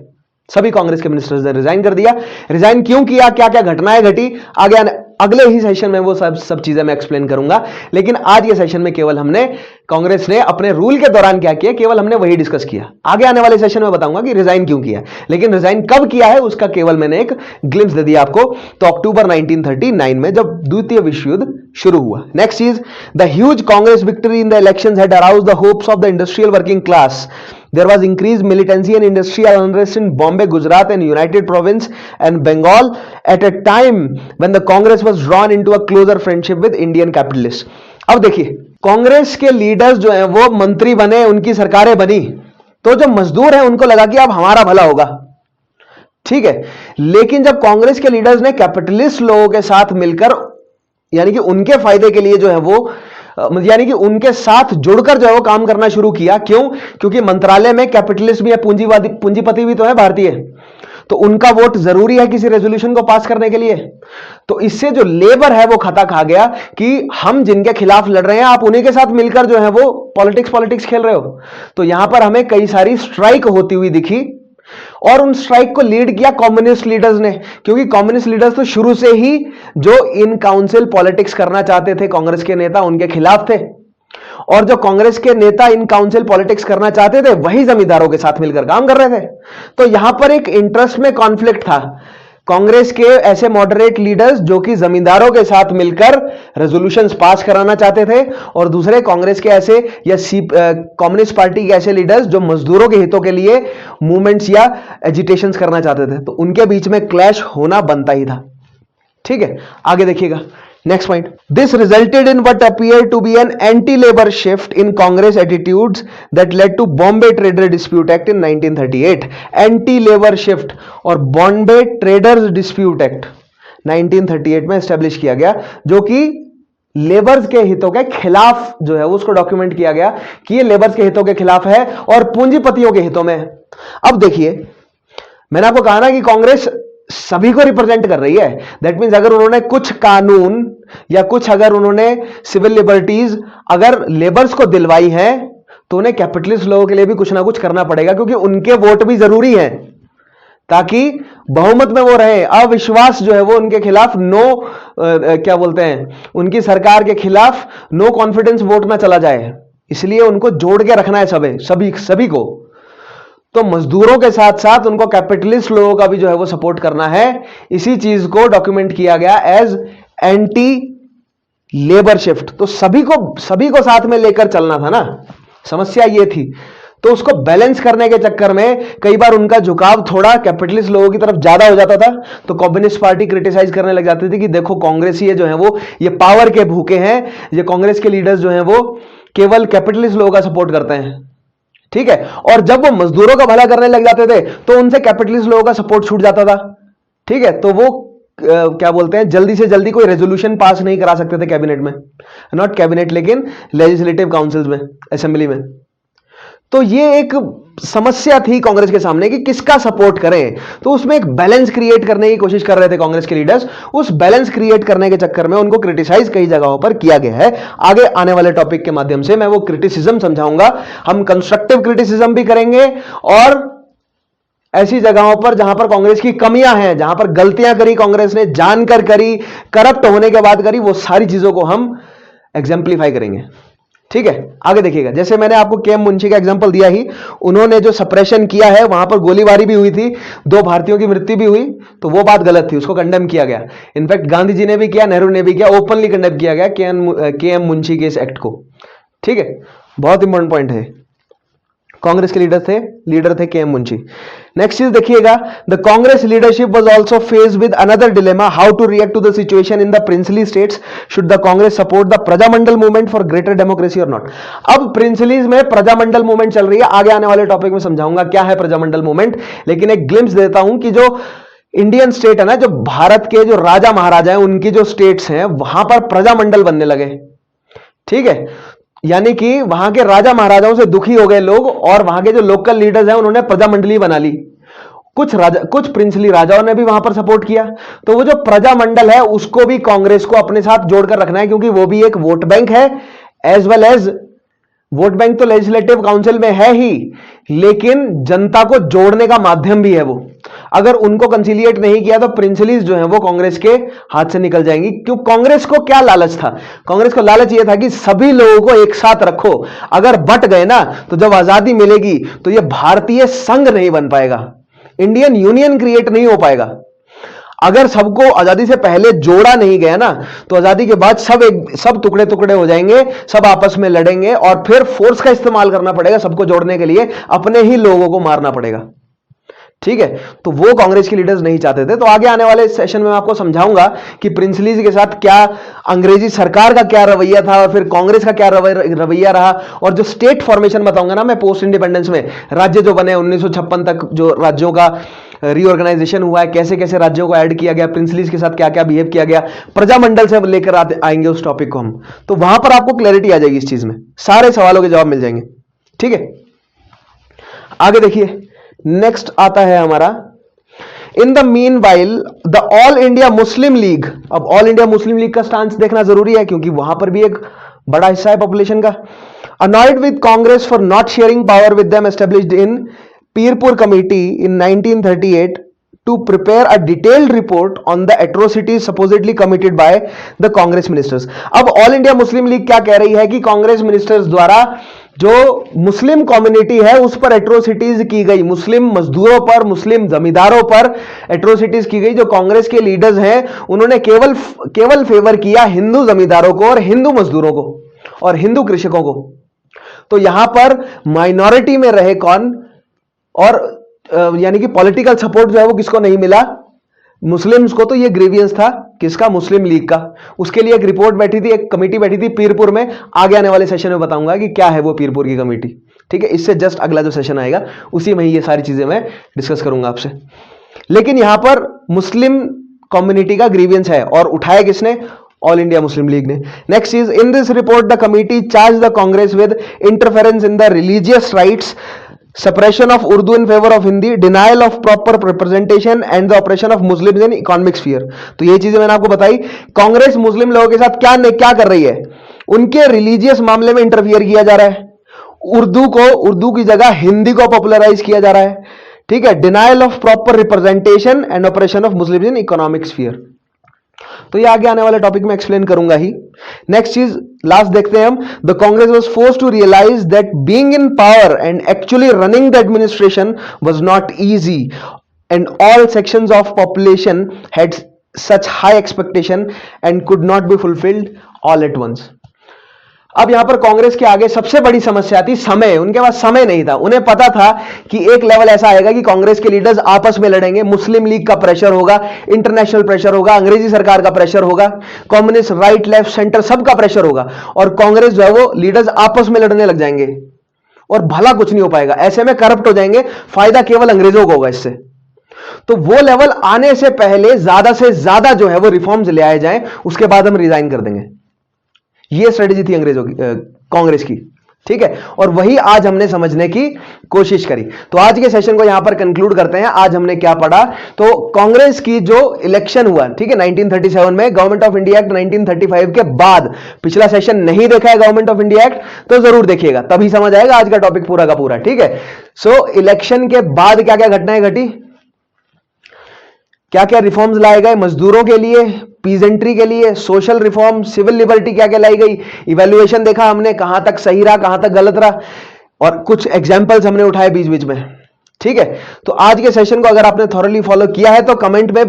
सभी कांग्रेस के मिनिस्टर्स ने रिजाइन कर दिया। रिजाइन क्यों किया, क्या क्या घटनाएं घटी, आगे अगले ही सेशन में वो सब चीजें मैं एक्सप्लेन करूंगा। लेकिन आज ये सेशन में केवल हमने कांग्रेस ने अपने रूल के दौरान क्या किया, केवल हमने वही डिस्कस किया। आगे आने वाले सेशन में बताऊंगा कि रिजाइन क्यों किया, लेकिन रिजाइन कब किया है उसका केवल मैंने एक ग्लिम्स दे दिया आपको। तो अक्टूबर 1939 में जब द्वितीय विश्व युद्ध शुरू हुआ। Next is the huge Congress victory in the elections had aroused the hopes of the industrial working class. There was increased militancy and industrial unrest in Bombay, Gujarat and United Province and Bengal at a time when the Congress was drawn into a closer friendship with Indian capitalists. अब देखिए, कांग्रेस के leaders जो हैं वो मंत्री बने, उनकी सरकारें बनी, तो जो मजदूर हैं उनको लगा कि अब हमारा भला होगा, ठीक है। लेकिन जब कांग्रेस के लीडर्स ने कैपिटलिस्ट लोगों के साथ मिलकर, यानी कि उनके फायदे के लिए जो है वो, यानी कि उनके साथ जुड़कर जो है वो काम करना शुरू किया। क्यों? क्योंकि मंत्रालय में कैपिटलिस्ट भी है, पूंजीवादी पूंजीपति भी तो है भारतीय, तो उनका वोट जरूरी है किसी रेजोल्यूशन को पास करने के लिए। तो इससे जो लेबर है वो खाता खा गया कि हम जिनके खिलाफ लड़ रहे हैं आप उन्हीं के साथ मिलकर जो है वो पॉलिटिक्स खेल रहे हो। तो यहां पर हमें कई सारी स्ट्राइक होती हुई दिखी और उन स्ट्राइक को लीड किया कम्युनिस्ट लीडर्स ने, क्योंकि कम्युनिस्ट लीडर्स तो शुरू से ही जो इन काउंसिल पॉलिटिक्स करना चाहते थे, कांग्रेस के नेता उनके खिलाफ थे। और जो कांग्रेस के नेता इन काउंसिल पॉलिटिक्स करना चाहते थे वही जमींदारों के साथ मिलकर काम कर रहे थे। तो यहां पर एक इंटरेस्ट में कॉन्फ्लिक्ट था। कांग्रेस के ऐसे मॉडरेट लीडर्स जो कि जमींदारों के साथ मिलकर रेजोल्यूशंस पास कराना चाहते थे, और दूसरे कांग्रेस के ऐसे या कम्युनिस्ट पार्टी के ऐसे लीडर्स जो मजदूरों के हितों के लिए मूवमेंट्स या एजिटेशंस करना चाहते थे। तो उनके बीच में क्लैश होना बनता ही था, ठीक है। आगे देखिएगा, next point, this resulted in what appear to be an anti labour shift in Congress attitudes that led to Bombay trader dispute act in 1938। Anti labour shift और बॉम्बे ट्रेडर्स डिस्प्यूट एक्ट 1938 में एस्टेब्लिश किया गया, जो कि लेबर्स के हितों के खिलाफ जो है उसको डॉक्यूमेंट किया गया कि ये लेबर्स के हितों के खिलाफ है और पूंजीपतियों के हितों में है। अब देखिए, मैंने आपको कहा ना कि कांग्रेस सभी को रिप्रेजेंट कर रही है। दैट मीन्स अगर उन्होंने कुछ कानून या कुछ अगर उन्होंने सिविल लिबर्टीज अगर लेबर्स को दिलवाई है तो उन्हें कैपिटलिस्ट लोगों के लिए भी कुछ ना कुछ करना पड़ेगा, क्योंकि उनके वोट भी जरूरी है ताकि बहुमत में वो रहे। अविश्वास जो है वो उनके खिलाफ क्या बोलते हैं, उनकी सरकार के खिलाफ नो कॉन्फिडेंस वोट ना चला जाए, इसलिए उनको जोड़ के रखना है सभी को। तो मजदूरों के साथ साथ उनको कैपिटलिस्ट लोगों का भी जो है वो सपोर्ट करना है। इसी चीज को डॉक्यूमेंट किया गया एज एंटी लेबर शिफ्ट। तो सभी को साथ में लेकर चलना था ना, समस्या ये थी। तो उसको बैलेंस करने के चक्कर में कई बार उनका झुकाव थोड़ा कैपिटलिस्ट लोगों की तरफ ज्यादा हो जाता था। तो कम्युनिस्ट पार्टी क्रिटिसाइज करने लग जाती थी कि देखो कांग्रेसी जो है वो ये पावर के भूखे हैं, ये कांग्रेस के लीडर्स जो हैं वो केवल कैपिटलिस्ट लोगों का सपोर्ट करते हैं, ठीक है। और जब वो मजदूरों का भला करने लग जाते थे तो उनसे कैपिटलिस्ट लोगों का सपोर्ट छूट जाता था, ठीक है। तो वो क्या बोलते हैं, जल्दी से जल्दी कोई रेजोल्यूशन पास नहीं करा सकते थे कैबिनेट में, नॉट कैबिनेट लेकिन लेजिस्लेटिव काउंसिल्स में, असेंबली में। तो ये एक समस्या थी कांग्रेस के सामने कि किसका सपोर्ट करें। तो उसमें एक बैलेंस क्रिएट करने की कोशिश कर रहे थे कांग्रेस के लीडर्स। उस बैलेंस क्रिएट करने के चक्कर में उनको क्रिटिसाइज कई जगहों पर किया गया है। आगे आने वाले टॉपिक के माध्यम से मैं वो क्रिटिसिज्म समझाऊंगा। हम कंस्ट्रक्टिव क्रिटिसिज्म भी करेंगे और ऐसी जगहों पर जहां पर कांग्रेस की कमियां हैं, जहां पर गलतियां करी कांग्रेस ने, जानकर करी, करप्ट होने के बाद करी, वो सारी चीजों को हम एग्जाम्पलीफाई करेंगे, ठीक है। आगे देखिएगा, जैसे मैंने आपको केएम मुंशी का एग्जांपल दिया ही, उन्होंने जो सप्रेशन किया है वहां पर गोलीबारी भी हुई थी, 2 भारतीयों की मृत्यु भी हुई, तो वो बात गलत थी, उसको कंडेम किया गया। इनफैक्ट गांधी जी ने भी किया, नेहरू ने भी किया, ओपनली कंडेम किया गया केएम मुंशी के इस एक्ट को, ठीक है। बहुत इंपॉर्टेंट पॉइंट है। कांग्रेस के लीडर थे केएम मुंशी। नेक्स्ट चीज देखिएगा, the Congress leadership was also faced with another dilemma, how to react to the situation in the princely states, should the Congress support the Prajamandal movement for greater democracy और not. अब प्रिंसलीज में Prajamandal movement चल रही है, आगे आने वाले टॉपिक में समझाऊंगा क्या है प्रजामंडल मूवमेंट, लेकिन एक ग्लिम्स देता हूं कि जो इंडियन स्टेट है ना, जो भारत के जो राजा महाराजा हैं उनकी जो स्टेट्स हैं वहां पर प्रजामंडल बनने लगे, ठीक है। यानी कि वहां के राजा महाराजाओं से दुखी हो गए लोग और वहां के जो लोकल लीडर्स हैं उन्होंने प्रजामंडली बना ली। कुछ प्रिंसली राजाओं ने भी वहां पर सपोर्ट किया। तो वो जो प्रजामंडल है उसको भी कांग्रेस को अपने साथ जोड़कर रखना है, क्योंकि वो भी एक वोट बैंक है, as well as vote bank तो लेजिस्लेटिव काउंसिल में है ही, लेकिन जनता को जोड़ने का माध्यम भी है वो। अगर उनको कंसिलिएट नहीं किया तो प्रिंसलीज जो है वो कांग्रेस के हाथ से निकल जाएंगी। क्यों? कांग्रेस को क्या लालच था? कांग्रेस को लालच यह था कि सभी लोगों को एक साथ रखो, अगर बट गए ना तो जब आजादी मिलेगी तो यह भारतीय संघ नहीं बन पाएगा, इंडियन यूनियन क्रिएट नहीं हो पाएगा। अगर सबको आजादी से पहले जोड़ा नहीं गया ना तो आजादी के बाद सब टुकड़े टुकड़े हो जाएंगे, सब आपस में लड़ेंगे और फिर फोर्स का इस्तेमाल करना पड़ेगा सबको जोड़ने के लिए, अपने ही लोगों को मारना पड़ेगा। ठीक है, तो वो कांग्रेस के लीडर्स नहीं चाहते थे। तो आगे आने वाले सेशन में मैं आपको समझाऊंगा कि प्रिंसलीज के साथ क्या अंग्रेजी सरकार का क्या रवैया था और फिर कांग्रेस का क्या रवैया रहा, और जो स्टेट फॉर्मेशन बताऊंगा ना मैं पोस्ट इंडिपेंडेंस में, राज्य जो बने 1956 तक जो राज्यों का रीऑर्गेनाइजेशन हुआ है, कैसे कैसे राज्यों को ऐड किया गया, प्रिंसलीज के साथ क्या क्या बिहेव किया गया, प्रजामंडल से लेकर आएंगे उस टॉपिक को हम, तो वहां पर आपको क्लैरिटी आ जाएगी इस चीज में, सारे सवालों के जवाब मिल जाएंगे। ठीक है, आगे देखिए, नेक्स्ट आता है हमारा, in the mean while the all India Muslim league. अब ऑल इंडिया मुस्लिम लीग का स्टांस देखना जरूरी है, क्योंकि वहां पर भी एक बड़ा हिस्सा है पॉपुलेशन का। Annoyed with Congress for not sharing power with them established in Pirpur committee in 1938 to prepare a detailed report on the atrocities supposedly committed by the Congress ministers। अब ऑल इंडिया मुस्लिम लीग क्या कह रही है कि Congress ministers द्वारा जो Muslim community है उस पर एट्रोसिटीज की गई, मुस्लिम मजदूरों पर, मुस्लिम जमींदारों पर एट्रोसिटीज की गई। जो कांग्रेस के लीडर्स हैं उन्होंने केवल फेवर किया हिंदू जमींदारों को और हिंदू मजदूरों को और हिंदू कृषकों को। तो यहां पर माइनॉरिटी में रहे कौन, और यानी कि पॉलिटिकल सपोर्ट जो है वो किसको नहीं मिला, मुस्लिम्स को। तो ये ग्रीवियंस था किसका, मुस्लिम लीग का। उसके लिए एक रिपोर्ट बैठी थी, एक कमेटी बैठी थी पीरपुर में। आगे आने वाले सेशन में बताऊंगा कि क्या है वो पीरपुर की कमेटी। ठीक है, इससे जस्ट अगला जो सेशन आएगा उसी में ही ये सारी चीजें मैं डिस्कस करूंगा आपसे। लेकिन यहां पर मुस्लिम कम्युनिटी का ग्रीवियंस है और उठाया किसने, ऑल इंडिया मुस्लिम लीग ने। Next is, in this report the committee charge the Congress with interference in the religious rights, suppression of Urdu in favor of Hindi, denial of proper representation and the oppression of Muslims in economic sphere। तो ये चीजें मैंने आपको बताई। कांग्रेस मुस्लिम लोगों के साथ क्या कर रही है, उनके रिलीजियस मामले में इंटरफियर किया जा रहा है, उर्दू की जगह हिंदी को पॉपुलराइज किया जा रहा है। ठीक है, denial of proper representation and operation of Muslims in economic sphere. तो ये आगे आने वाले टॉपिक में एक्सप्लेन करूंगा ही। नेक्स्ट चीज लास्ट देखते हैं हम, the Congress was forced to realise that being in power and actually running the administration was not easy and all sections of population had such high expectation and could not be fulfilled all at once. अब यहां पर कांग्रेस के आगे सबसे बड़ी समस्या थी समय। उनके पास समय नहीं था। उन्हें पता था कि एक लेवल ऐसा आएगा कि कांग्रेस के लीडर्स आपस में लड़ेंगे, मुस्लिम लीग का प्रेशर होगा, इंटरनेशनल प्रेशर होगा, अंग्रेजी सरकार का प्रेशर होगा, कम्युनिस्ट राइट लेफ्ट सेंटर सबका प्रेशर होगा और कांग्रेस जो है वो लीडर्स आपस में लड़ने लग जाएंगे और भला कुछ नहीं हो पाएगा। ऐसे में करप्ट हो जाएंगे, फायदा केवल अंग्रेजों को होगा इससे। तो वो लेवल आने से पहले ज्यादा से ज्यादा जो है वो रिफॉर्म्स ले आए जाएं, उसके बाद हम रिजाइन कर देंगे। ये स्ट्रेटेजी थी अंग्रेजों की, कांग्रेस की। ठीक है, और वही आज हमने समझने की कोशिश करी। तो आज के सेशन को यहां पर कंक्लूड करते हैं। आज हमने क्या पढ़ा, तो कांग्रेस की जो इलेक्शन हुआ, ठीक है, 1937 में, गवर्नमेंट ऑफ इंडिया एक्ट 1935 के बाद। पिछला सेशन नहीं देखा है गवर्नमेंट ऑफ इंडिया एक्ट तो जरूर देखिएगा, तभी समझ आएगा आज का टॉपिक पूरा का पूरा। ठीक है, सो इलेक्शन के बाद क्या क्या घटनाएं घटी, क्या क्या रिफॉर्म्स लाए गए मजदूरों के लिए, पीजेंट्री के लिए, सोशल रिफॉर्म, सिविल लिबर्टी क्या क्या लाई गई, इवैल्यूएशन देखा हमने, कहां तक सही रहा कहां तक गलत रहा, और कुछ एग्जांपल्स हमने उठाए बीच बीच में। ठीक है, तो आज के सेशन को अगर आपने थॉरली फॉलो किया है तो कमेंट में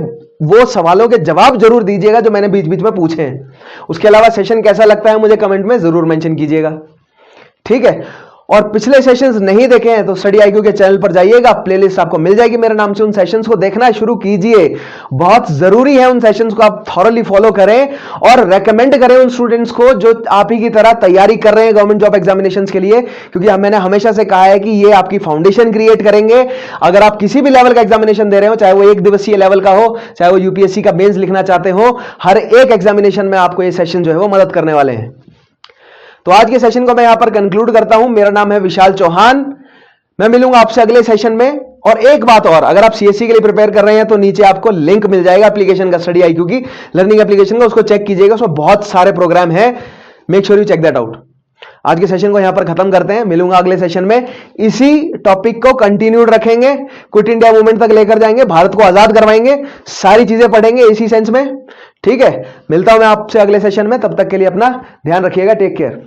वो सवालों के जवाब जरूर दीजिएगा जो मैंने बीच बीच में पूछे हैं। उसके अलावा सेशन कैसा लगता है मुझे कमेंट में जरूर मेंशन कीजिएगा। ठीक है, और पिछले सेशंस नहीं देखे हैं तो स्टडी आईक्यू के चैनल पर जाइएगा, प्लेलिस्ट आपको मिल जाएगी मेरे नाम से। उन सेशंस को देखना शुरू कीजिए, बहुत जरूरी है उन सेशंस को आप थॉरली फॉलो करें और रेकमेंड करें उन स्टूडेंट्स को जो आप ही की तरह तैयारी कर रहे हैं गवर्नमेंट जॉब एग्जामिनेशंस के लिए, क्योंकि मैंने हमेशा से कहा है कि ये आपकी फाउंडेशन क्रिएट करेंगे। अगर आप किसी भी लेवल का एग्जामिनेशन दे रहे हो, चाहे वो 1 दिवसीय लेवल का हो, चाहे वो यूपीएससी का मेंस लिखना चाहते हो, हर एक एग्जामिनेशन में आपको ये सेशन जो है वो मदद करने वाले हैं। तो आज के सेशन को मैं यहां पर कंक्लूड करता हूं। मेरा नाम है विशाल चौहान, मैं मिलूंगा आपसे अगले सेशन में। और एक बात और, अगर आप सीएससी के लिए प्रिपेयर कर रहे हैं तो नीचे आपको लिंक मिल जाएगा एप्लीकेशन का, स्टडी आईक्यू की लर्निंग एप्लीकेशन का, उसको चेक कीजिएगा, उसमें बहुत सारे प्रोग्राम है, make sure you check that out. आज के सेशन को यहां पर खत्म करते हैं, मिलूंगा अगले सेशन में, इसी टॉपिक को कंटिन्यूड रखेंगे, क्विट इंडिया मूवमेंट तक लेकर जाएंगे, भारत को आजाद करवाएंगे, सारी चीजें पढ़ेंगे इसी सेंस में। ठीक है, मिलता हूं मैं आपसे अगले सेशन में, तब तक के लिए अपना ध्यान रखिएगा, टेक केयर।